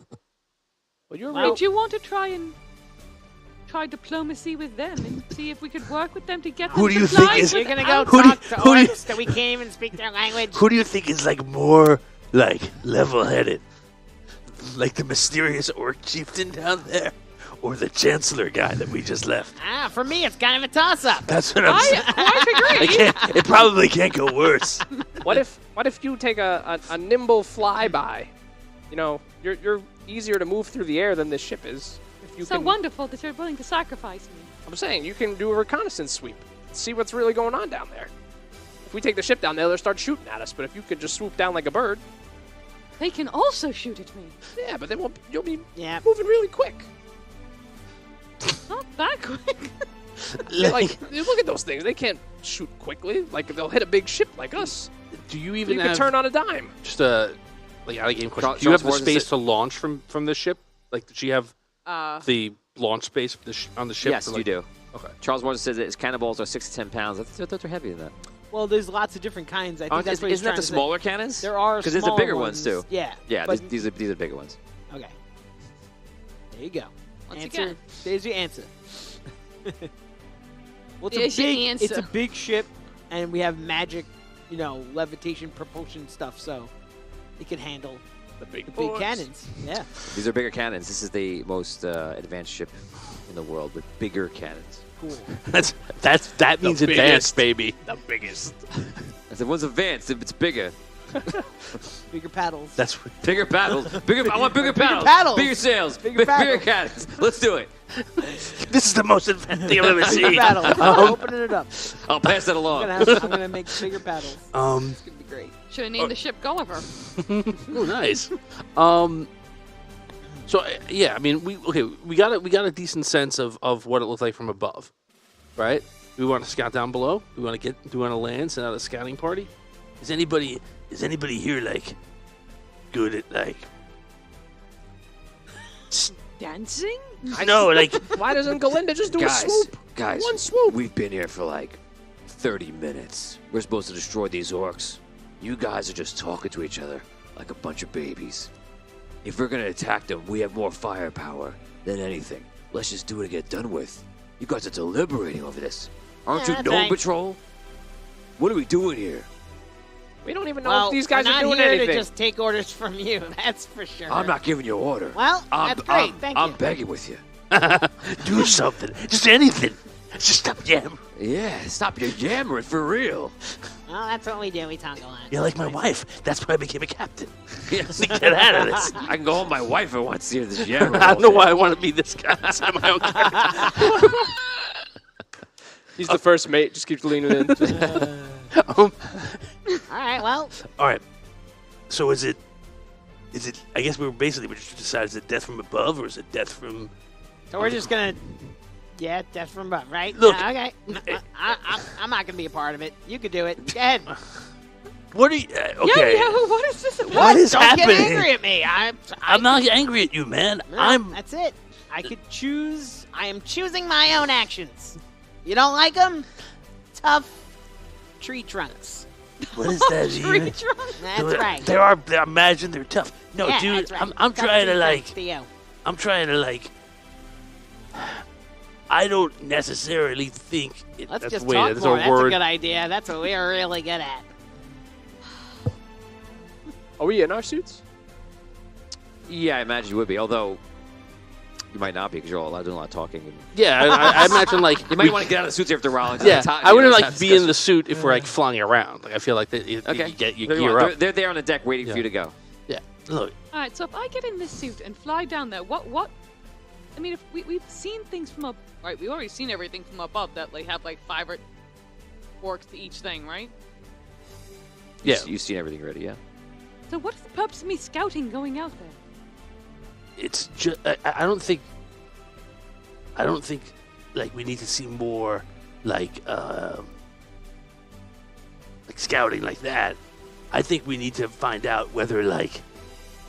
Well, you're Well- Did you want to try diplomacy with them and see if we could work with them to get Who them do you supplies think is- you're gonna go without- Who do you- talk to who do you- orcs that we can't even speak their language? Who do you think is like more like level-headed? Like the mysterious orc chieftain down there, or the chancellor guy that we just left? Ah, for me, it's kind of a toss-up. That's what I'm saying. I quite agree. It probably can't go worse. What if you take a nimble flyby? You know, you're easier to move through the air than this ship is. If you So can, wonderful that you're willing to sacrifice me. I'm saying you can do a reconnaissance sweep, see what's really going on down there. If we take the ship down there, they'll start shooting at us. But if you could just swoop down like a bird, They can also shoot at me. yeah, but then you'll be Yeah. moving really quick. Not that quick. Like, look at those things. They can't shoot quickly. Like, they'll hit a big ship like us. Do you So even you have can turn on a dime. just a like out of game question? Charles Do you have the Warren space said- to launch from the ship? Like, did she have the launch space for on the ship? Yes, for, you like- do. Okay. Charles Warren says that his cannonballs are 6 to 10 pounds. I thought they're heavier than that. Well, there's lots of different kinds. I think that's what he's Isn't that trying the to say. smaller cannons? There are because there's the smaller bigger ones too. Yeah. Yeah, but- these are the bigger ones. Okay. There you go. Once answer. again. There's your answer. Well, There's your it's a answer. big ship, and we have magic, levitation, propulsion stuff, so it can handle The big the big boys. cannons. Yeah. These are bigger cannons. This is the most advanced ship in the world with bigger cannons. Cool. That means advanced, biggest. baby. The biggest. I said, one's advanced if it's bigger. Bigger paddles. That's what, Bigger paddles. I want bigger paddles. paddles. Bigger sails. Bigger Bigger paddles. cannons. Let's do it. this is the most advanced thing I've ever Bigger seen. paddles. I'm opening it up. I'll pass that I'm along. gonna make bigger paddles. It's gonna be great. Should have named the ship Gulliver. Oh, nice. So yeah, I mean, we got a decent sense of what it looked like from above, right? We want to scout down below. We want to land, send out a scouting party. Is anybody here like good at like? Dancing? No, like Why doesn't Galinda just do a swoop? Guys, One swoop. we've been here for like 30 minutes. We're supposed to destroy these orcs. You guys are just talking to each other like a bunch of babies. If we're gonna attack them, we have more firepower than anything. Let's just do it and get done with. You guys are deliberating over this. Aren't Yeah, you that's Gnome right. Patrol? What are we doing here? We don't even know Well, if these guys we're are not doing here anything. to just take orders from you. That's for sure. I'm not giving you an order. Well, that's great. Thank you. I'm begging with you. do something, just anything. Just stop yammering. Yeah, stop your yammering for real. Well, that's what we do. We talk a lot. You're like my wife. That's why I became a captain. Yes. To get out of this. I can go home. My wife wants to hear this yammering. I don't know why I want to be this guy. It's not my own character. He's the first mate. Just keeps leaning in. All right. Well, All right. So is it? I guess we just decided, is it death from above or is it death from? so we're just gonna. Yeah, death from above, right? Look, Okay. I'm not gonna be a part of it. You could do it. Go ahead. What are you? Okay. Yeah, what is this about? What is Don't happening? get angry at me. I'm not angry at you, man. No, That's it. I could choose. I am choosing my own actions. You don't like them? Tough tree trunks. What is that? Tree even? trunk? That's right. I imagine they're tough. No, Yeah, dude. that's right. I'm Tough trying to tree like. trunks to you. I'm trying to like. I don't necessarily think. Let's that's just wait, talk that's more. a That's word. a good idea. That's what we're really good at. Are we in our suits? Yeah, I imagine you would be. Although, You might not be because you're all allowed doing a lot of talking. And Yeah, I imagine like you might want to get out of the suits after a while. Yeah, I wouldn't like have be in the suit if we're like flying around. Like I feel like that you get you There you gear are. up. They're there on the deck waiting for Yeah. you to go. Yeah, look, All right, so if I get in this suit and fly down there, what? I mean, if we've seen things from up, right? We've already seen everything from above that like have like 5 or orcs to each thing, right? yeah. You've seen everything already, yeah. So what is the purpose of me scouting going out there? It's just I don't think like we need to see more like scouting like that. I think we need to find out whether like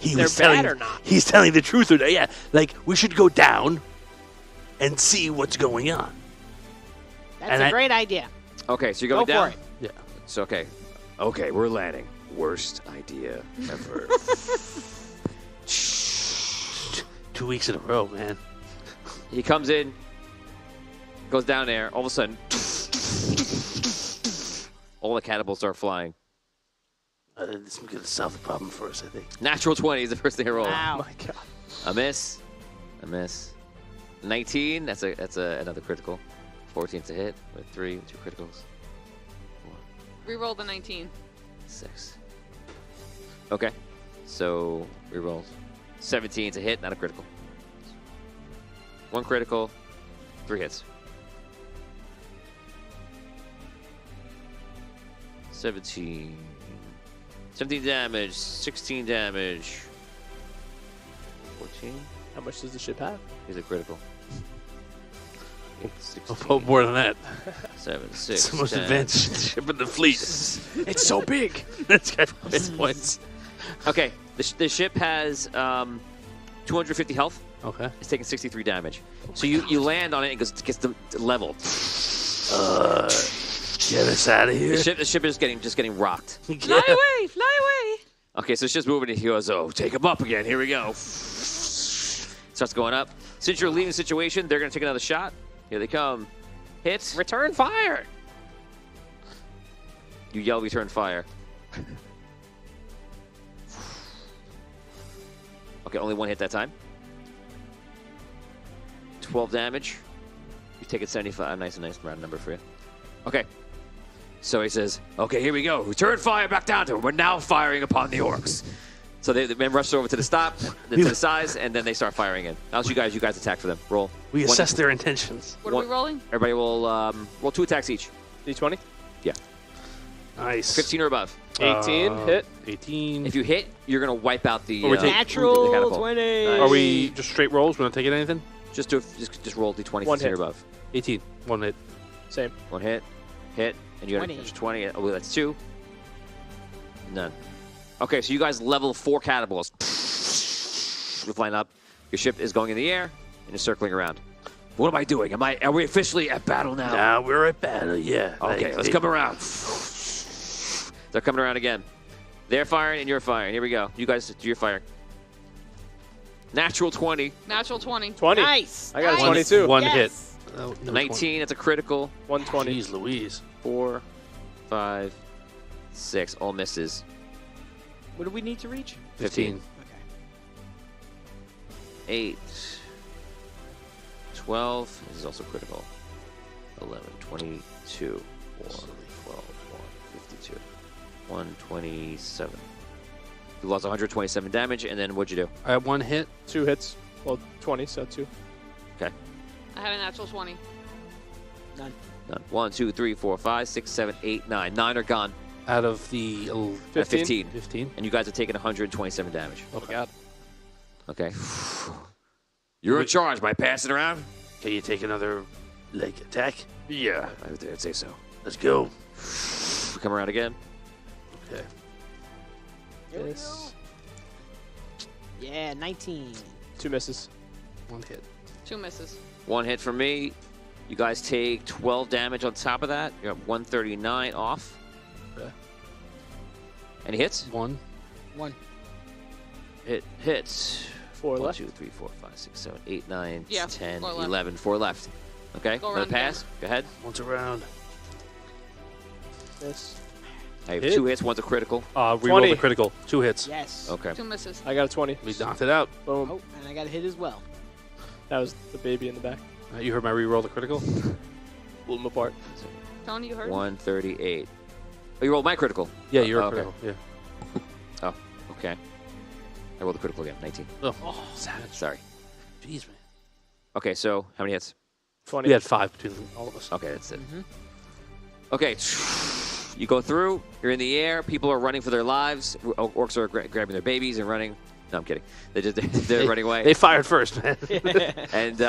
They're bad or not. he's telling the truth or not. Yeah, like we should go down and see what's going on. That's And a I- great idea. Okay, so you're Go going down. for it. Yeah. So okay, we're landing. Worst idea ever. 2 weeks in a row, man. He comes in, goes down there. All of a sudden, all the catapults start flying. This is going to solve the problem for us, I think. Natural 20 is the first thing I roll. Wow. My God. A miss. 19. That's another critical. 14's a hit with 2 criticals. Reroll the 19. 6. Okay, so reroll. 17's a hit, not a critical. 1 critical, 3 hits. 17 damage, 16 damage. 14 How much does the ship have? is a critical. 16, Oh, more than that. 7, 6, It's the most 10. advanced ship in the fleet. It's so big. That's got hit points. Okay, the ship has 250 health. Okay. It's taking 63 damage. So you land on it and gets the level. Get us out of here. The ship is just getting rocked. Fly away! Fly away! Okay, so it's just moving and he goes, oh, take him up again. Here we go. Starts going up. Since you're leaving the situation, they're going to take another shot. Here they come. Hits. Return fire. You yell return fire. Okay, only 1 hit that time. 12 damage. You've taken 75. Nice round number for you. Okay. So he says, okay, here we go. Return fire back down to him. We're now firing upon the orcs. So the men rush over to the stop, then to the sides, and then they start firing in. Now you guys attack for them. Roll. We One- assess their intentions. What are we rolling? Everybody will roll 2 attacks each. D20. Yeah. Nice. 15 or above. 18 hit. 18. If you hit, you're going to wipe out the, Or we take- the Natural catapult. 20. Are we just straight rolls? We're not taking anything? Just roll D20, 1 15 or hit. above. 18. 1 hit. Same. 1 hit, and you got 20. 20. Oh, that's 2. None. Okay, so you guys level 4 catapults. You're flying up. Your ship is going in the air, and you're circling around. What am I doing? Are we officially at battle now? Now we're at battle, yeah. Okay, Like, let's come around. They're coming around again. They're firing and you're firing. Here we go. You guys do your firing. Natural 20. Natural 20. 20. Nice. I got a Nice. 22. One Yes. hit. No, 19, that's a critical. 120. Jeez Louise. 4, 5, 6. All misses. What do we need to reach? 15. Okay. 8, 12. This is also critical. 11, 22, 4, 12, 52, 127. You lost 127 damage, and then what'd you do? I have 1 hit. 2 hits. Well, 20, so 2. I had a natural 20. None. 1, 2, 3, 4, 5, 6, 7, 8, 9. 9 are gone. Out of the 15. 15. And you guys are taking 127 damage. Oh, my God. Okay. You're in charge by passing around? Can you take another attack? Yeah. I'd say so. Let's go. Come around again. Okay. Yes. Yeah, 19. 2 misses. 1 hit. 2 misses. 1 hit from me. You guys take 12 damage on top of that. You're at 139 off. Okay. Any hits? 1. 1. Hits. 4 1, left. 2, 3, 4, 5, 6, 7, 8, 9, Yeah, 10, 4 left. 11. 4 left. Okay. Go Another around pass. Go ahead. Once around. Miss. I have Hit. 2 hits. One's a critical. Reroll 20. the critical. 2 hits. Yes. Okay. 2 misses. I got a 20. We knocked it out. Boom. Oh, and I got a hit as well. That was the baby in the back. You heard my reroll the critical? Pull them apart. Tony, you heard? 138. Oh, you rolled my critical. Yeah, you're Oh, okay. critical. Yeah. Oh, okay. I rolled the critical again. 19. Oh, Sorry. jeez, man. Okay, so how many hits? 20. We had 5 between all of us. Okay, that's it. Okay, you go through. You're in the air. People are running for their lives. Orcs are grabbing their babies and running. No, I'm kidding. They're running away. They fired first, man. And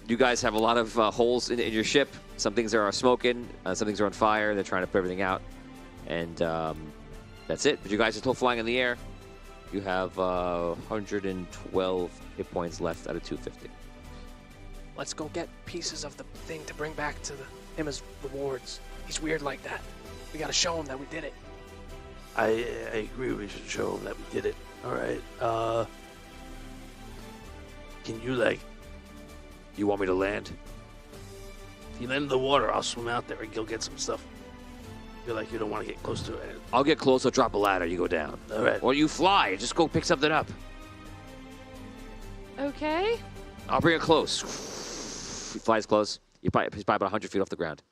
you guys have a lot of holes in your ship. Some things are smoking. Some things are on fire. They're trying to put everything out. And that's it. But you guys are still flying in the air. You have 112 hit points left out of 250. Let's go get pieces of the thing to bring back to him as rewards. He's weird like that. We gotta show him that we did it. I agree. We should show them that we did it. All right. Can you You want me to land? if you land in the water, I'll swim out there and go get some stuff. Feel like you don't want to get close to it. I'll get close. I'll drop a ladder. You go down. All right. Or you fly. Just go pick something up. Okay. I'll bring it close. He flies close. He's probably about 100 feet off the ground.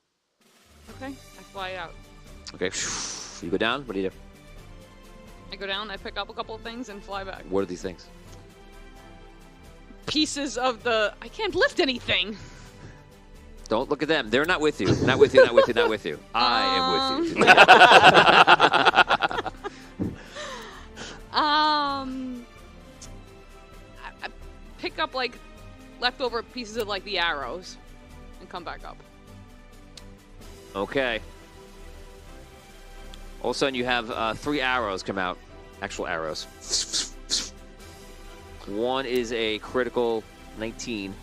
Okay. I fly out. Okay. You go down. What do you do? I go down, I pick up a couple of things, and fly back. What are these things? Pieces of the... I can't lift anything. Don't look at them. They're not with you. Not with you, not with you, not with you. I am with you. I pick up, leftover pieces of, the arrows and come back up. Okay. All of a sudden, you have 3 arrows come out. Actual arrows. One is a critical 19.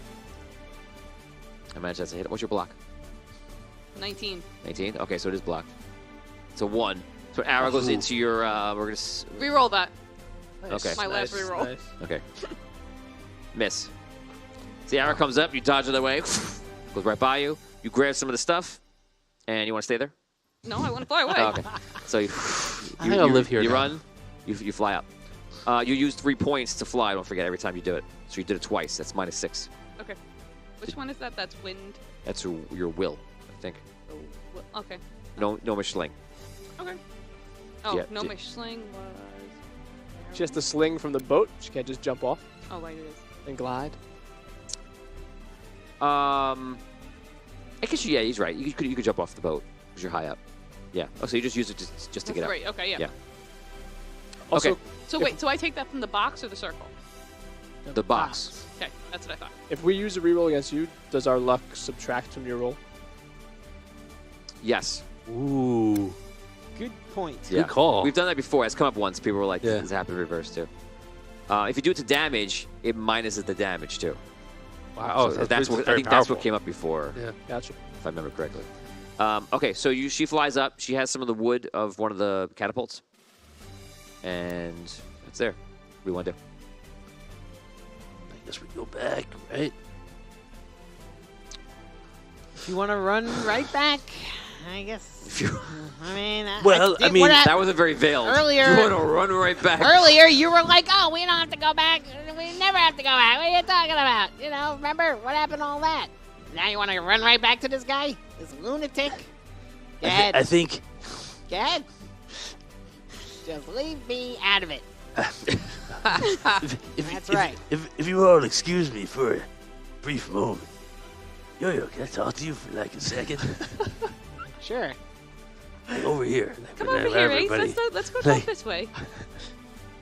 I imagine that's a hit. What's your block? 19. 19? Okay, so it is blocked. It's a 1. So an arrow goes into your... we're going to... Reroll that. Okay. My last reroll. Nice. Okay. Miss. So the arrow comes up. You dodge it away. Goes right by you. You grab some of the stuff. And you want to stay there? No, I want to fly away. Oh, okay. So you I think I'll live here You now. run. You fly up. You use 3 points to fly. Don't forget every time you do it. So you did it twice. That's -6. Okay. Which one is that? That's wind. That's your will, I think. Oh, okay. No sling. Okay. Oh, Yeah, no, d- my sling was... She has to sling from the boat. She can't just jump off Oh, right, it is. and glide. I guess yeah, he's right. You could jump off the boat because you're high up. Yeah. Oh, so you just use it just to get up. Right, okay, yeah. Yeah. Also, Okay. So wait, so I take that from the box or the circle? The box. Okay, that's what I thought. if we use a reroll against you, does our luck subtract from your roll? Yes. Ooh. Good point. Yeah. Good call. We've done that before. It's come up once. People were like, Yeah. "This happened in reverse too." If you do it to damage, it minuses the damage too. Wow. So that's what I think that's what came up before. Yeah. Gotcha. If I remember correctly. Okay, so she flies up. She has some of the wood of one of the catapults, and it's there. What do you want to do? I guess we go back, right? If you want to run right back, I guess. If you, I mean, Well, I mean, what that wasn't very veiled. Earlier- you want to run right back. Earlier, you were like, "Oh, we don't have to go back. We never have to go back. What are you talking about? You know, remember what happened? All that. Now you want to run right back to this guy, this lunatic? Go ahead. I think Go ahead. Just leave me out of it. That's right. If you all excuse me for a brief moment. Yo, can I talk to you for like a second? Sure. Like over here. Come over here, Ace. Let's go talk this way.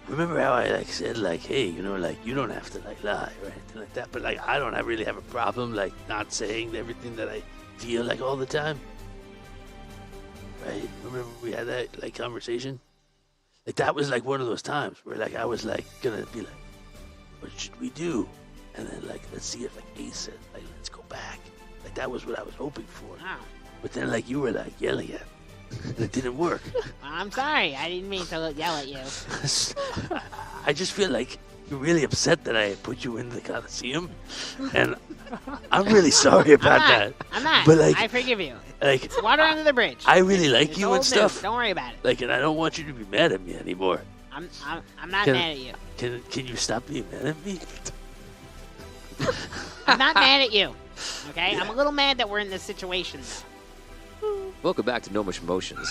Remember how I said hey, you don't have to lie or anything like that, but I don't really have a problem not saying everything that I feel all the time. Right? Remember we had that conversation? That was one of those times where I was gonna be what should we do? And then let's see if Ace said let's go back. That was what I was hoping for. Wow. But then you were yelling at me. It didn't work. I'm sorry. I didn't mean to yell at you. I just feel you're really upset that I put you in the Coliseum, and I'm really sorry about that. I'm not. But I forgive you. It's water under the bridge. I really like It's you old and stuff. news. Don't worry about it. And I don't want you to be mad at me anymore. I'm not Can- mad at you. Can you stop being mad at me? I'm not mad at you. Okay? I'm a little mad that we're in this situation, though. Welcome back to Gnomish Emotions.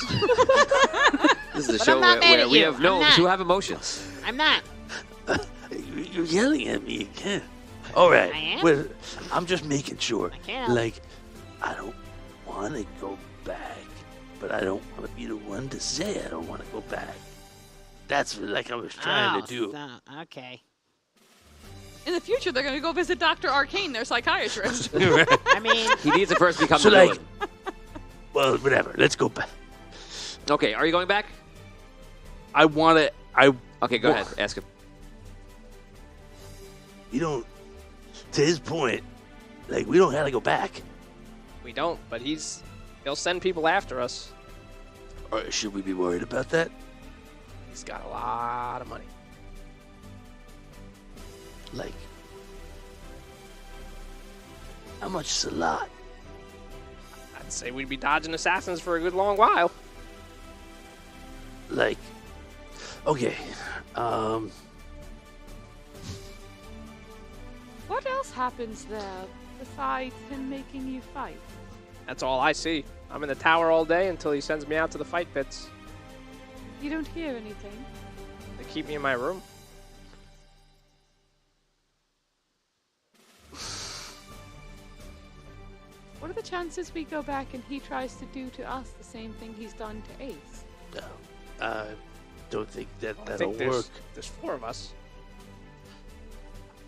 This is a But show I'm not mad where at we you. have I'm gnomes not. who have emotions. I'm not. You're yelling at me again. All right. I am? Well, I'm just making sure. I can't help. Like, I don't want to go back, but I don't want to be the one to say I don't want to go back. That's what, I was trying to do. Okay. In the future, they're going to go visit Dr. Arcane, their psychiatrist. I mean, He needs to first become So, the like- villain. Well, whatever. Let's go back. Okay, are you going back? I want to. Okay, go ahead. Ask him. You don't. To his point, we don't have to go back. We don't, but he'll send people after us. Or should we be worried about that? He's got a lot of money. How much is a lot? I'd say we'd be dodging assassins for a good long while. Okay. What else happens there besides him making you fight? That's all I see. I'm in the tower all day until he sends me out to the fight pits. You don't hear anything? They keep me in my room. What are the chances we go back and he tries to do to us the same thing he's done to Ace? No. I don't think I that'll think work. there's 4 of us.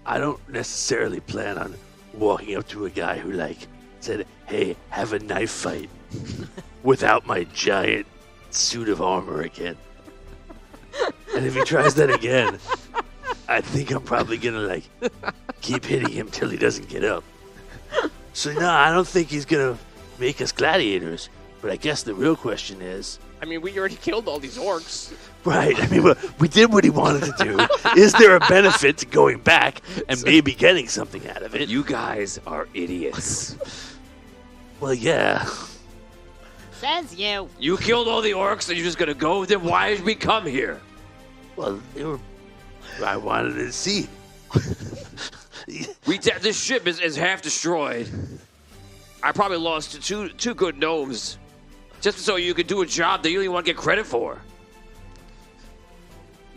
I don't necessarily plan on walking up to a guy who said, "Hey, have a knife fight," without my giant suit of armor again. And if he tries that again, I think I'm probably gonna keep hitting him till he doesn't get up. So no, I don't think he's gonna make us gladiators. But I guess the real question is, I mean, we already killed all these orcs. right? I mean, we did what he wanted to do. Is there a benefit to going back and maybe getting something out of it? You guys are idiots. Well, yeah. says you. You killed all the orcs and you're just going to go? Then why did we come here? Well, I wanted to see. This ship is half destroyed. I probably lost two good gnomes just so you could do a job that you don't even want to get credit for.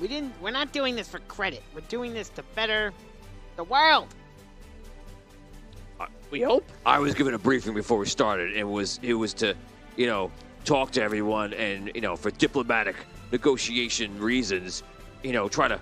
We're not doing this for credit. We're doing this to better the world. We hope. I was given a briefing before we started. It was to, talk to everyone and, for diplomatic negotiation reasons, try to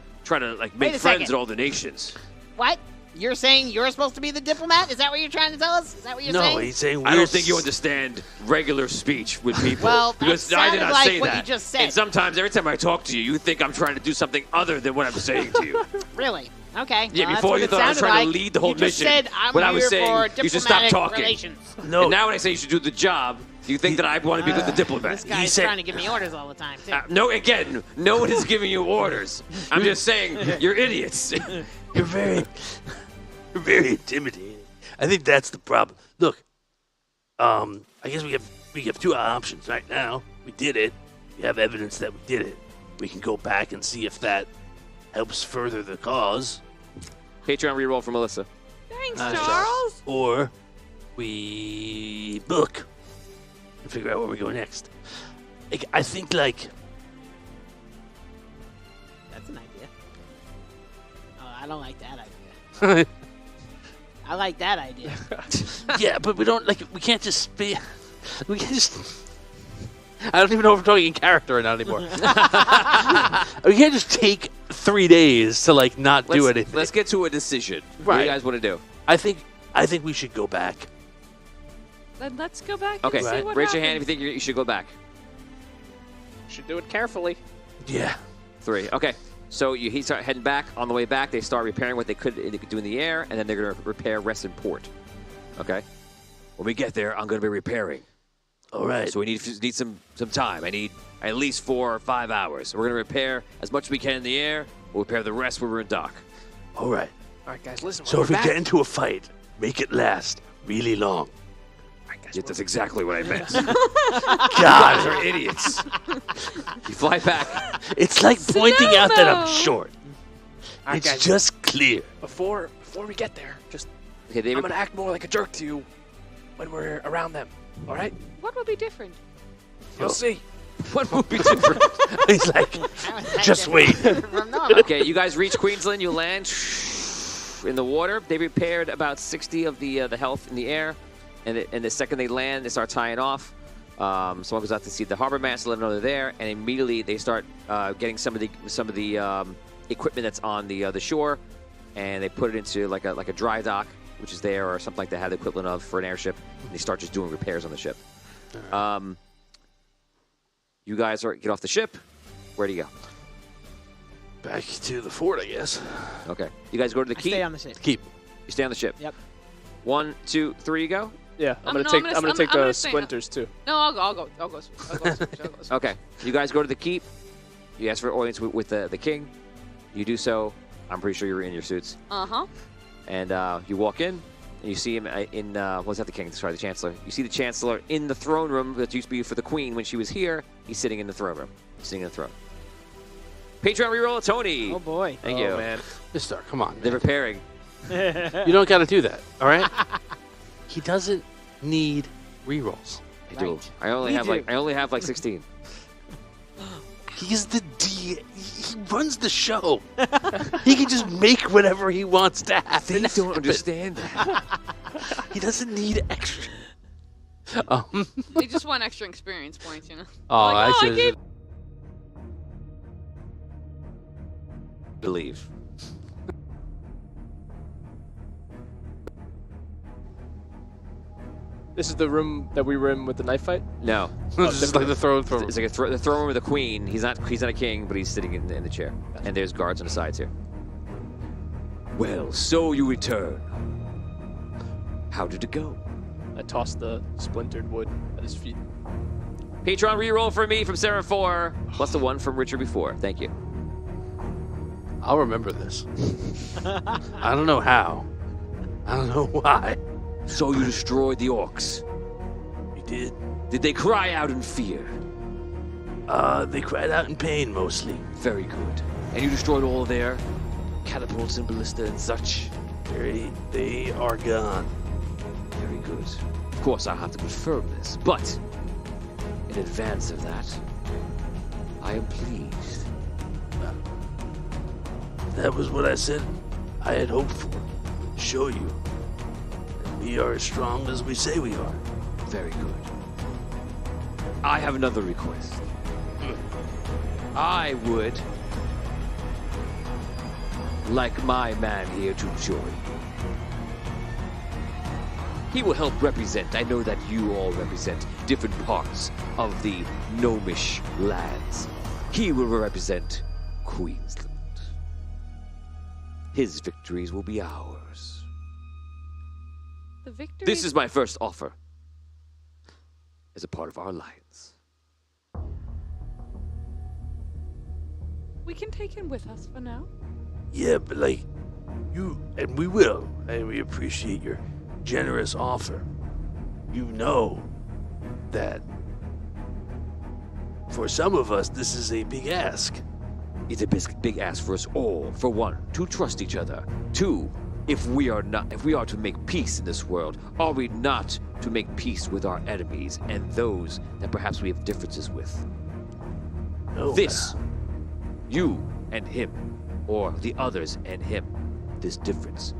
Wait make a friends second. with all the nations. What? You're saying you're supposed to be the diplomat? Is that what you're trying to tell us? Is that what you're No, saying? he's saying I don't think you understand regular speech with people. Well, that because I did sounded not like say what that. you just said. And sometimes every time I talk to you, you think I'm trying to do something other than what I'm saying to you. Really? Okay. Yeah, well, that's before what you it thought I was sounded trying to like. lead the whole you just mission. Said, I'm When I here was saying for you should stop diplomatic talking. Relations. No. And now when I say you should do the job, you think that I want to be with the diplomat. This guy's said- trying to give me orders all the time, too. No, again, no one is giving you orders. I'm just saying you're idiots. You're very intimidating. I think that's the problem. Look, I guess we have 2 options right now. We did it. We have evidence that we did it. We can go back and see if that helps further the cause, Patreon reroll for Melissa. Thanks, Nice. Charles. or we book and figure out where we go next. I think That's an idea. Oh, I don't like that idea. I like that idea. yeah, but we don't we can't just be. We can't just. I don't even know if we're talking in character or not anymore. We can't just take 3 days to not do anything. Let's get to a decision. What do Right. you guys want to do? I think we should go back. Then let's go back Okay, and see what raise happens. your hand if you think you should go back. Should do it carefully. Yeah. 3. Okay. So he start heading back. On the way back, they start repairing what they could do in the air, and then they're going to repair rest in port. Okay? When we get there, I'm going to be repairing. All right. So we need some time. I need at least 4 or 5 hours. We're going to repair as much as we can in the air. We'll repair the rest when we're in dock. All right. All right, guys, listen. So when if we're we back, get into a fight, make it last really long. All right, guys, Yeah, that's exactly what I meant. God, guys are idiots. You fly back. it's like pointing out that I'm Slow-mo. short. all right, It's guys, just clear. before we get there, just Okay, they I'm gonna act more like a jerk to you when we're around them. All right? What will be different? You'll see. What would be different? He's like, just wait. From normal. Okay, you guys reach Queensland. You land in the water. They repaired about 60 of the health in the air, and the second they land, they start tying off. Someone goes out to see the harbor master, let them know they're there, and immediately they start getting some of the equipment that's on the shore, and they put it into like a dry dock, which is there, or something like they have the equivalent of for an airship. And they start just doing repairs on the ship. You guys get off the ship. Where do you go? Back to the fort, I guess. Okay. You guys go to the I keep. stay on the ship. Keep. You stay on the ship. Yep. 1, 2, 3, you go. Yeah, I'm No, gonna take I'm I'm gonna gonna take I'm the gonna stay- splinters too. No, I'll go. I'll go switch. Okay. You guys go to the keep. You ask for audience with the king. You do so. I'm pretty sure you're in your suits. Uh-huh. And you walk in, and you see him in, what's that, the king? Sorry, the chancellor. You see the chancellor in the throne room that used to be for the queen when she was here. He's sitting in the throne room. He's sitting in the throne. Patreon reroll, Tony. Oh boy. Thank Oh, you. man. Mister, come on. They're repairing. You don't got to do that, all right? He doesn't need rerolls. I do. Right. I only have like 16. He's the D. He runs the show. He can just make whatever he wants to happen. They don't understand that. He doesn't need extra. They just want extra experience points, you know. Oh, Like, I oh, I should. gave- Believe. This is the room that we were in with the knife fight. No. It's just like the throne. It's like the throne room with the queen. He's not a king, but he's sitting in the chair. And there's guards on the sides here. Well, so you return. How did it go? I tossed the splintered wood at his feet. Patreon reroll for me from Sarah 4, plus the 1 from Richard before. Thank you. I'll remember this. I don't know how. I don't know why. So you destroyed the orcs. We did. Did they cry out in fear? They cried out in pain mostly. Very good. And you destroyed all their catapults and ballista and such? They are gone. Very good. Of course, I'll have to confirm this, but in advance of that, I am pleased. That was what I said I had hoped for. Show you that we are as strong as we say we are. Very good. I have another request. I would like my man here to join. He will help represent. I know that you all represent different parts of the gnomish lands. He will represent Queensland. His victories will be ours. The victory. This is my first offer as a part of our alliance. We can take him with us for now. Yeah, but like, you, and we will, and we appreciate your generous offer. You know that for some of us, this is a big ask. It's a big ask for us all. For one, to trust each other. Two, if we are to make peace in this world, are we not to make peace with our enemies and those that perhaps we have differences with? No, This, you and him, or the others and him, this difference,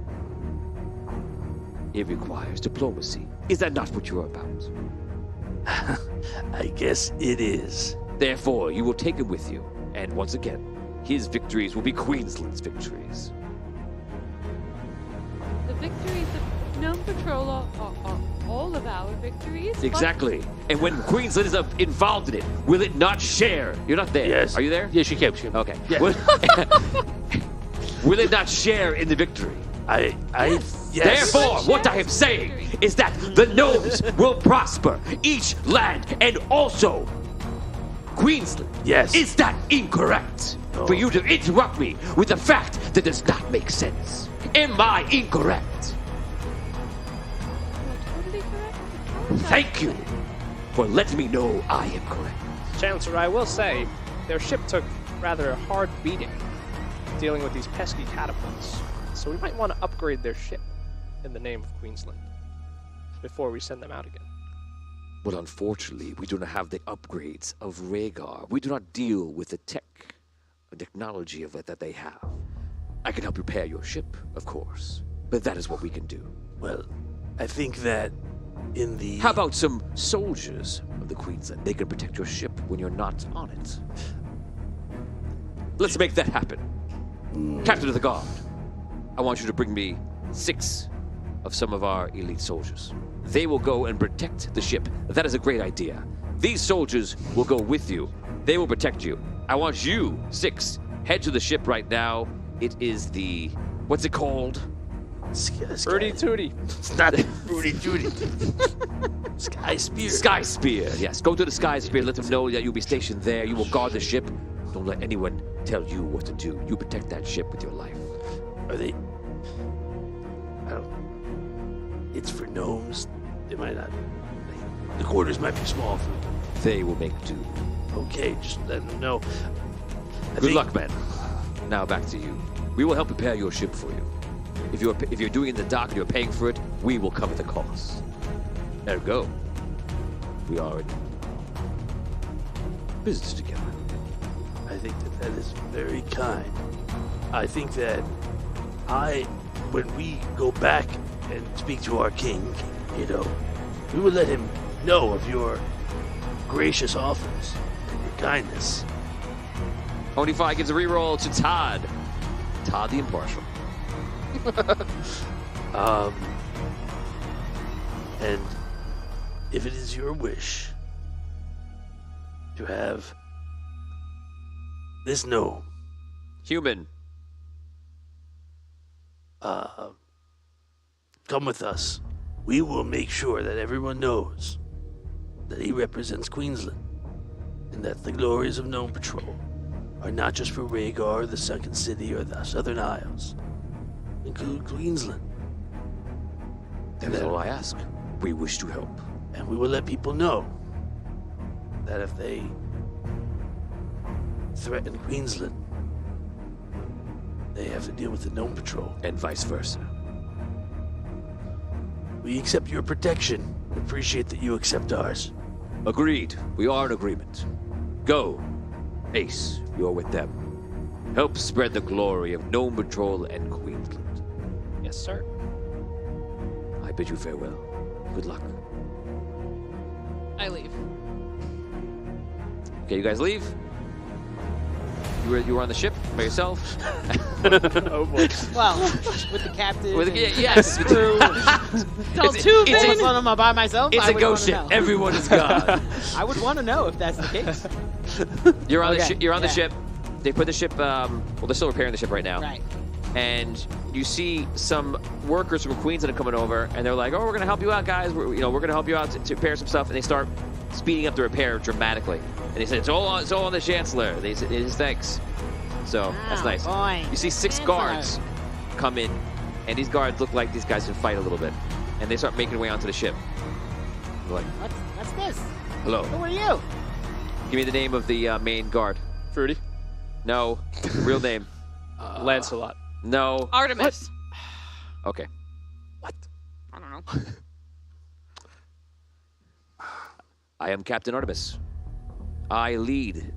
it requires diplomacy. Is that not what you're about? I guess it is. Therefore, you will take him with you, and once again, his victories will be Queensland's victories. The victories of Gnome Patrol are all of our victories. but- Exactly. And when Queensland is involved in it, will it not share? You're not there. Yes. Are you there? Yes, you can. She can. Okay. Yeah. Will it not share in the victory? Yes. Therefore, Share what I am in saying victory. is that the gnomes will prosper, each land, and also Queensland. Yes. Is that incorrect? No. For you to interrupt me with a fact that does not make sense. Am I incorrect? You're totally correct. Apologize. Thank you for letting me know I am correct. Chancellor, I will say, their ship took rather a hard beating dealing with these pesky catapults. So we might want to upgrade their ship. in the name of Queensland before we send them out again. Well, unfortunately, we do not have the upgrades of Rhaegar. We do not deal with the technology of it that they have. I can help repair your ship, of course, but that is what we can do. Well, I think that in the... How about some soldiers of the Queensland? They can protect your ship when you're not on it. Let's make that happen. Captain of the Guard, I want you to bring me 6 of some of our elite soldiers. They will go and protect the ship. That is a great idea. These soldiers will go with you. They will protect you. I want you, 6, head to the ship right now. It is the... What's it called? Fruity Tooty. It's not Fruity Tooty. Sky Spear. Sky Spear, yes. Go to the Sky Spear. Let them know that you'll be stationed there. You will guard the ship. Don't let anyone tell you what to do. You protect that ship with your life. Are they... I don't... It's for gnomes. They might not... The quarters might be small for them. They will make do. Okay, just let them know. Good luck, man. Now back to you. We will help prepare your ship for you. If you're doing it in the dock and you're paying for it, we will cover the cost. Ergo, we are in business together. I think that is very kind. I think that when we go back and speak to our king, we will let him know of your gracious offers and your kindness. Only5 gives a reroll to Todd. Todd the Impartial. And if it is your wish to have this gnome Human. come with us, we will make sure that everyone knows that he represents Queensland and that the glories of Gnome Patrol are not just for Rhaegar, the Sunken City, or the Southern Isles. Include Queensland. That is all I ask. We wish to help. And we will let people know that if they threaten Queensland, they have to deal with the Gnome Patrol. And vice versa. We accept your protection and appreciate that you accept ours. Agreed. We are in agreement. Go. Ace, you're with them. Help spread the glory of Gnome Patrol and Queensland. Yes, sir. I bid you farewell. Good luck. I leave. Okay, you guys leave. You were on the ship by yourself. Oh boy. Well, with the captain. With, and yes. crew. Tell two it's All a- of them are by myself. It's I a would ghost wanna ship. know. Everyone is gone. I would want to know if that's the case. You're on Okay, You're on the yeah. ship. They put the ship. Well, they're still repairing the ship right now. Right. And you see some workers from Queensland are coming over, and they're like, "Oh, we're gonna help you out, guys. We're gonna help you out to repair some stuff." And they start speeding up the repair dramatically. And they said, "It's all on the Chancellor." They said, "It is thanks." So that's Oh, nice. boy. You see 6 Chancellor. guards come in, and these guards look like these guys can fight a little bit, and they start making their way onto the ship. They're like, What's this? "Hello, Who are you? give me the name of the main guard." Fruity. No, real name. Lancelot. No. Artemis. Okay. I don't know. I am Captain Artemis. I lead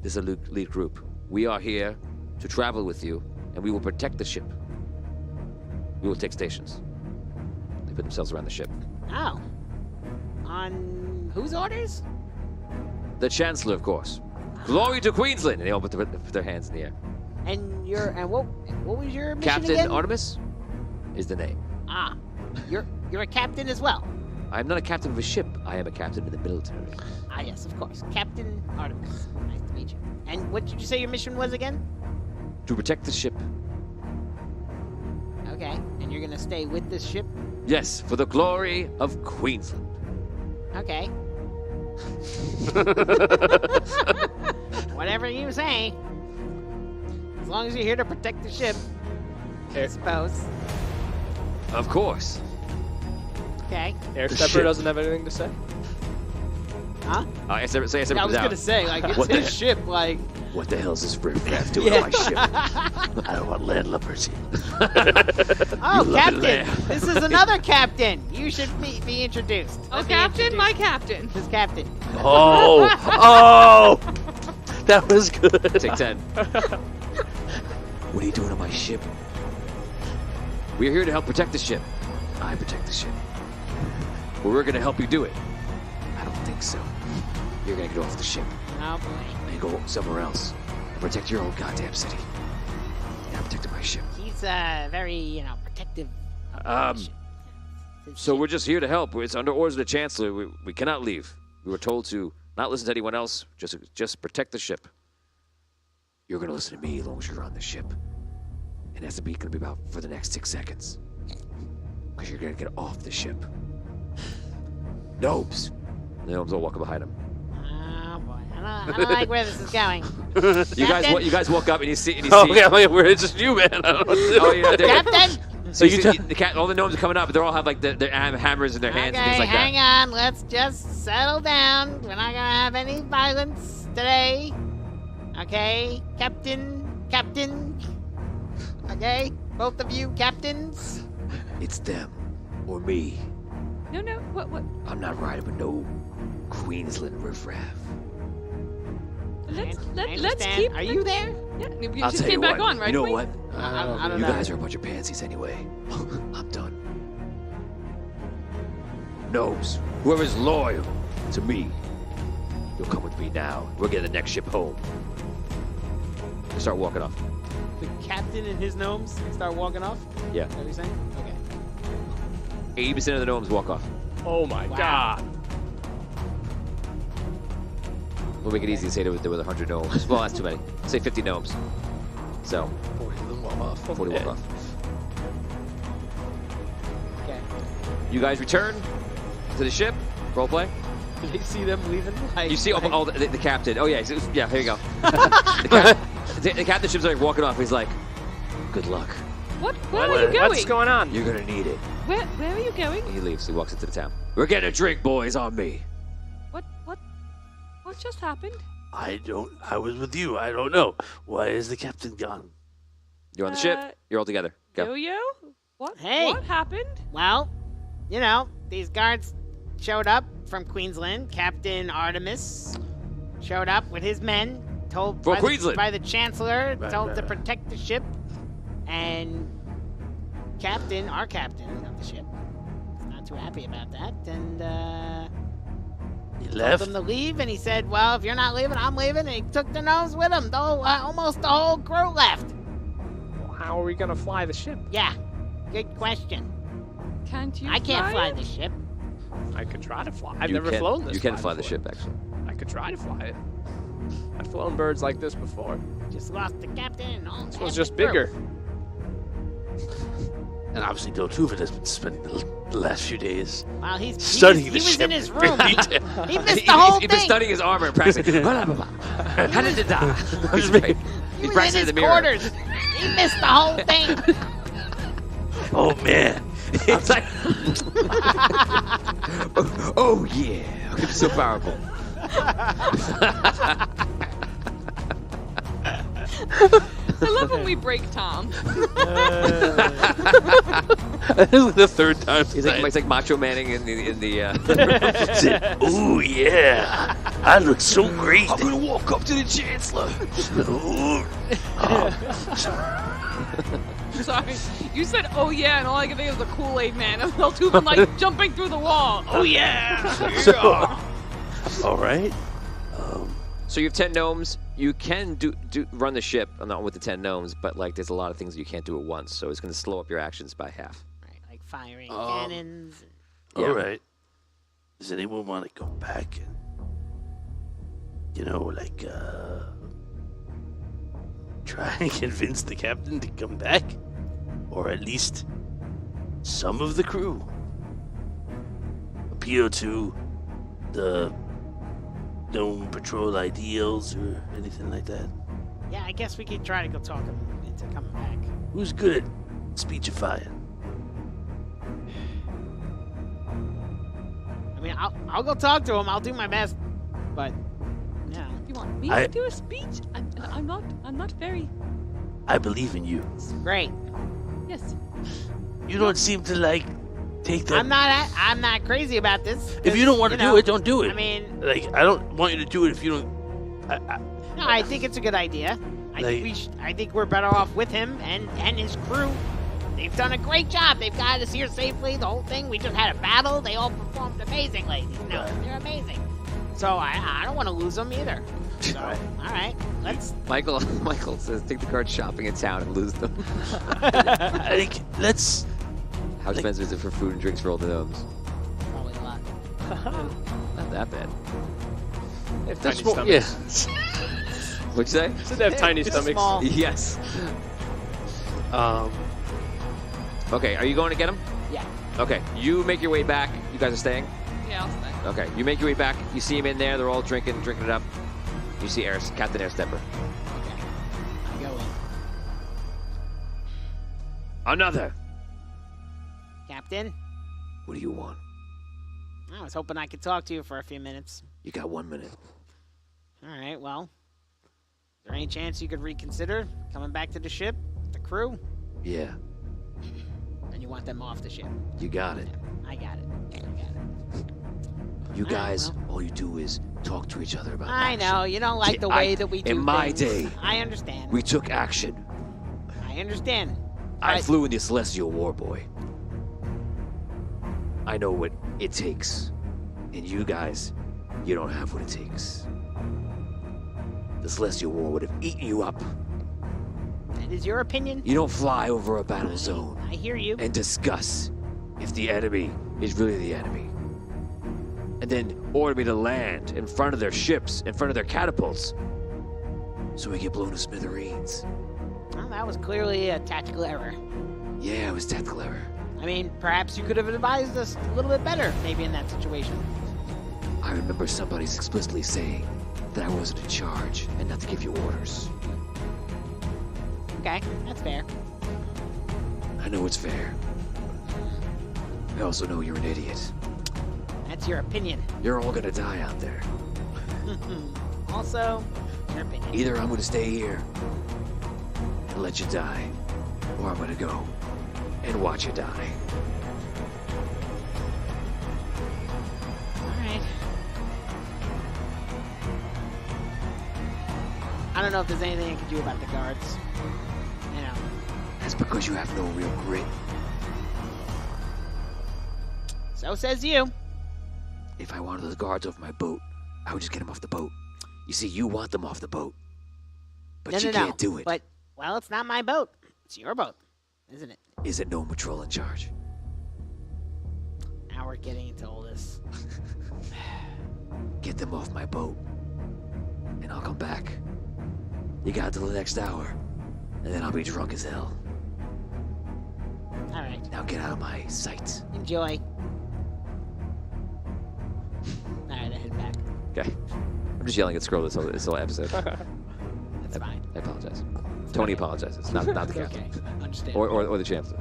this elite group. We are here to travel with you, and we will protect the ship. We will take stations. They put themselves around the ship. Oh. On whose orders? The Chancellor, of course. Glory to Queensland! And they all put their hands in the air. And what was your mission Captain again? Artemis is the name. Ah, you're a captain as well. I am not a captain of a ship. I am a captain in the military. Ah, yes, of course, Captain Artemis. Nice to meet you. And what did you say your mission was again? To protect the ship. Okay, and you're gonna stay with this ship? Yes, for the glory of Queensland. Okay. Whatever you say. As long as you're here to protect the ship, I suppose. Of course. Okay. Air The Stepper ship. doesn't have anything to say. Huh? I said, say Yeah, I was down. gonna say, like, it's What the- his ship, like. What the hell is this riffraff doing on my ship? I don't want landlubbers here. Oh, love it Captain! there. This is another Captain. You should be introduced. Oh, Let me Captain, introduce my Captain. This Captain. Oh, oh, that was good. Take 10. What are you doing on my ship? We're here to help protect the ship. I protect the ship. Well, we're going to help you do it. I don't think so. You're going to get off the ship Oh boy. and go somewhere else and protect your own goddamn city. And I'm protecting my ship. He's very, protective. So we're just here to help. It's under orders of the Chancellor. We cannot leave. We were told to not listen to anyone else. Just protect the ship. You're going to listen to me as long as you're on the ship. And that's going to be about for the next 6 seconds. Because you're going to get off the ship. Gnomes. The gnomes all walking behind him. Oh boy. I don't like where this is going. You guys walk up and you see. Oh, yeah, it's just you, man. I don't know what to do. Oh, yeah, Captain! So you see all the gnomes are coming up, but they all have like their hammers in their hands and things like hang that. on. Let's just settle down. We're not gonna have any violence today. Okay, Captain. Okay, both of you, captains. It's them or me. No, what? I'm not riding with no Queensland riffraff. I Let's understand. keep. Are you there? Yeah, you I'll just tell came you back what. on, right? You know Queen? what? I don't You know. guys are a bunch of pansies anyway. I'm done. Gnomes, whoever's loyal to me, you'll come with me now. We're getting the next ship home. They start walking off. The captain and his gnomes start walking off? Yeah. Is that what you're saying? Okay. 80% of the gnomes walk off. Oh my Wow. god. We'll make it easy to say there was 100 gnomes. Well, that's too many. Say 50 gnomes. So, 40 of them walk off. 40 walk off. Okay. You guys return to the ship. Role play. Did they see them leaving? Like, You see like, the captain. Oh, yeah. Yeah, here you go. the captain ship's like walking off. He's like, good luck. Where are you going? What's going on? You're going to need it. Where are you going? He leaves. He walks into the town. We're getting a drink, boys, on me. What just happened? I was with you. I don't know. Why is the captain gone? You're on the ship. You're all together. Go. Yo-yo? What? Hey. What happened? Well, these guards showed up from Queensland. Captain Artemis showed up with his men, told For by Queensland. by the Chancellor, Right, told right, to right. protect the ship. And our captain of the ship, is not too happy about that. And He told left. them to leave, and he said, well, if you're not leaving, I'm leaving. And he took the gnomes with him. Almost the whole crew left. Well, how are we gonna fly the ship? Yeah, good question. Can't you I can't fly it? the ship. I could try to fly. I've You never can- flown this. You can fly the before. ship, actually. I could try to fly it. I've flown birds like this before. Just lost the captain and all. This half was the just crew. bigger. And obviously, Dotuva has been spending the last few days Well, he studying was, the he was ship in his in room. great detail. He missed the whole He's been thing. studying his armor and practicing. How did it die? He's He He's was practicing in his in the mirror. quarters. He missed the whole thing. Oh man, It's like, oh yeah, it's so powerful. I love when we break Tom. this is the third time. He's like Macho Manning in the. Oh yeah, I look so great. I'm gonna walk up to the Chancellor. Sorry. You said, oh yeah, and all I can think of is the Kool-Aid Man. And they'll do them like jumping through the wall. Oh yeah! So, all right. So you have 10 gnomes. You can do run the ship, not with the 10 gnomes, but like there's a lot of things you can't do at once, so it's going to slow up your actions by half. Right, like firing cannons. Yeah. All right. Does anyone want to go back and, try and convince the captain to come back? Or at least some of the crew? Appeal to the Gnome Patrol ideals or anything like that? Yeah, I guess we could try to go talk him into coming back. Who's good at speechifying? I mean, I'll go talk to him. I'll do my best but yeah. You want me I- to do a speech? I'm not very. I believe in you. Great. Yes. You don't seem to like take that. I'm not crazy about this. If you don't want to do it, don't do it. I mean, like, I don't want you to do it if you don't. no, I think it's a good idea. I think we're better off with him and his crew. They've done a great job. They've got us here safely. The whole thing. We just had a battle. They all performed amazingly. They're amazing. So I don't want to lose them either. So, all right, let's. Michael says take the cards shopping in town and lose them. I think let's. How expensive is it for food and drinks for all the gnomes? Probably a lot. Not that bad. They have That's tiny what, yeah. stomachs. What'd you say? So they have tiny It's stomachs. small. Yes. Okay, are you going to get him? Yeah. Okay, you make your way back. You guys are staying? Yeah, I'll stay. Okay, you make your way back. You see him in there. They're all drinking it up. You see Captain Airstepper. Okay. I go in. Another. Captain, What do you want? I was hoping I could talk to you for a few minutes. You got 1 minute. All right, well, is there any chance you could reconsider coming back to the ship, the crew? Yeah, And you want them off the ship? you got it. I got it. You All right, guys, all you do is talk to each other about I action. know, you don't like the I- way that we do in my things. day, I understand. We took action. I understand. I But- flew in the Celestial War Boy. I know what it takes. And you guys, you don't have what it takes. The Celestial War would have eaten you up. That is your opinion. You don't fly over a battle zone I hear you. and discuss if the enemy is really the enemy. And then order me to land in front of their ships, in front of their catapults. So we get blown to smithereens. Well, that was clearly a tactical error. Yeah, it was tactical error. I mean, perhaps you could have advised us a little bit better, maybe in that situation. I remember somebody explicitly saying that I wasn't in charge and not to give you orders. Okay, that's fair. I know it's fair. I also know you're an idiot. That's your opinion. You're all gonna die out there. Also, your opinion. Either I'm gonna stay here and let you die, or I'm gonna go and watch you die. Alright. I don't know if there's anything I can do about the guards. You know, That's because you have no real grit. so says you. If I wanted those guards off my boat, I would just get them off the boat. You see, you want them off the boat, but No, you no, no. can't do it. But, well, it's not my boat. It's your boat, isn't it? Is it Gnome Patrol in charge? Now we're getting into all this. Get them off my boat, and I'll come back. You got till the next hour, and then I'll be drunk as hell. Alright, Now get out of my sight. enjoy. Alright, I head back. Okay. I'm just yelling at Scroll this whole episode. That's fine. I apologize. Tony apologizes, not the It's captain. okay. Understand. Or the chancellor.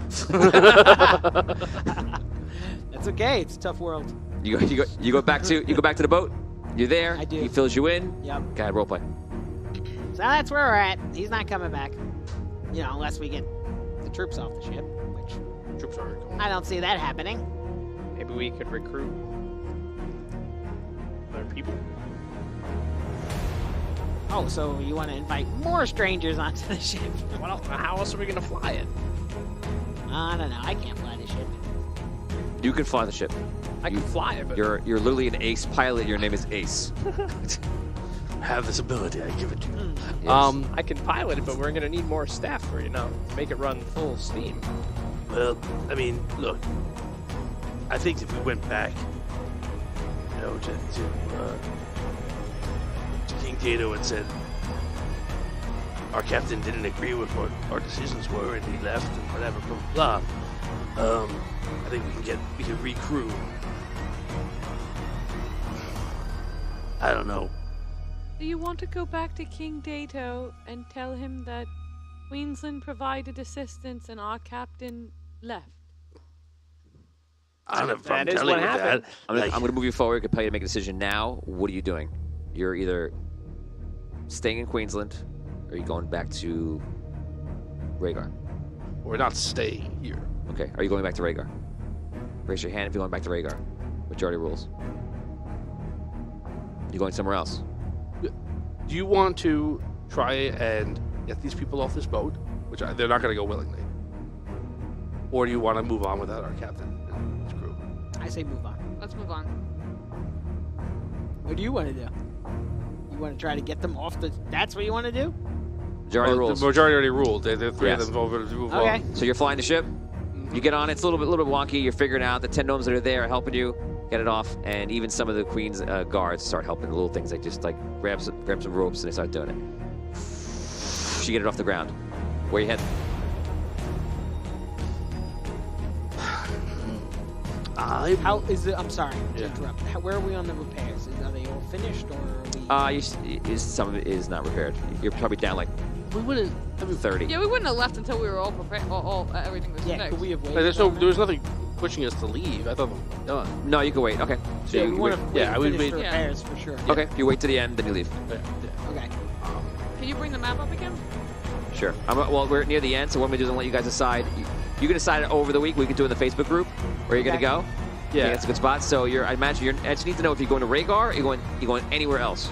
That's okay. It's a tough world. You go back to the boat. You're there. I do. He fills you in. Yep. Go ahead, roleplay. So that's where we're at. He's not coming back. You know, unless we get the troops off the ship, which Troops aren't going. I don't see that happening. Maybe we could recruit other people. Oh, so you want to invite more strangers onto the ship? Well, how else are we gonna fly it? I don't know. I can't fly the ship. You can fly the ship. I can fly it, but You're literally an ace pilot. Your name is Ace. Have this ability, I give it to you. Yes. I can pilot it, but we're gonna need more staff for to make it run full steam. Well, I mean, look. I think if we went back, you know, to King Tato and said our captain didn't agree with what our decisions were and he left and whatever, blah blah. I think we can recrew. I don't know. Do you want to go back to King Dato and tell him that Queensland provided assistance and our captain left? I don't know if I'm That is telling what you happened. that. I'm gonna move you forward. I could tell you to make a decision now. What are you doing? You're either staying in Queensland, or you're going back to Rhaegar. We're not staying here. Okay, are you going back to Rhaegar? Raise your hand if you're going back to Rhaegar. Majority rules. You going somewhere else? Do you want to try and get these people off this boat, which they're not going to go willingly, or do you want to move on without our captain and his crew? I say move on. Let's move on. What do you want to do? You want to try to get them off the... That's what you want to do? Majority rules. The majority already ruled. The three Yes. of them voted to move Okay. on. So you're flying the ship. You get on. It's a little bit wonky. You're figuring out the 10 gnomes that are there are helping you get it off, and even some of the queen's guards start helping. The little things like just like grab some ropes and they start doing it. You get it off the ground. Where you heading? How is it... I'm sorry to Yeah. interrupt. Where are we on the repairs? Are they all finished, or are we... Some of it is not repaired. You're probably down like We wouldn't. 30. Yeah, we wouldn't have left until we were all prepared. Everything was Yeah, fixed. could we have waited There's on that? there was nothing pushing us to leave. I thought we were done. No, you can wait. Okay. So Yeah, you we wait. want to yeah, I would finish the wait- Yeah. repairs for sure. Okay. You wait to the end, then you leave. Yeah, yeah. Okay. Can you bring the map up again? Sure. Well, we're near the end, so what I'm gonna do is I'm gonna let you guys decide. You can decide over the week. We can do it in the Facebook group where you're Okay. gonna go. Yeah. That's a good spot. So I imagine I just need to know if you're going to Rhaegar or you're going anywhere else.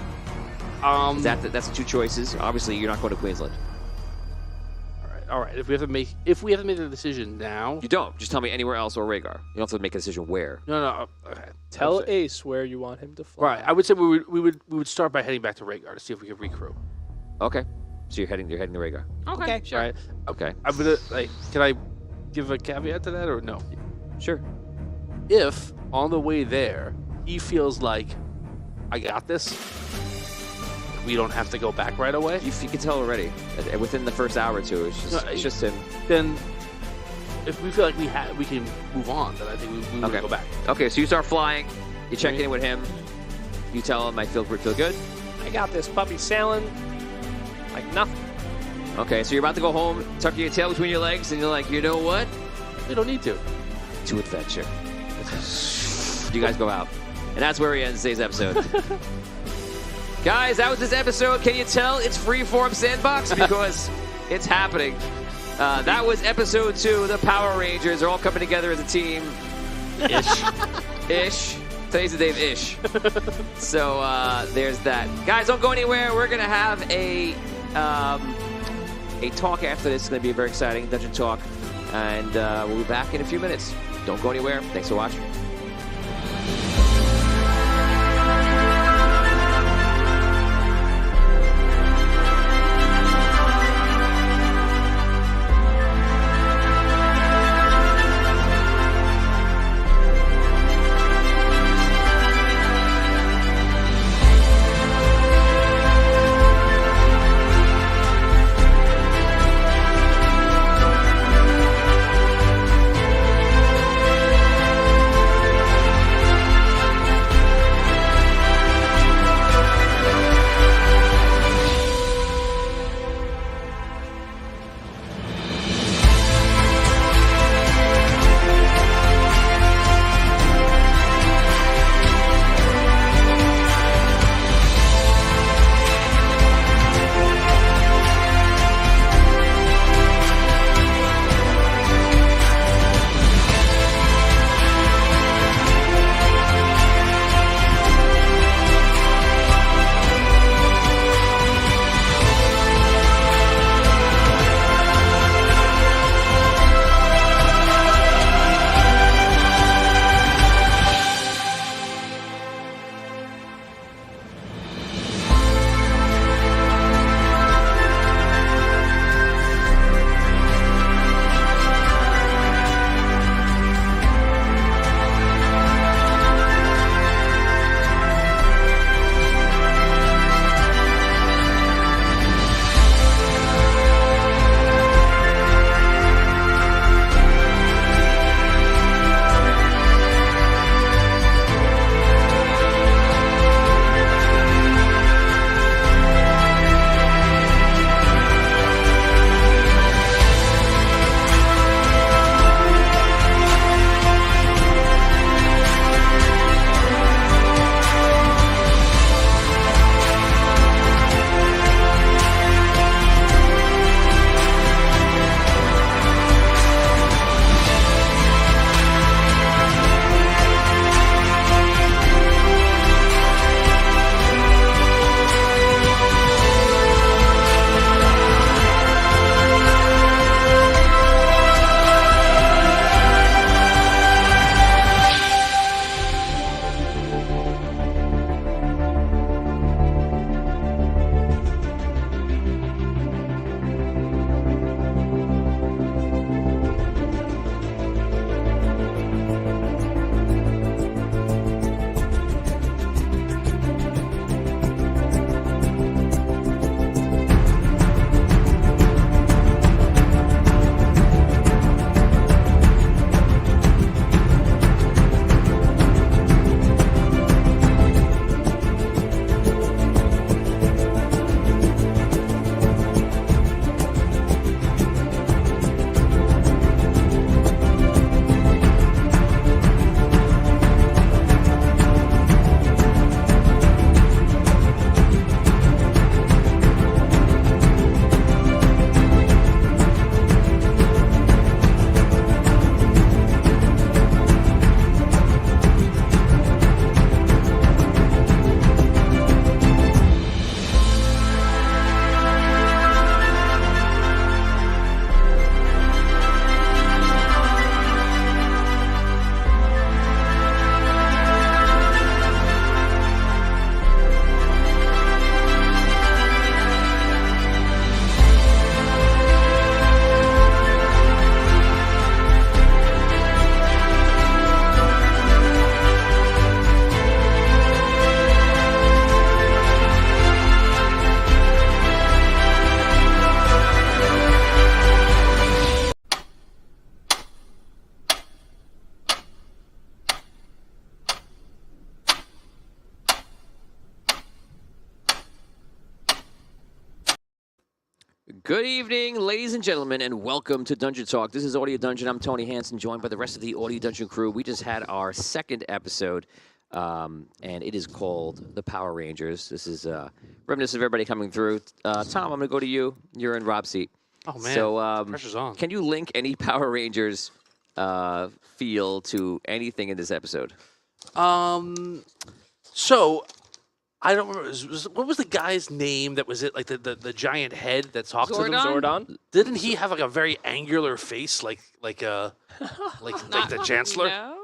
That's the two choices. Obviously, you're not going to Queensland. All right. If we have to make the decision now, You don't. Just tell me anywhere else or Rhaegar. You don't have to make a decision where. no. Okay. Tell I'd say- Ace where you want him to fly. Right. I would say we would start by heading back to Rhaegar to see if we could recrew. Okay. So you're heading to Rhaegar. Okay, sure. Right. Okay. I'm gonna can I give a caveat to that or no? Sure. If on the way there he feels like I got this, we don't have to go back right away, You can tell already. Within the first hour or two, it's just him. then if we feel like we can move on, then I think we would Okay. go back. Okay, so you start flying. You check in with him. You tell him I feel good. I got this puppy sailing like nothing. Okay, so you're about to go home, tuck your tail between your legs, and you're like, you know what? We don't need to. To adventure. You guys go out. And that's where we end today's episode. Guys, that was this episode. Can you tell it's Freeform Sandbox? Because it's happening. That was episode 2. The Power Rangers are all coming together as a team. Ish. Today's the day of ish. So there's that. Guys, don't go anywhere. We're going to have a talk after this. It's going to be a very exciting dungeon talk. And we'll be back in a few minutes. Don't go anywhere. Thanks for watching. Good evening, ladies and gentlemen, and welcome to Dungeon Talk. This is Audio Dungeon. I'm Tony Hansen, joined by the rest of the Audio Dungeon crew. We just had our second episode, and it is called The Power Rangers. This is reminiscent of everybody coming through. Tom, I'm going to go to you. You're in Rob's seat. Oh, man. So, Pressure's on. Can you link any Power Rangers feel to anything in this episode? So I don't remember. What was the guy's name that was it? Like the giant head that talked to them? Zordon? Didn't he have like a very angular face, like the Chancellor? No.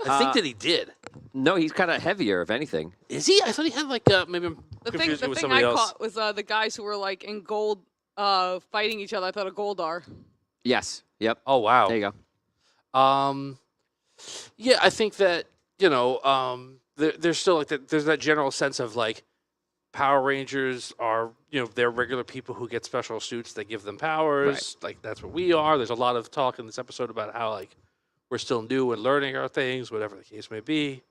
I think that he did. No, he's kind of heavier, if anything. Is he? I thought he had like maybe I'm The thing, confusing the with thing somebody I else. caught was the guys who were like in gold, fighting each other. I thought of Goldar. Yes. Yep. Oh wow. There you go. Yeah, I think that there's still like there's that general sense of like Power Rangers are they're regular people who get special suits that give them powers. Like that's what we are. There's a lot of talk in this episode about how like we're still new and learning our things, whatever the case may be.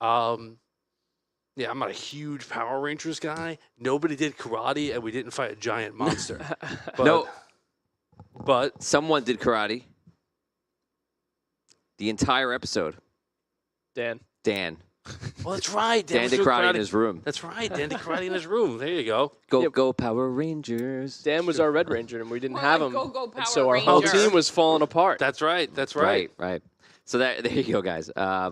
Yeah, I'm not a huge Power Rangers guy. Nobody did karate, and we didn't fight a giant monster. No. But Someone did karate. The entire episode. Dan. Dan. well, that's right. Dan was did doing karate in his room. That's right. Dan did karate in his room. There you go. Go, Yep. go, Power Rangers. Dan was our Red Ranger, and we didn't We're have like, him. go, and so our Power whole Ranger. team was falling apart. That's right. That's right. Right. So there you go, guys. Are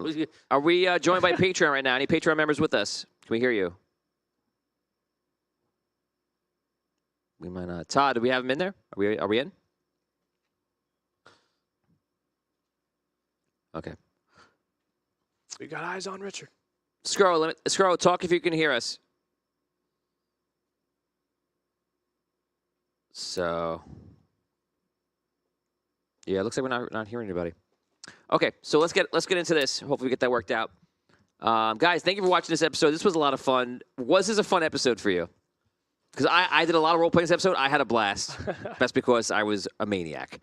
we joined by Patreon right now? Any Patreon members with us? Can we hear you? We might not. Todd, do we have him in there? Are we in? Okay. We got eyes on Richard. Scroll, talk if you can hear us. So, yeah, it looks like we're not hearing anybody. Okay, so let's get into this. Hopefully, we get that worked out. Guys, thank you for watching this episode. This was a lot of fun. Was this a fun episode for you? Because I did a lot of role playing this episode. I had a blast. That's because I was a maniac.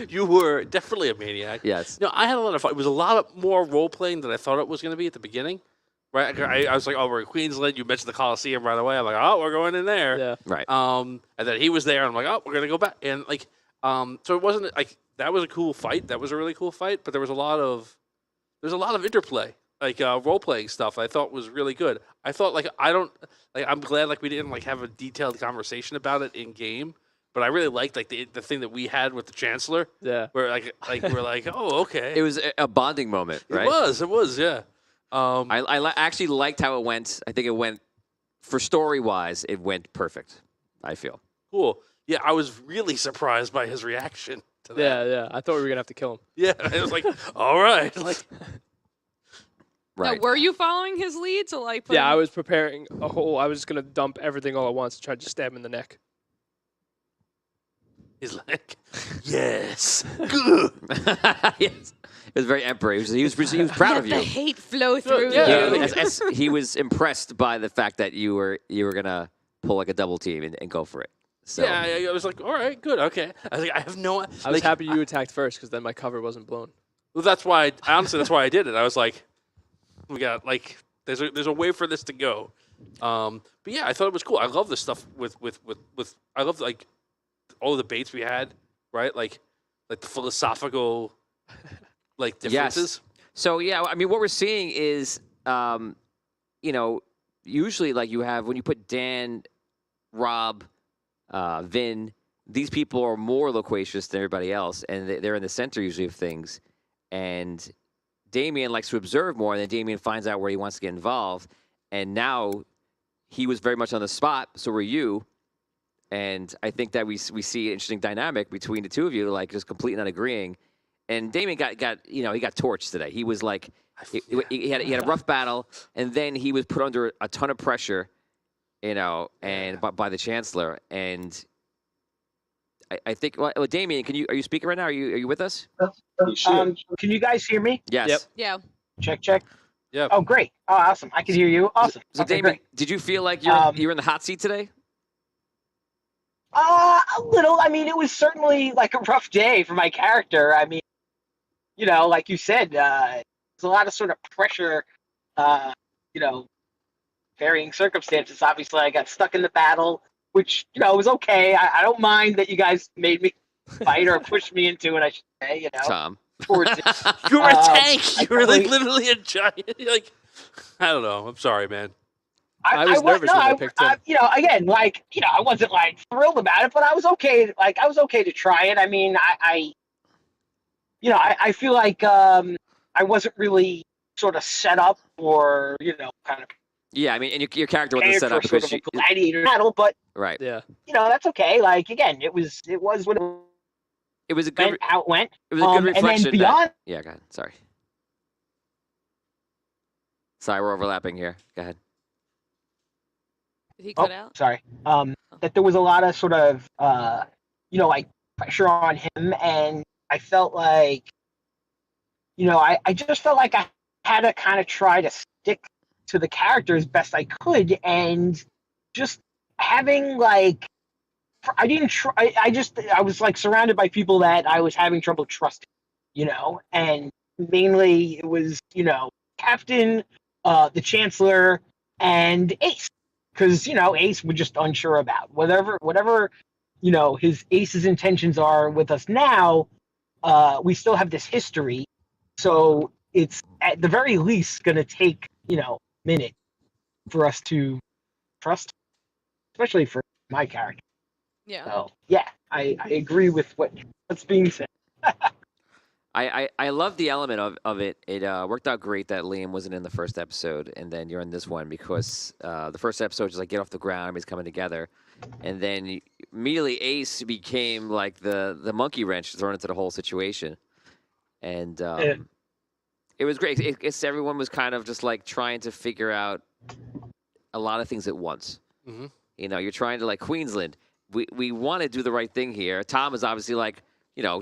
You were definitely a maniac. Yes. No, I had a lot of fun. It was a lot more role playing than I thought it was going to be at the beginning. Right? I was like, oh, we're in Queensland. You mentioned the Coliseum right away. I'm like, oh, we're going in there. Yeah. Right. And then he was there, and I'm like, oh, we're gonna go back. And like, so it wasn't like that was a cool fight. That was a really cool fight. But there's a lot of interplay, like role playing stuff. I thought was really good. I thought I'm glad like we didn't like have a detailed conversation about it in game. But I really liked like the thing that we had with the Chancellor. Yeah. Where like we're like, oh, okay. It was a bonding moment, right? It was, yeah. I actually liked how it went. I think it went, for story-wise, it went perfect, I feel. Cool. Yeah, I was really surprised by his reaction to that. Yeah. I thought we were going to have to kill him. Yeah, it was like, all right. Like, Right. Now, were you following his lead to like? Put Yeah, him- I was preparing a whole. I was just going to dump everything all at once and try to stab him in the neck. he's like, yes, good. Yes. It was very emperor. He was proud of you. The hate flow through yeah. you. As he was impressed by the fact that you were gonna pull like a double team and go for it. So Yeah, I was like, all right, good, okay. I was like, I have no. I was happy you attacked first because then my cover wasn't blown. Well, that's why. Honestly, that's why I did it. I was like, we got like, there's a way for this to go. But yeah, I thought it was cool. I love this stuff with. I love like all the debates we had, right? Like the philosophical, like differences. Yes. So yeah, I mean, what we're seeing is, usually like you have when you put Dan, Rob, Vin, these people are more loquacious than everybody else, and they're in the center usually of things. And Damien likes to observe more, and then Damien finds out where he wants to get involved. And now he was very much on the spot, so were you. And I think that we see an interesting dynamic between the two of you, like just completely not agreeing. And Damien got he got torched today. He was like, he had a rough battle, and then he was put under a ton of pressure, and by the Chancellor. And I think, well, Damien, are you speaking right now? Are you with us? Can you guys hear me? Yes. Yep. Yeah. Check. Yeah. Oh, great. Oh, awesome. I can hear you. Awesome. So Okay, Damien, great. did you feel like you're in the hot seat today? A little. I mean, it was certainly like a rough day for my character. I mean, like you said, there's a lot of sort of pressure, varying circumstances. Obviously, I got stuck in the battle. which was okay. I don't mind that you guys made me fight or pushed me into it. I should say, Tom. towards it. You were a tank. I You were like definitely- literally a giant. Like, I don't know. I'm sorry, man. I was nervous when I picked him. Again, I wasn't like thrilled about it, but I was okay. Like, I was okay to try it. I mean, I feel like I wasn't really sort of set up for kind of Yeah, I mean, and your character wasn't set up sort because of a gladiator battle, but right. Yeah. that's okay. Like, again, it was what It was a good. how it went. It was a good And then reflection. beyond. Yeah, go ahead. Sorry. Sorry, we're overlapping here. Go ahead. Did he cut out? Sorry. That there was a lot of sort of, like pressure on him, and I felt like, I just felt like I had to kind of try to stick to the character as best I could, and just having like, I didn't try. I was like surrounded by people that I was having trouble trusting, and mainly it was, Captain, the Chancellor, and Ace. Because Ace we're just unsure about whatever his Ace's intentions are with us now. We still have this history, so it's at the very least going to take a minute for us to trust, especially for my character. Yeah. So yeah, I agree with what's being said. I love the element of it. It worked out great that Liam wasn't in the first episode, and then you're in this one because the first episode is like get off the ground, everybody's coming together, and then immediately Ace became like the monkey wrench thrown into the whole situation, and it was great. It's everyone was kind of just like trying to figure out a lot of things at once. Mm-hmm. You're trying to like Queensland. We want to do the right thing here. Tom is obviously like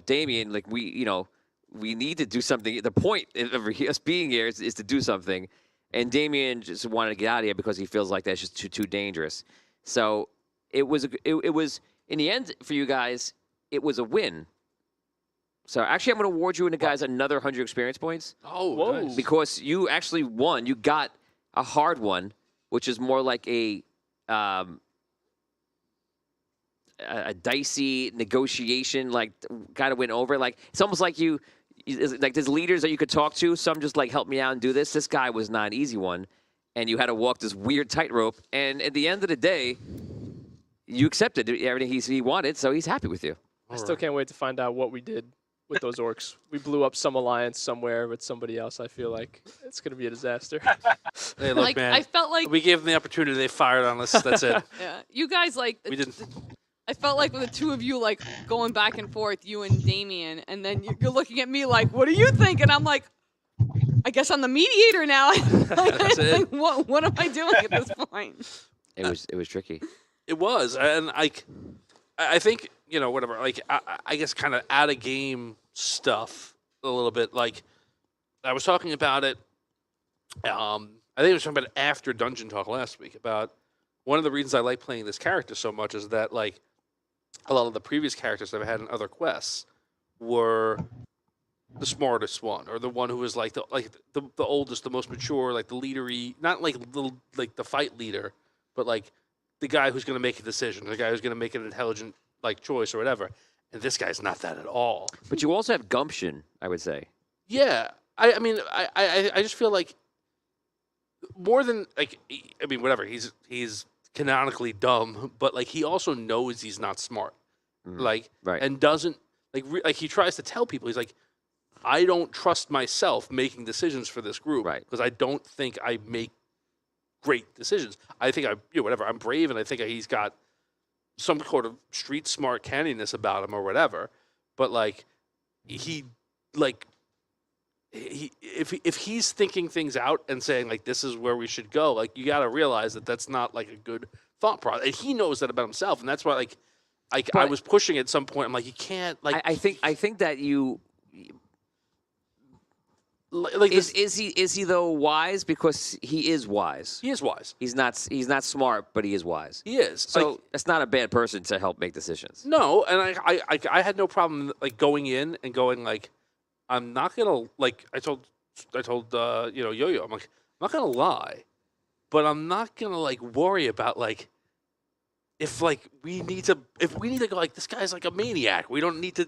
Damien, like we need to do something. The point of us being here is to do something. And Damien just wanted to get out of here because he feels like that's just too dangerous. So it was in the end for you guys, it was a win. So actually, I'm going to award you and the guys another 100 experience points. Oh, Whoa. nice. Because you actually won. You got a hard one, which is more like a dicey negotiation, like got to win over. Like it's almost like like there's leaders that you could talk to. Some just like help me out and do this. This guy was not an easy one, and you had to walk this weird tightrope. And at the end of the day, you accepted everything he wanted, so he's happy with you. I still can't wait to find out what we did with those orcs. We blew up some alliance somewhere with somebody else. I feel like it's going to be a disaster. Hey, look, Like, man. I felt like we gave them the opportunity. They fired on us. That's it. yeah, you guys like We didn't. I felt like with the two of you like going back and forth, you and Damien, and then you're looking at me like, "What do you think?" And I'm like, "I guess I'm the mediator now." That's it. Like, what am I doing at this point? It was tricky. It was, and I think whatever. Like I guess kind of out of game stuff a little bit. Like I was talking about it. I think I was talking about it after Dungeon Talk last week about one of the reasons I like playing this character so much is that like a lot of the previous characters I've had in other quests were the smartest one, or the one who was like the oldest, the most mature, like the leadery, not like the fight leader, but like the guy who's going to make a decision, the guy who's going to make an intelligent like choice or whatever. And this guy's not that at all. But you also have gumption, I would say. Yeah, I mean, I just feel like more than like, I mean, whatever. He's canonically dumb, but like he also knows he's not smart, like, right. And doesn't like he tries to tell people he's like, I don't trust myself making decisions for this group, Right. Because I don't think I make great decisions. I think whatever. I'm brave, and I think he's got some sort of street smart canniness about him or whatever. But like if he's thinking things out and saying like this is where we should go, like you got to realize that that's not like a good thought process. And he knows that about himself, and that's why like I was pushing at some point. I'm like, you can't like. I think that you. Like is he though wise? Because he is wise. He is wise. He's not smart, but he is wise. He is. So like, that's not a bad person to help make decisions. no, and I had no problem like going in and going like, I'm not gonna like I told Yo-Yo, I'm like, I'm not gonna lie, but I'm not gonna like worry about like if we need to go like this guy's like a maniac, we don't need to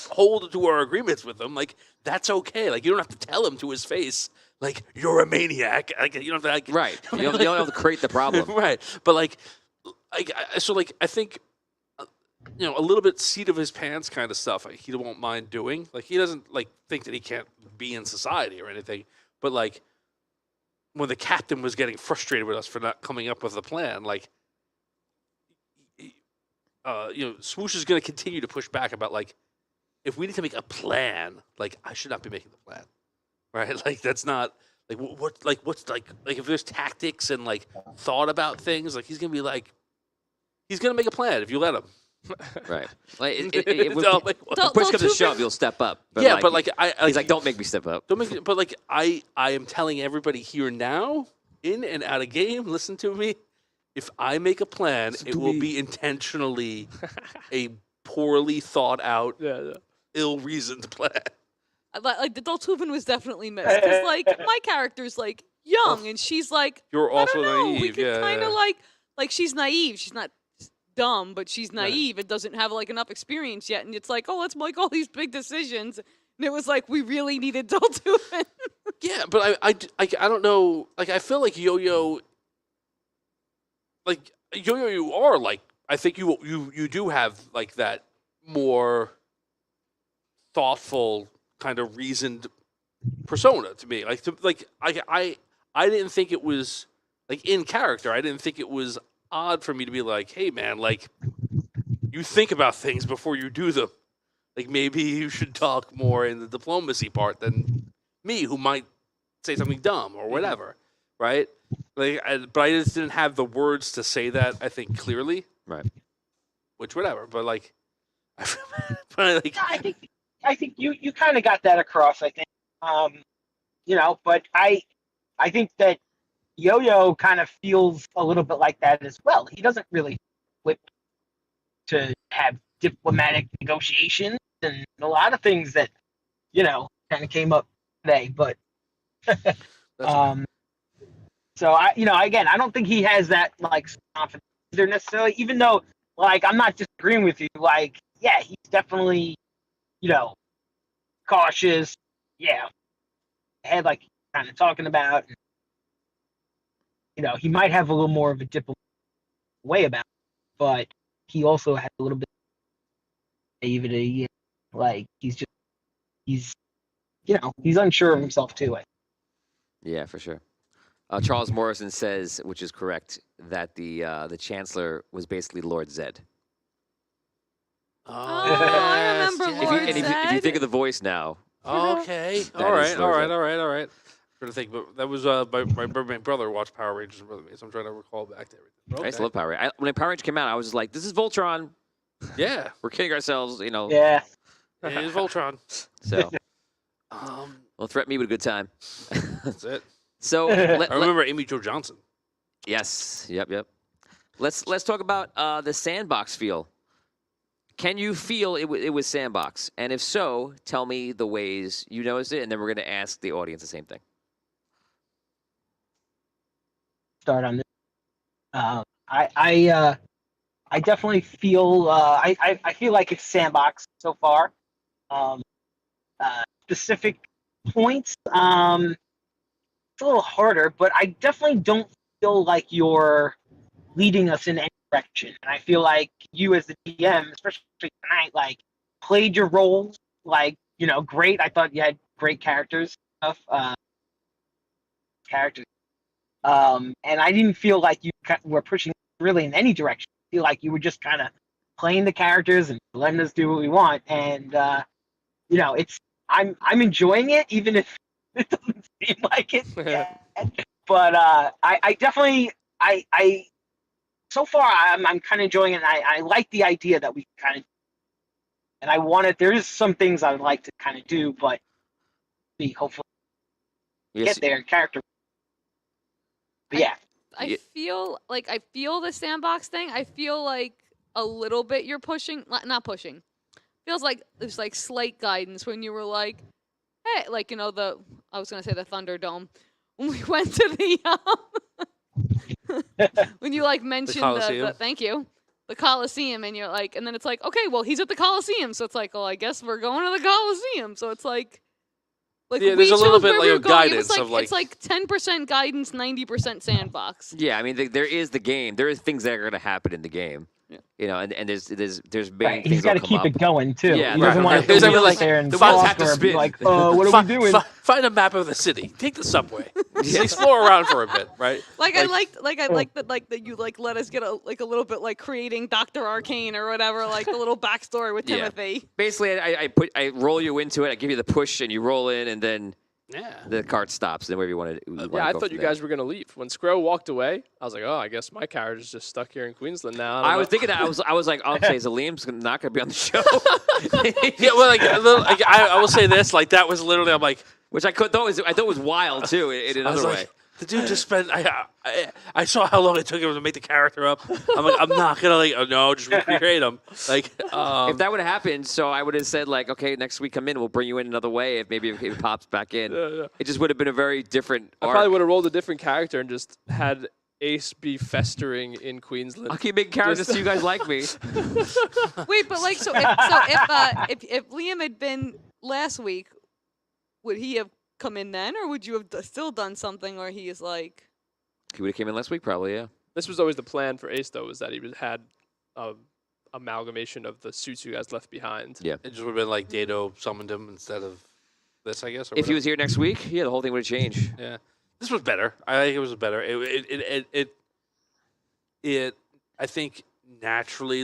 hold to our agreements with him. Like that's okay. Like you don't have to tell him to his face like you're a maniac. Like you don't have to Right. You don't have to create the problem. right. But I think a little bit seat of his pants kind of stuff. He won't mind doing. Like he doesn't like think that he can't be in society or anything. But like when the captain was getting frustrated with us for not coming up with a plan, like Swoosh is going to continue to push back about like if we need to make a plan, like I should not be making the plan, right? Like that's not like what's if there's tactics and like thought about things, like he's going to be like he's going to make a plan if you let him. Right. Like No, like, if push comes to shove, you'll step up. But yeah, like, but like he's like, don't make me step up. don't make it, but like I am telling everybody here now, in and out of game, listen to me. If I make a plan, it will be intentionally a poorly thought out, ill-reasoned plan. Like the Daltuven was definitely missed because like my character's like young and she's like You're also I don't know, naive. we can Yeah, kind of yeah. like she's naive. She's not dumb, but she's naive and doesn't have like enough experience yet. And it's like, oh, let's make all these big decisions. And it was like we really needed Daltuven. Yeah, but I don't know. Like I feel like Yo-Yo. Like Yo-Yo, you are like I think you do have like that more thoughtful kind of reasoned persona to me. I didn't think it was like in character. I didn't think it was odd for me to be like, hey man, like you think about things before you do them. Like maybe you should talk more in the diplomacy part than me, who might say something dumb or whatever, right? Like, but I just didn't have the words to say that. I think clearly, Right. which whatever. But like, but like, I think you kind of got that across. I think, but I think that Yo-Yo kind of feels a little bit like that as well. He doesn't really flip to have diplomatic negotiations and a lot of things that kind of came up today. But so again, I don't think he has that like confidence either necessarily. Even though, like, I'm not disagreeing with you. Like, yeah, he's definitely, cautious. Yeah, head like kind of talking about. He might have a little more of a diplomatic way about it, but he also has a little bit of naivety. Like he's unsure of himself too. Yeah, for sure. Charles Morrison says, which is correct, that the Chancellor was basically Lord Zed. I remember Lord If you Zed. think of the voice now, okay, That all is right. Lord Zed. Trying to think, but that was my brother watched Power Rangers with me, so I'm trying to recall back to everything. But I used to okay. love Power Rangers. When Power Rangers came out, I was just like, this is Voltron. Yeah, We're kidding ourselves, Yeah. it is Voltron. So, Um, well, threaten me with a good time. that's it. So, I remember Amy Jo Johnson. yes, yep. Let's talk about the sandbox feel. Can you feel it was sandbox? And if so, tell me the ways you noticed it, and then we're going to ask the audience the same thing. Start on this. I definitely feel I feel like it's sandbox so far. Specific points, it's a little harder, but I definitely don't feel like you're leading us in any direction. And I feel like you as the DM, especially tonight, like played your roles like great. I thought you had great characters characters. And I didn't feel like you were pushing really in any direction. I feel like you were just kind of playing the characters and letting us do what we want. And I'm enjoying it, even if it doesn't seem like it yet. But I definitely so far I'm kind of enjoying it. And I like the idea that we kind of, and there is some things I would like to kind of do, but hopefully get there in character. But yeah. I feel the sandbox thing. I feel like a little bit you're pushing, not pushing. Feels like there's like slight guidance when you were like, hey, like I was gonna say the Thunderdome when we went to the when you like mentioned the Coliseum. thank you the Coliseum, and you're like, and then it's like, okay, well, he's at the Coliseum, so it's like, well, I guess we're going to the Coliseum. So it's like Yeah, we there's a little chose bit where like we were of going. guidance of It's like 10% guidance, 90% sandbox. Yeah, I mean, there is the game. There is things that are going to happen in the game. Yeah. You know, and there's main Right. things He's got to that'll keep come it up. going too. Yeah, he doesn't right, want right. to There's sit like there and the wheels have talk to or be spin. like, what are we doing? Find a map of the city. Take the subway. Just explore around for a bit, right? I like that you like let us get a little bit like creating Dr. Arcane or whatever, like the little backstory with Yeah. Timothy. Basically, I roll you into it. I give you the push, and you roll in, and then the cart stops. Then wherever you want to. Yeah, I thought you guys were gonna leave. When Scro walked away, I was like, oh, I guess my character's just stuck here in Queensland now. I was thinking that I was like, okay, so Liam's not gonna be on the show. Yeah, well, I will say this, like that was literally, I'm like, Which I thought was wild too in I was another way. like, the dude just spent. I saw how long it took him to make the character up. I'm like, I'm not gonna just recreate him. Like, If that would have happened, so I would have said like, okay, next week come in, we'll bring you in another way. If it pops back in, it just would have been a very different. I probably would have rolled a different character and just had Ace be festering in Queensland. I'll keep making characters so you guys like me. Wait, but like, if Liam had been last week, would he have come in then, or would you have still done something where he is like? He would have came in last week, probably. Yeah. This was always the plan for Ace, though, was that he had amalgamation of the suits you guys left behind. Yeah. it just would have been like Dado summoned him instead of this, I guess. Or If he whatever. was here next week, yeah, the whole thing would have changed. Yeah, this was better. I think it was better. It I think naturally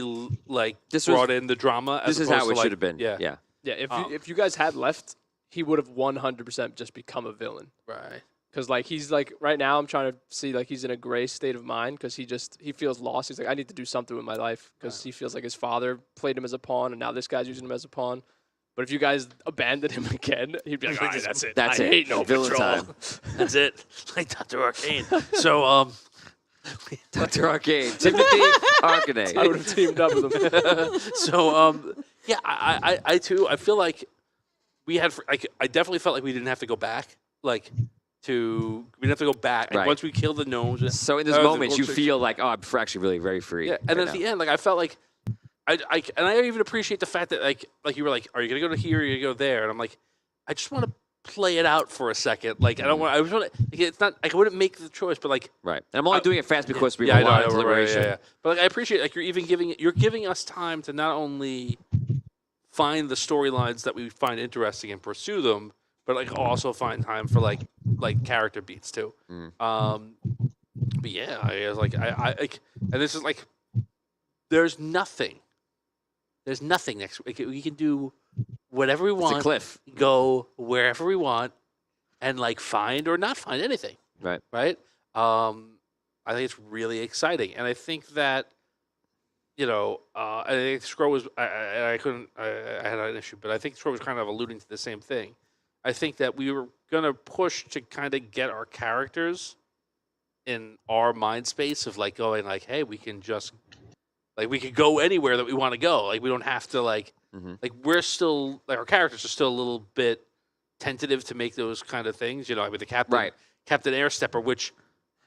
brought in the drama. This is how it should have been. Yeah, Yeah. Yeah, if you guys had left, he would have 100% just become a villain. right. Because he's like right now, I'm trying to see he's in a gray state of mind because he feels lost. He's like, I need to do something with my life because he feels like his father played him as a pawn and now this guy's using him as a pawn. But if you guys abandoned him again, he'd be like, all right, that's it. That's I it. hate no Villain Patrol. time. That's it. Like Dr. Arcane. So Dr. Arcane, Timothy Arcane. I would have teamed up with him. so yeah, I too. I feel like we had. I definitely felt like we didn't have to go back. We didn't have to go back. Right. Once we killed the gnomes. So in this moment, you feel like, oh, I'm actually really very free. Yeah, and right at now. the end, I felt like, and I even appreciate the fact that like you were like, are you gonna go to here? Or are you gonna go there? And I'm like, I just want to play it out for a second. Like I don't want. I just want to. It's not. I wouldn't make the choice, but like. Right. And I'm only doing it fast because we Yeah, I rely on know, right, deliberation. yeah. But I appreciate you're giving us time to not only find the storylines that we find interesting and pursue them, but also find time for like character beats too. But yeah, I was and this is there's nothing next week. We can do whatever we want. It's a cliff. Go wherever we want, and find or not find anything. Right. Right. I think it's really exciting, and I think that I think Scroll was I had an issue, but I think Scroll was kind of alluding to the same thing. I think that we were gonna push to kind of get our characters in our mind space of going hey, we can just we could go anywhere that we want to go. We don't have to we're still our characters are still a little bit tentative to make those kind of things. With the Captain Airstepper, which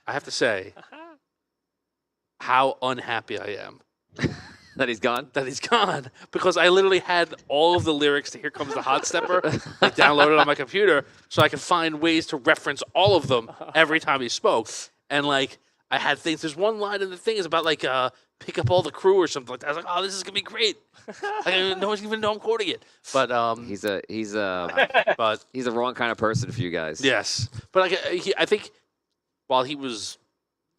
I have to say, how unhappy I am. That he's gone? That he's gone. Because I literally had all of the lyrics to Here Comes the Hot Stepper downloaded on my computer so I could find ways to reference all of them every time he spoke. And I had things. There's one line in the thing is about pick up all the crew or something like that. I was like, oh, this is gonna be great. No one's even know I'm quoting it. But he's the wrong kind of person for you guys. Yes. But I think while he was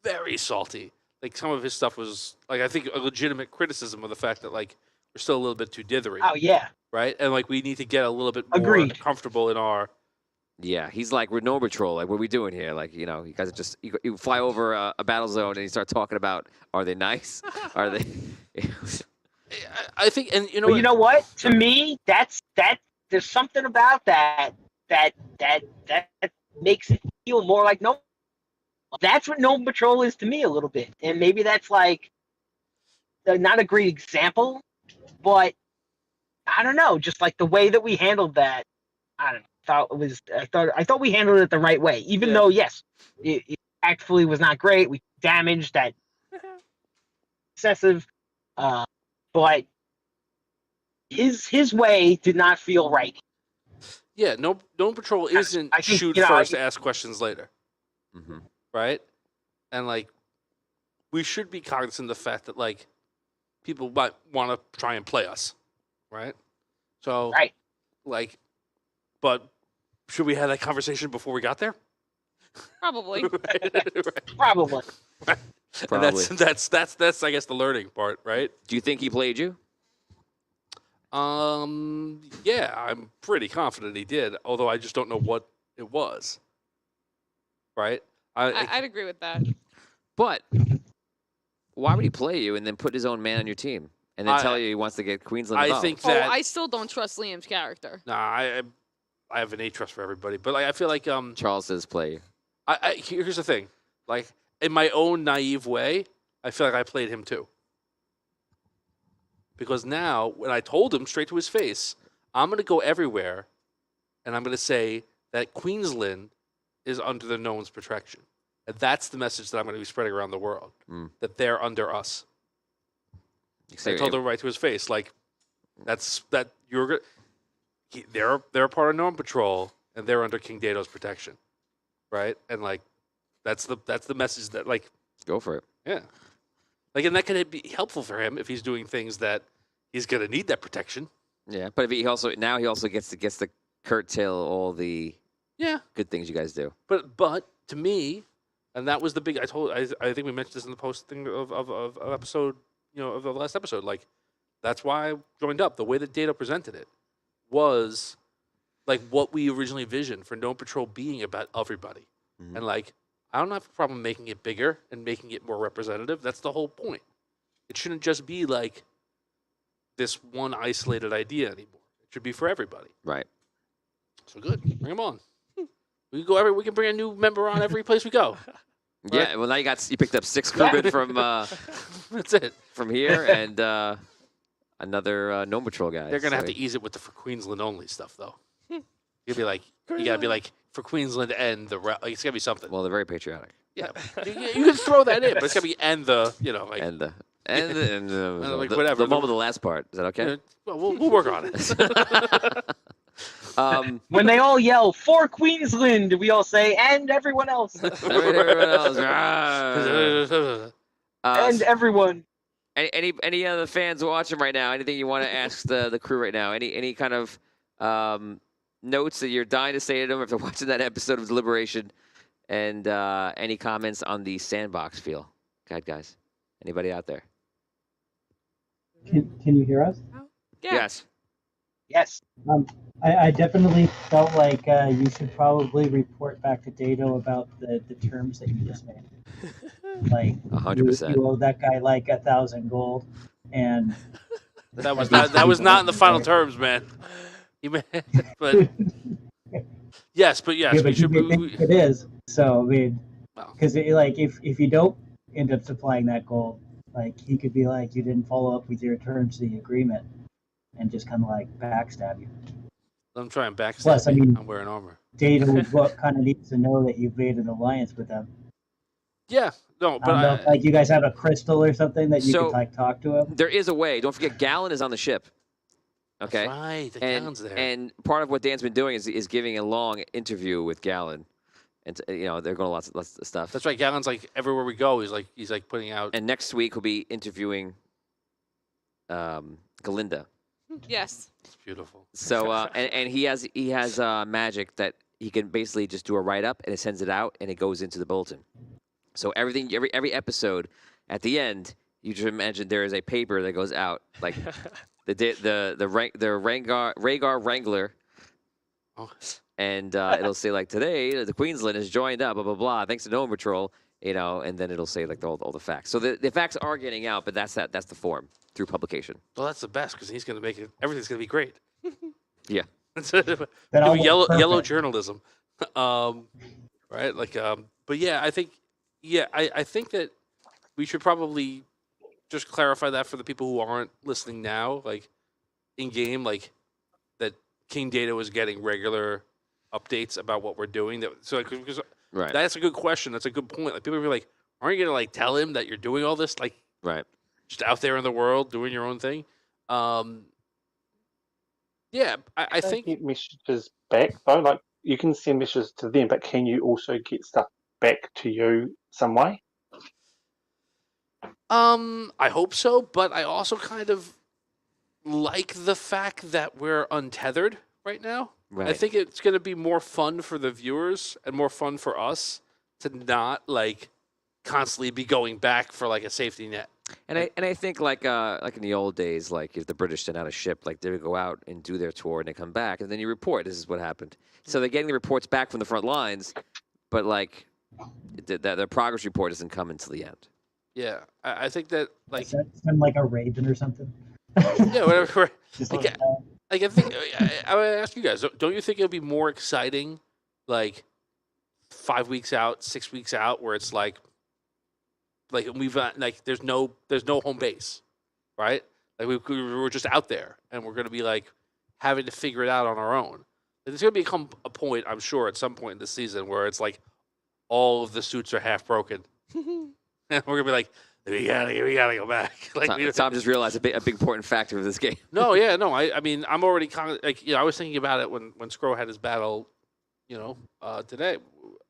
very salty, some of his stuff was I think a legitimate criticism of the fact that we're still a little bit too dithery. Oh yeah. Right? And we need to get a little bit more Agreed. comfortable in our. Yeah, he's like, we're Gnome Patrol. What are we doing here? You guys are just you fly over a battle zone and you start talking about, are they nice? Are they? I think, and But you know what? To me, that there's something about that makes it feel more like Gnome. That's what Gnome Patrol is to me a little bit, and maybe that's not a great example, but I don't know, just the way that we handled that. I don't know. I thought we handled it the right way, even though yes, it actually was not great. We damaged that excessive But his way did not feel right. Yeah, Gnome Patrol isn't I think, shoot you know, first, ask questions later, Mm-hmm. right? And like, we should be cognizant of the fact that like, people might want to try and play us, right? So, Right. like, but should we have that conversation before we got there? Probably. Right. Probably. And that's I guess the learning part, right? Do you think he played you? Yeah, I'm pretty confident he did, although I just don't know what it was. Right? I'd agree with that. But why would he play you and then put his own man on your team and then tell you he wants to get Queensland involved? I think Oh, that I still don't trust Liam's character. nah, I have an A trust for everybody, but like, I feel like Charles says play you. here's the thing, like in my own naive way, I feel like I played him too. Because now, when I told him straight to his face, I'm going to go everywhere, and I'm going to say that Queensland is under the Gnome's protection. And that's the message that I'm going to be spreading around the world, that they're under us. I told him right to his face, like, they're a part of Gnome Patrol, and they're under King Dato's protection, right? And like, that's the message that like, go for it. yeah. Like, and that can be helpful for him if he's doing things that he's going to need that protection. Yeah, but if he also gets to curtail all the good things you guys do. But to me, and that was the big. I think we mentioned this in the post thing of episode, of the last episode. Like, that's why I joined up. The way that Dato presented it was like what we originally envisioned for Gnome Patrol being about everybody, and like. I don't have a problem making it bigger and making it more representative. That's the whole point. It shouldn't just be like this one isolated idea anymore. It should be for everybody. Right. So good. Bring them on. We can bring a new member on every place we go. Yeah. Right? Well, now you picked up 6 crewmen from that's it. From here and another Gnome Patrol guy. They're gonna have to ease it with the for Queensland only stuff though. You gotta be like for Queensland and it's gotta be something. Well, they're very patriotic. Yeah, you can throw that in, but it's gotta be and the like and like whatever. The moment of the last part. Is that okay? Well, we'll work on it. When they all yell for Queensland, we all say and everyone else. Everyone else. And everyone. Any other fans watching right now? Anything you want to ask the crew right now? Any kind of notes that you're dying to say to them after watching that episode of Deliberation, and any comments on the sandbox feel? Go ahead, guys. Anybody out there? Can you hear us? Yeah. Yes. Yes. I definitely felt like you should probably report back to Dato about the terms that you just made. Like 100%. You owe that guy like 1,000 gold, and that was not in the final terms, man. But yes, yeah, but it is. So I mean, because like if you don't end up supplying that gold, like he could be like you didn't follow up with your terms of the agreement, and just kind of like backstab you. I'm trying backstab. Plus, I mean, I'm wearing armor. Dato kind of needs to know that you've made an alliance with them. Yeah, no, but like you guys have a crystal or something that you could like talk to him. There is a way. Don't forget, Gallon is on the ship. Okay. That's right, Gallon's there. And part of what Dan's been doing is giving a long interview with Gallon, and they're going lots of stuff. That's right. Gallon's like everywhere we go. He's like putting out. And next week we'll be interviewing Galinda. Yes. It's beautiful. So and he has magic that he can basically just do a write up and it sends it out and it goes into the bulletin. So every episode at the end, you just imagine there is a paper that goes out like the Rhaegar Wrangler, and it'll say like today the Queensland has joined up, blah blah blah, thanks to Gnome Patrol, and then it'll say like all the facts. So the facts are getting out, but that's the form through publication. Well, that's the best because he's going to make it. Everything's going to be great. Yeah. Yellow journalism, right? Like, but yeah, I think that we should probably just clarify that for the people who aren't listening now, like in game, like that King Data is getting regular updates about what we're doing. Because that's a good question. That's a good point. Like people will be like, aren't you gonna like tell him that you're doing all this? Like, right. just out there in the world doing your own thing. Yeah, I think get messages back though. Like you can send messages to them, but can you also get stuff back to you some way? I hope so, but I also kind of like the fact that we're untethered right now. Right. I think it's going to be more fun for the viewers and more fun for us to not like constantly be going back for like a safety net. And I think like in the old days, like if the British sent out a ship, like they would go out and do their tour and they come back and then you report this is what happened. So they're getting the reports back from the front lines, but like their progress report doesn't come until the end. Yeah, I think that like send like a Raven or something. yeah, whatever. Just Like, like that. Like I think I would ask you guys, don't you think it'll be more exciting, like 5 weeks out, 6 weeks out, where it's like we've like there's no home base, right? Like we're just out there, and we're gonna be like having to figure it out on our own. There's gonna become a point, I'm sure, at some point in the season where it's like all of the suits are half broken, and we're gonna be like, we gotta go back. Like Tom just realized a big important factor of this game. No, yeah, no. I mean, I'm already kind of like, I was thinking about it when Scro had his battle, today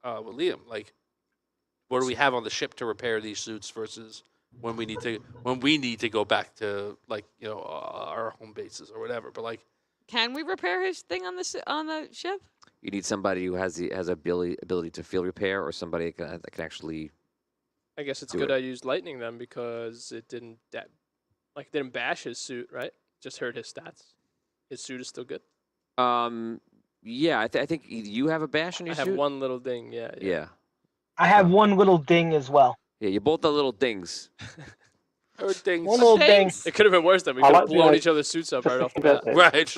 with Liam. Like, what do we have on the ship to repair these suits versus when we need to go back to like our home bases or whatever. But like, Can we repair his thing on the ship? You need somebody who has ability to field repair, or somebody that can actually. I guess it's Do good it. I used lightning then because it didn't bash his suit, right? Just hurt his stats. His suit is still good. Yeah, I think you have a bash on your I have suit. one little ding. Yeah. Yeah. I have one little ding as well. Yeah, you both the little dings. Things. One little ding. It could have been worse then. We I could like have the blown idea- each other's suits up right off the About bat. that.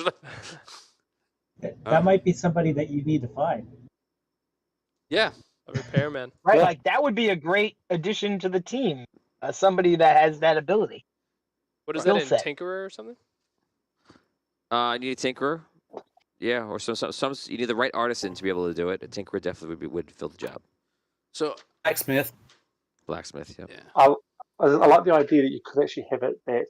Right. That might be somebody that you need to find. Yeah. A repairman. Right, Yeah. like that would be a great addition to the team. Somebody that has that ability. What is Skill that in set. Tinkerer or something? You need a tinkerer. Yeah, or some you need the right artisan to be able to do it. A tinkerer definitely would fill the job. So Blacksmith. Blacksmith, yeah. yeah. I like the idea that you could actually have it that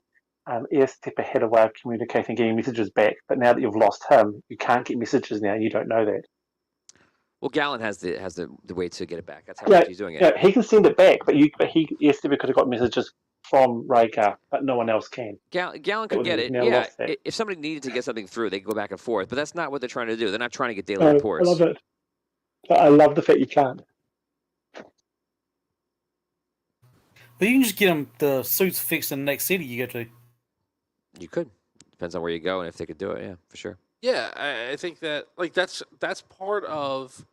Airstepper had a way of communicating, getting messages back, but now that you've lost him, you can't get messages now. You don't know that. Well, Gallon has the way to get it back. That's how Yeah, he's doing it. Yeah, he can send it back, but Airstepper could have got messages from Rhaegar, but no one else can. Gallon could Well, get he's it. now Yeah, lost that. if somebody needed to get something through, they could go back and forth. But that's not what they're trying to do. They're not trying to get daily I reports. love it. But I love the fact you can't. But you can just get them the suits fixed in the next city you go to. You could. Depends on where you go and if they could do it. Yeah, for sure. Yeah, I think that like that's part of,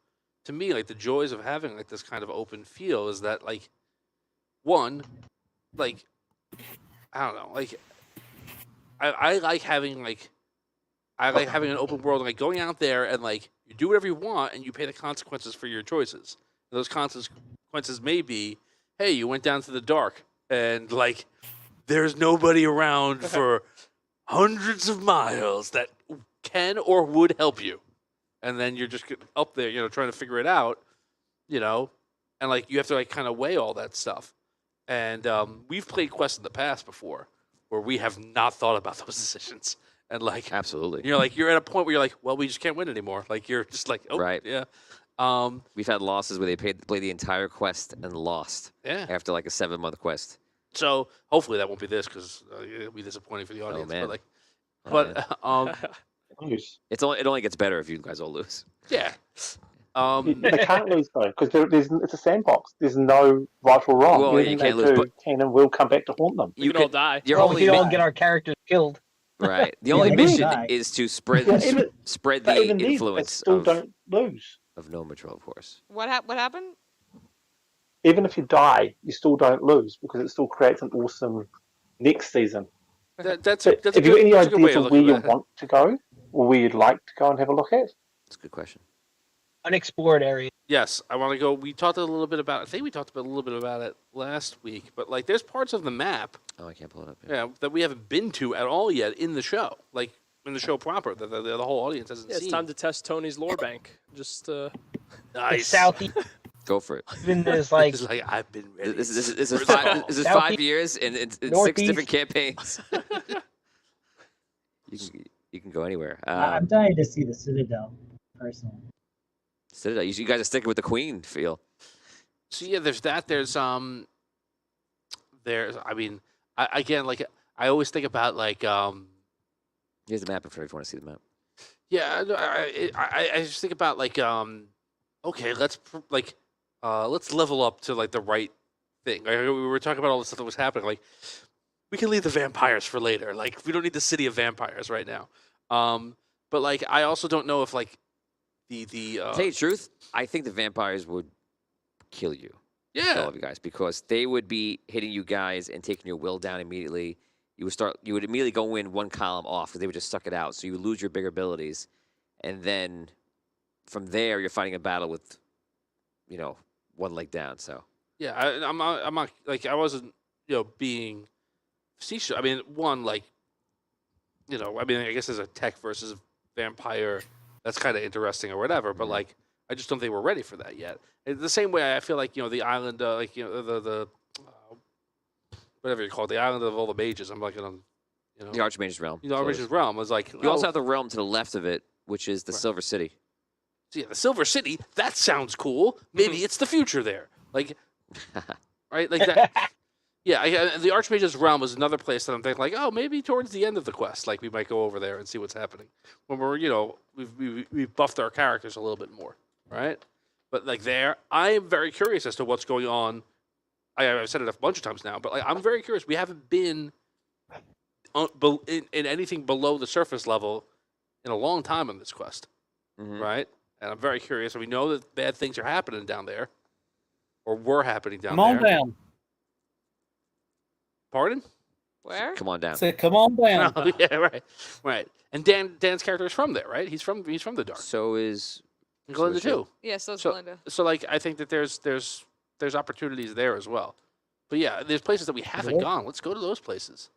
to me, like the joys of having like this kind of open feel is that like, one, like, I don't know, like I like having an open world, like going out there and like you do whatever you want and you pay the consequences for your choices. And those consequences may be, hey, you went down to the dark and like there's nobody around for hundreds of miles that can or would help you, and then you're just up there, trying to figure it out, and like you have to like kind of weigh all that stuff. And we've played quests in the past before where we have not thought about those decisions, and like Absolutely. you're at a point where you're like, well, we just can't win anymore. Like you're just like, oh, Right. yeah, We've had losses where they played the entire quest and lost yeah. after like a 7-month quest. So hopefully that won't be this because it'll be disappointing for the audience. man. But like, Oh, man. Lose. it only gets better if you guys all lose. yeah. They can't lose though, because it's a sandbox. There's no right or wrong. Well, Anything you can't they lose, do but- can and will come back to haunt them. We can all die. Your Well, only we all mi- get our characters killed. right. The Yeah, only they can mission die. is to spread Yeah, even- spread But the even then, they influence still don't lose. of Gnome Patrol, of course. What happened? Even if you die, you still don't lose because it still creates an awesome next season. That's But a have you got any that's a good way ideas of of where looking you at it. want to go, or where you'd like to go and have a look at? That's a good question. Unexplored area. Yes, I want to go. We talked a little bit about. I think we talked a little bit about it last week. But like, there's parts of the map, Oh, I can't pull it up. that we haven't been to at all yet in the show. Like in the show proper, that the whole audience hasn't Yeah, it's seen. time to test Tony's lore bank. Just The Nice. southeast. Go for it. Even there's like It's like I've been ready. This is for it five. all. This is Southeast, 5 years and in 6 Northeast. different campaigns. you can go anywhere. I'm dying to see the Citadel, personally. Citadel. You guys are sticking with the Queen feel. So yeah, there's that. There's I mean, again, like I always think about like Here's the map if you want to see the map. yeah, I just think about like okay, let's level up to like the right thing. Like, we were talking about all the stuff that was happening. Like we can leave the vampires for later. Like we don't need the city of vampires right now. But like I also don't know if like the Tell you the truth, I think the vampires would kill you. yeah. All of you guys, because they would be hitting you guys and taking your will down immediately. You would immediately go in one column off because they would just suck it out. So you would lose your bigger abilities, and then from there you're fighting a battle with, one leg down. So Yeah, I'm not like I wasn't being facetious. I mean, one like I mean I guess there's a tech versus vampire that's kind of interesting or whatever, but like I just don't think we're ready for that yet. The same way I feel like the island, like the whatever you call it, the island of all the mages. I'm like the Archmage's realm. the Archmage's realm was like You also have the realm to the left of it, which is the Silver City. So yeah, the Silver City. That sounds cool. Maybe it's the future there. Like, right? Like that. Yeah, the Archmage's realm is another place that I'm thinking like, oh, maybe towards the end of the quest, like we might go over there and see what's happening when we're we've buffed our characters a little bit more, right? But like there, I am very curious as to what's going on. I've said it a bunch of times now, but like I'm very curious. We haven't been in anything below the surface level in a long time on this quest, right? And I'm very curious. And we know that bad things are happening down there, or were happening down Come on there. down. Pardon? Where? Come on down. Say, come on down. Oh, yeah, right. And Dan's character is from there, right? He's from the Dark. So is Glinda too. Yeah, so it's So, Glinda. so like I think that there's opportunities there as well. But yeah, there's places that we haven't gone. Let's go to those places.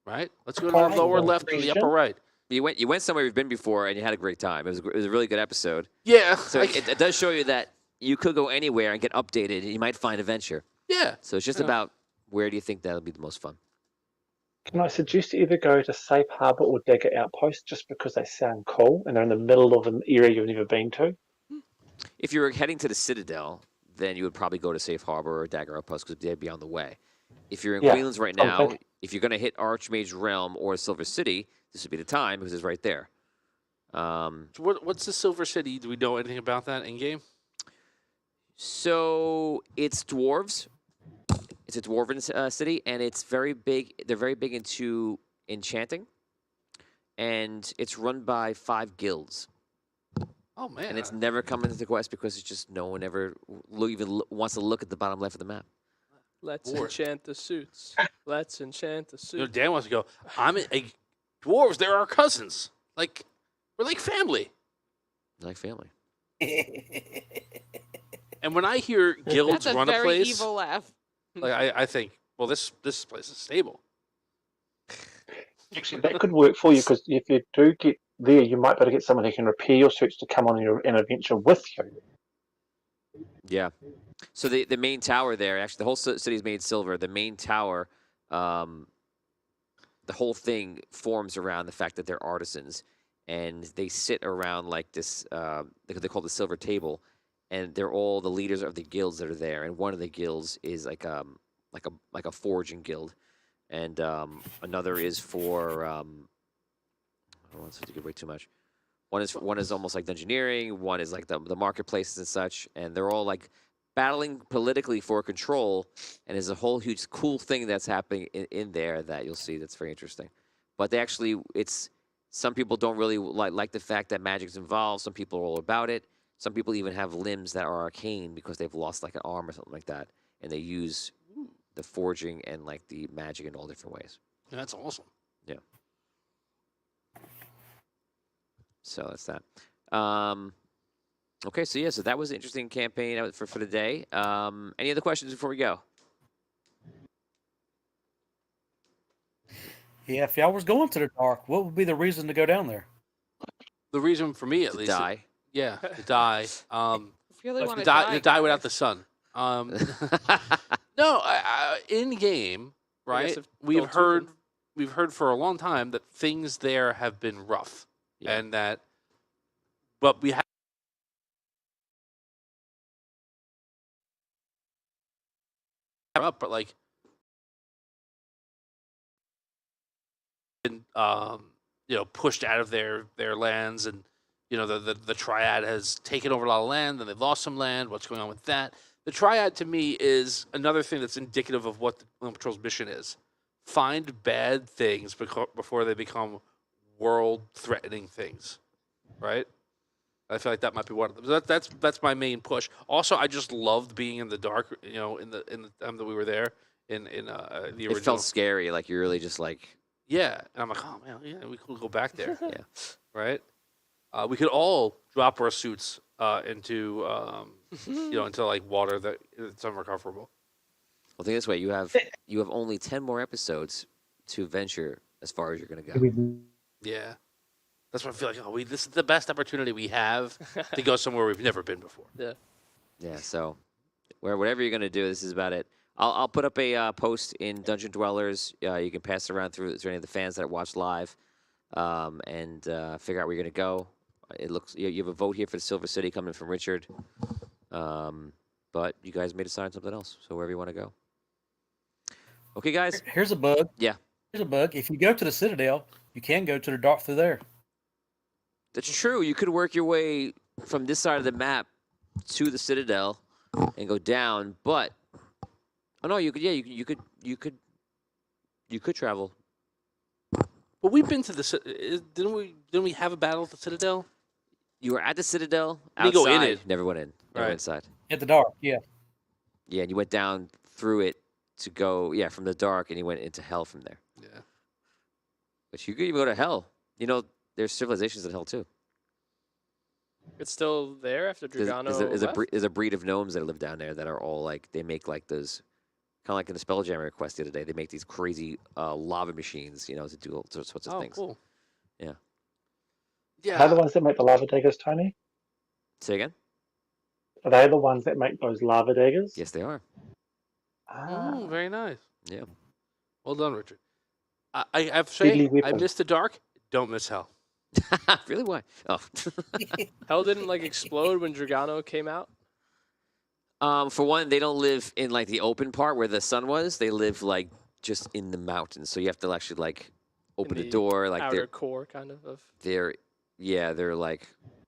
Right? Let's go to the lower left and the upper right. You went somewhere you've been before and you had a great time. It was a really good episode. Yeah. So it does show you that you could go anywhere and get updated and you might find adventure. Yeah. So it's just about where do you think that'll be the most fun? Can I suggest you either go to Safe Harbour or Dagger Outpost just because they sound cool and they're in the middle of an area you've never been to? If you were heading to the Citadel, then you would probably go to Safe Harbor or Dagger Outpost because they'd be on the way. If you're in Queensland right now, if you're going to hit Archmage Realm or Silver City, this would be the time because it's right there. So what's the Silver City? Do we know anything about that in game? So it's dwarves. It's a dwarven city, and it's very big. They're very big into enchanting, and it's run by 5 guilds. Oh man! And it's never come into the quest because it's just no one ever wants to look at the bottom left of the map. Let's enchant the suits. Let's enchant the suits. Dan wants to go. Dwarves. They're our cousins. Like we're like family. Like family. And when I hear guilds That's run a a very place, evil laugh. like I think, well, this place is stable. Actually, that could work for you because if you do get there, you might be able to get someone who can repair your suits to come on an adventure with you. Yeah. So the main tower there, actually, the whole city is made silver. The main tower, the whole thing forms around the fact that they're artisans, and they sit around like this. They call the silver table, and they're all the leaders of the guilds that are there. And one of the guilds is like a forging guild, and another is for. I don't want to give away too much. One is almost like engineering. One is like the marketplaces and such, and they're all like battling politically for control. And there's a whole huge cool thing that's happening in there that you'll see that's very interesting. But some people don't really like the fact that magic's involved. Some people are all about it. Some people even have limbs that are arcane because they've lost like an arm or something like that, and they use the forging and like the magic in all different ways. Yeah, that's awesome. Yeah. So that's that. Okay, so that was an interesting campaign for the day. Any other questions before we go? Yeah, if y'all was going to the dark, what would be the reason to go down there? The reason for me, at To least, die. to die. If you really want To to die without guys. the sun. No, in game, I guess right? if We've Bill heard Tookin- for a long time that things there have been rough, Yeah. and that, but we have up, but like, been pushed out of their lands, and the triad has taken over a lot of land, and they've lost some land. What's going on with that? The triad to me is another thing that's indicative of what the Gnome Patrol's mission is: find bad things before they become world-threatening things, right? I feel like that might be one of them. So that's my main push. Also, I just loved being in the dark. In the time that we were there in the original. It felt scary. Like you're really just like. Yeah, and I'm like, oh man, yeah, we could go back there. Yeah. Right. We could all drop our suits into into like water that's unrecoverable. Well, think this way: you have only 10 more episodes to venture as far as you're going to go. Yeah, that's what I feel like. This is the best opportunity we have to go somewhere we've never been before. Yeah. Yeah. So, whatever you're going to do, this is about it. I'll put up a post in Dungeon Dwellers. You can pass it around through to any of the fans that watch live, and figure out where you're going to go. It looks you have a vote here for the Silver City coming from Richard, but you guys may decide something else. So wherever you want to go. Okay, guys. Here's a bug. Yeah. Here's a bug. If you go to the Citadel, you can go to the dark through there. That's true. You could work your way from this side of the map to the Citadel and go down, but oh no, you could. Yeah, you could travel. But we've been to the didn't we have a battle at the Citadel? You were at the Citadel. You Outside, go in it. Never went in. Never Right. inside. At the dark, yeah. Yeah, and you went down through it to go. Yeah, from the dark, and you went into hell from there. Yeah. But you could even go to hell. There's civilizations in hell too. It's still there after Dragano left? There's a breed of gnomes that live down there that are all like they make like those, kind of like in the Spelljammer request the other day. They make these crazy lava machines, to do all sorts of things. Cool. Yeah. Yeah. Are they the ones that make the lava daggers, Tony? Say again? Are they the ones that make those lava daggers? Yes, they are. Very nice. Yeah. Well done, Richard. I have to say, Deadly I weapon. missed the dark. Don't miss hell. Really? Why? Oh. Hell didn't like explode when Dragano came out? For one, they don't live in like the open part where the sun was. They live like just in the mountains. So you have to actually like open In the door. Like outer core kind of. they're like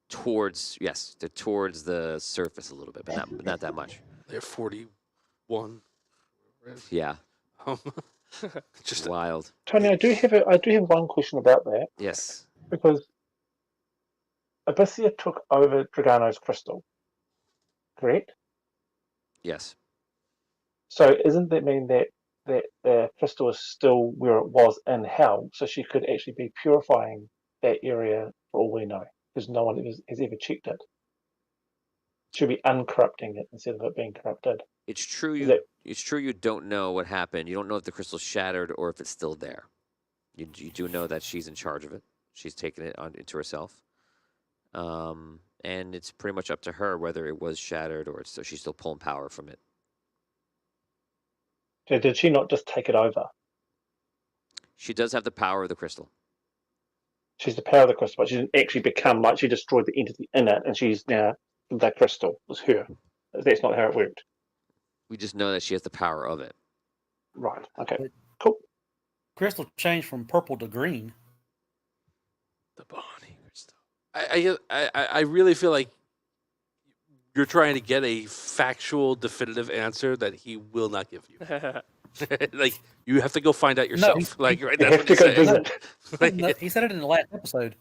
they're towards the surface a little bit, but not that much. They're 41. Yeah. Just wild. Tony, I do have one question about that. Yes. Because Abyssia took over Dragano's crystal, correct? Yes. So isn't that mean that the crystal is still where it was in hell, so she could actually be purifying that area for all we know, because no one has ever checked it. She'll be uncorrupting it instead of it being corrupted. It's true. It's true. You don't know what happened. You don't know if the crystal shattered or if it's still there. You do know that she's in charge of it. She's taken it into herself, and it's pretty much up to her whether it was shattered or she's still pulling power from it. So did she not just take it over? She does have the power of the crystal. She's the power of the crystal, but she didn't actually become like she destroyed the entity in it, and she's now the crystal was her. That's not how it worked. We just know that she has the power of it. Right. Okay. Cool. Crystal changed from purple to green. The Bonnie crystal. I really feel like you're trying to get a factual, definitive answer that he will not give you. Like you have to go find out yourself. That's what he's saying. No, he said it in the last episode.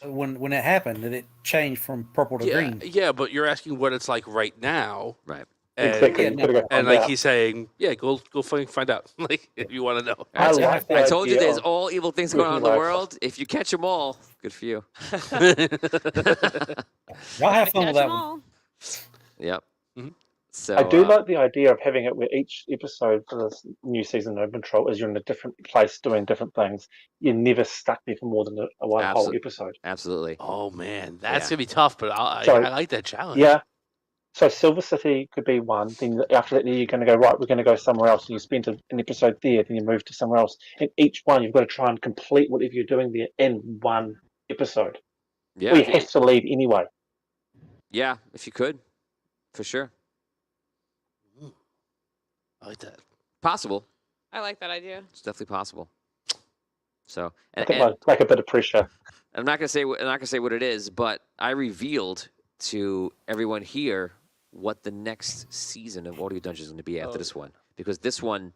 When it happened, that it changed from purple to green. Yeah, but you're asking what it's like right now. Right. And, Exactly. and like he's saying, yeah, go find out. Like if you want to know. I told you there's all evil things going on in the world. If you catch them all, good for you. Y'all have fun with that one. Yep. Mm-hmm. So I do like the idea of having it where each episode for this new season of Patrol is you're in a different place doing different things. You're never stuck there for more than one whole episode. Absolutely. Oh man, that's gonna be tough, but I like that challenge. Yeah, So Silver City could be one. Then after that, you're going to go right. We're going to go somewhere else. And you spend an episode there. Then you move to somewhere else. And each one, you've got to try and complete whatever you're doing there in one episode. Yeah. Or you have to leave anyway. Yeah, if you could, for sure. I like that. Possible. I like that idea. It's definitely possible. So, Like a bit of pressure. I'm not gonna say what it is, but I revealed to everyone here what the next season of Audio Dungeon is going to be after this one, because this one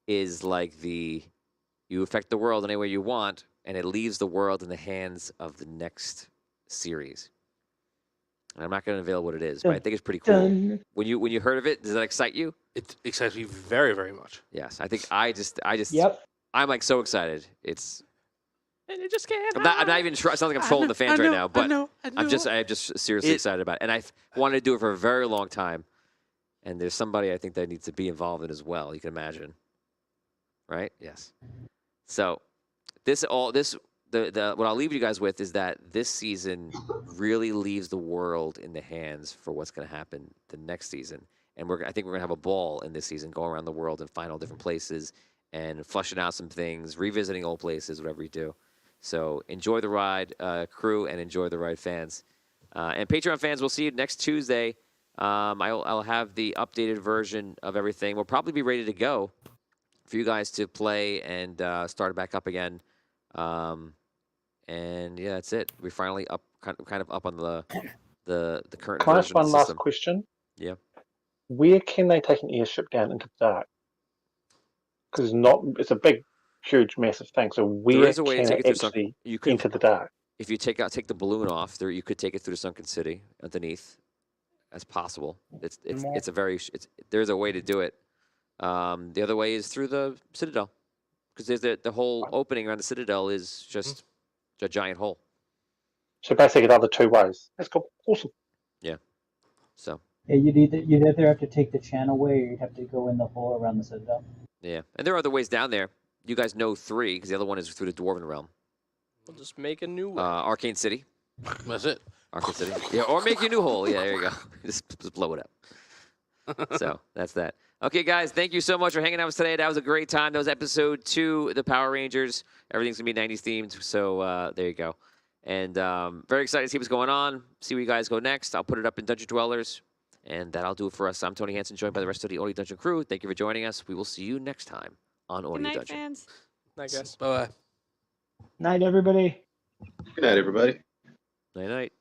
is like you affect the world any way you want, and it leaves the world in the hands of the next series. And I'm not going to unveil what it is, but I think it's pretty cool. When you heard of it, does that excite you? It excites me very, very much. Yes, I think I just Yep. I'm like so excited. It's And it just can't. I'm not even. It sounds like I'm trolling the fans right now, but I'm just seriously It- excited about it, and I've wanted to do it for a very long time. And there's somebody I think that needs to be involved in as well. You can imagine, right? Yes. So what I'll leave you guys with is that this season really leaves the world in the hands for what's going to happen the next season, and I think we're going to have a ball in this season, going around the world and find all different places and flushing out some things, revisiting old places, whatever you do. So enjoy the ride, crew, and enjoy the ride, fans. And Patreon fans, we'll see you next Tuesday. I'll have the updated version of everything. We'll probably be ready to go for you guys to play and start it back up again. And yeah, that's it. We're finally up, kind of up on the current Can I ask version one of the last system. question? Yeah. Where can they take an airship down into the dark? Because it's a big, huge, massive thing. So where There is a way to can take it it through actually you could, enter the dark? if you take the balloon off, you could take it through the Sunken City underneath. That's possible. There's a way to do it. The other way is through the Citadel, because there's the whole opening around the Citadel is just a giant hole. So basically, the other two ways. That's cool. Awesome. Yeah. So. Yeah, you'd either have to take the channel way, or you'd have to go in the hole around the Citadel. Yeah, and there are other ways down there. You guys know 3, because the other one is through the Dwarven Realm. We'll just make a new one. Arcane City. That's it. Arcane City. Yeah, or make a new hole. Yeah, there you go. just blow it up. So that's that. Okay, guys, thank you so much for hanging out with us today. That was a great time. That was episode 2, the Power Rangers. Everything's going to be 90s themed, so there you go. And very excited to see what's going on, see where you guys go next. I'll put it up in Dungeon Dwellers, and that'll do it for us. I'm Tony Hansen, joined by the rest of the Audio Dungeon crew. Thank you for joining us. We will see you next time on Audio Good night, Dungeon. fans. I guess. Bye-bye. Night, everybody. Good night, everybody. Night-night.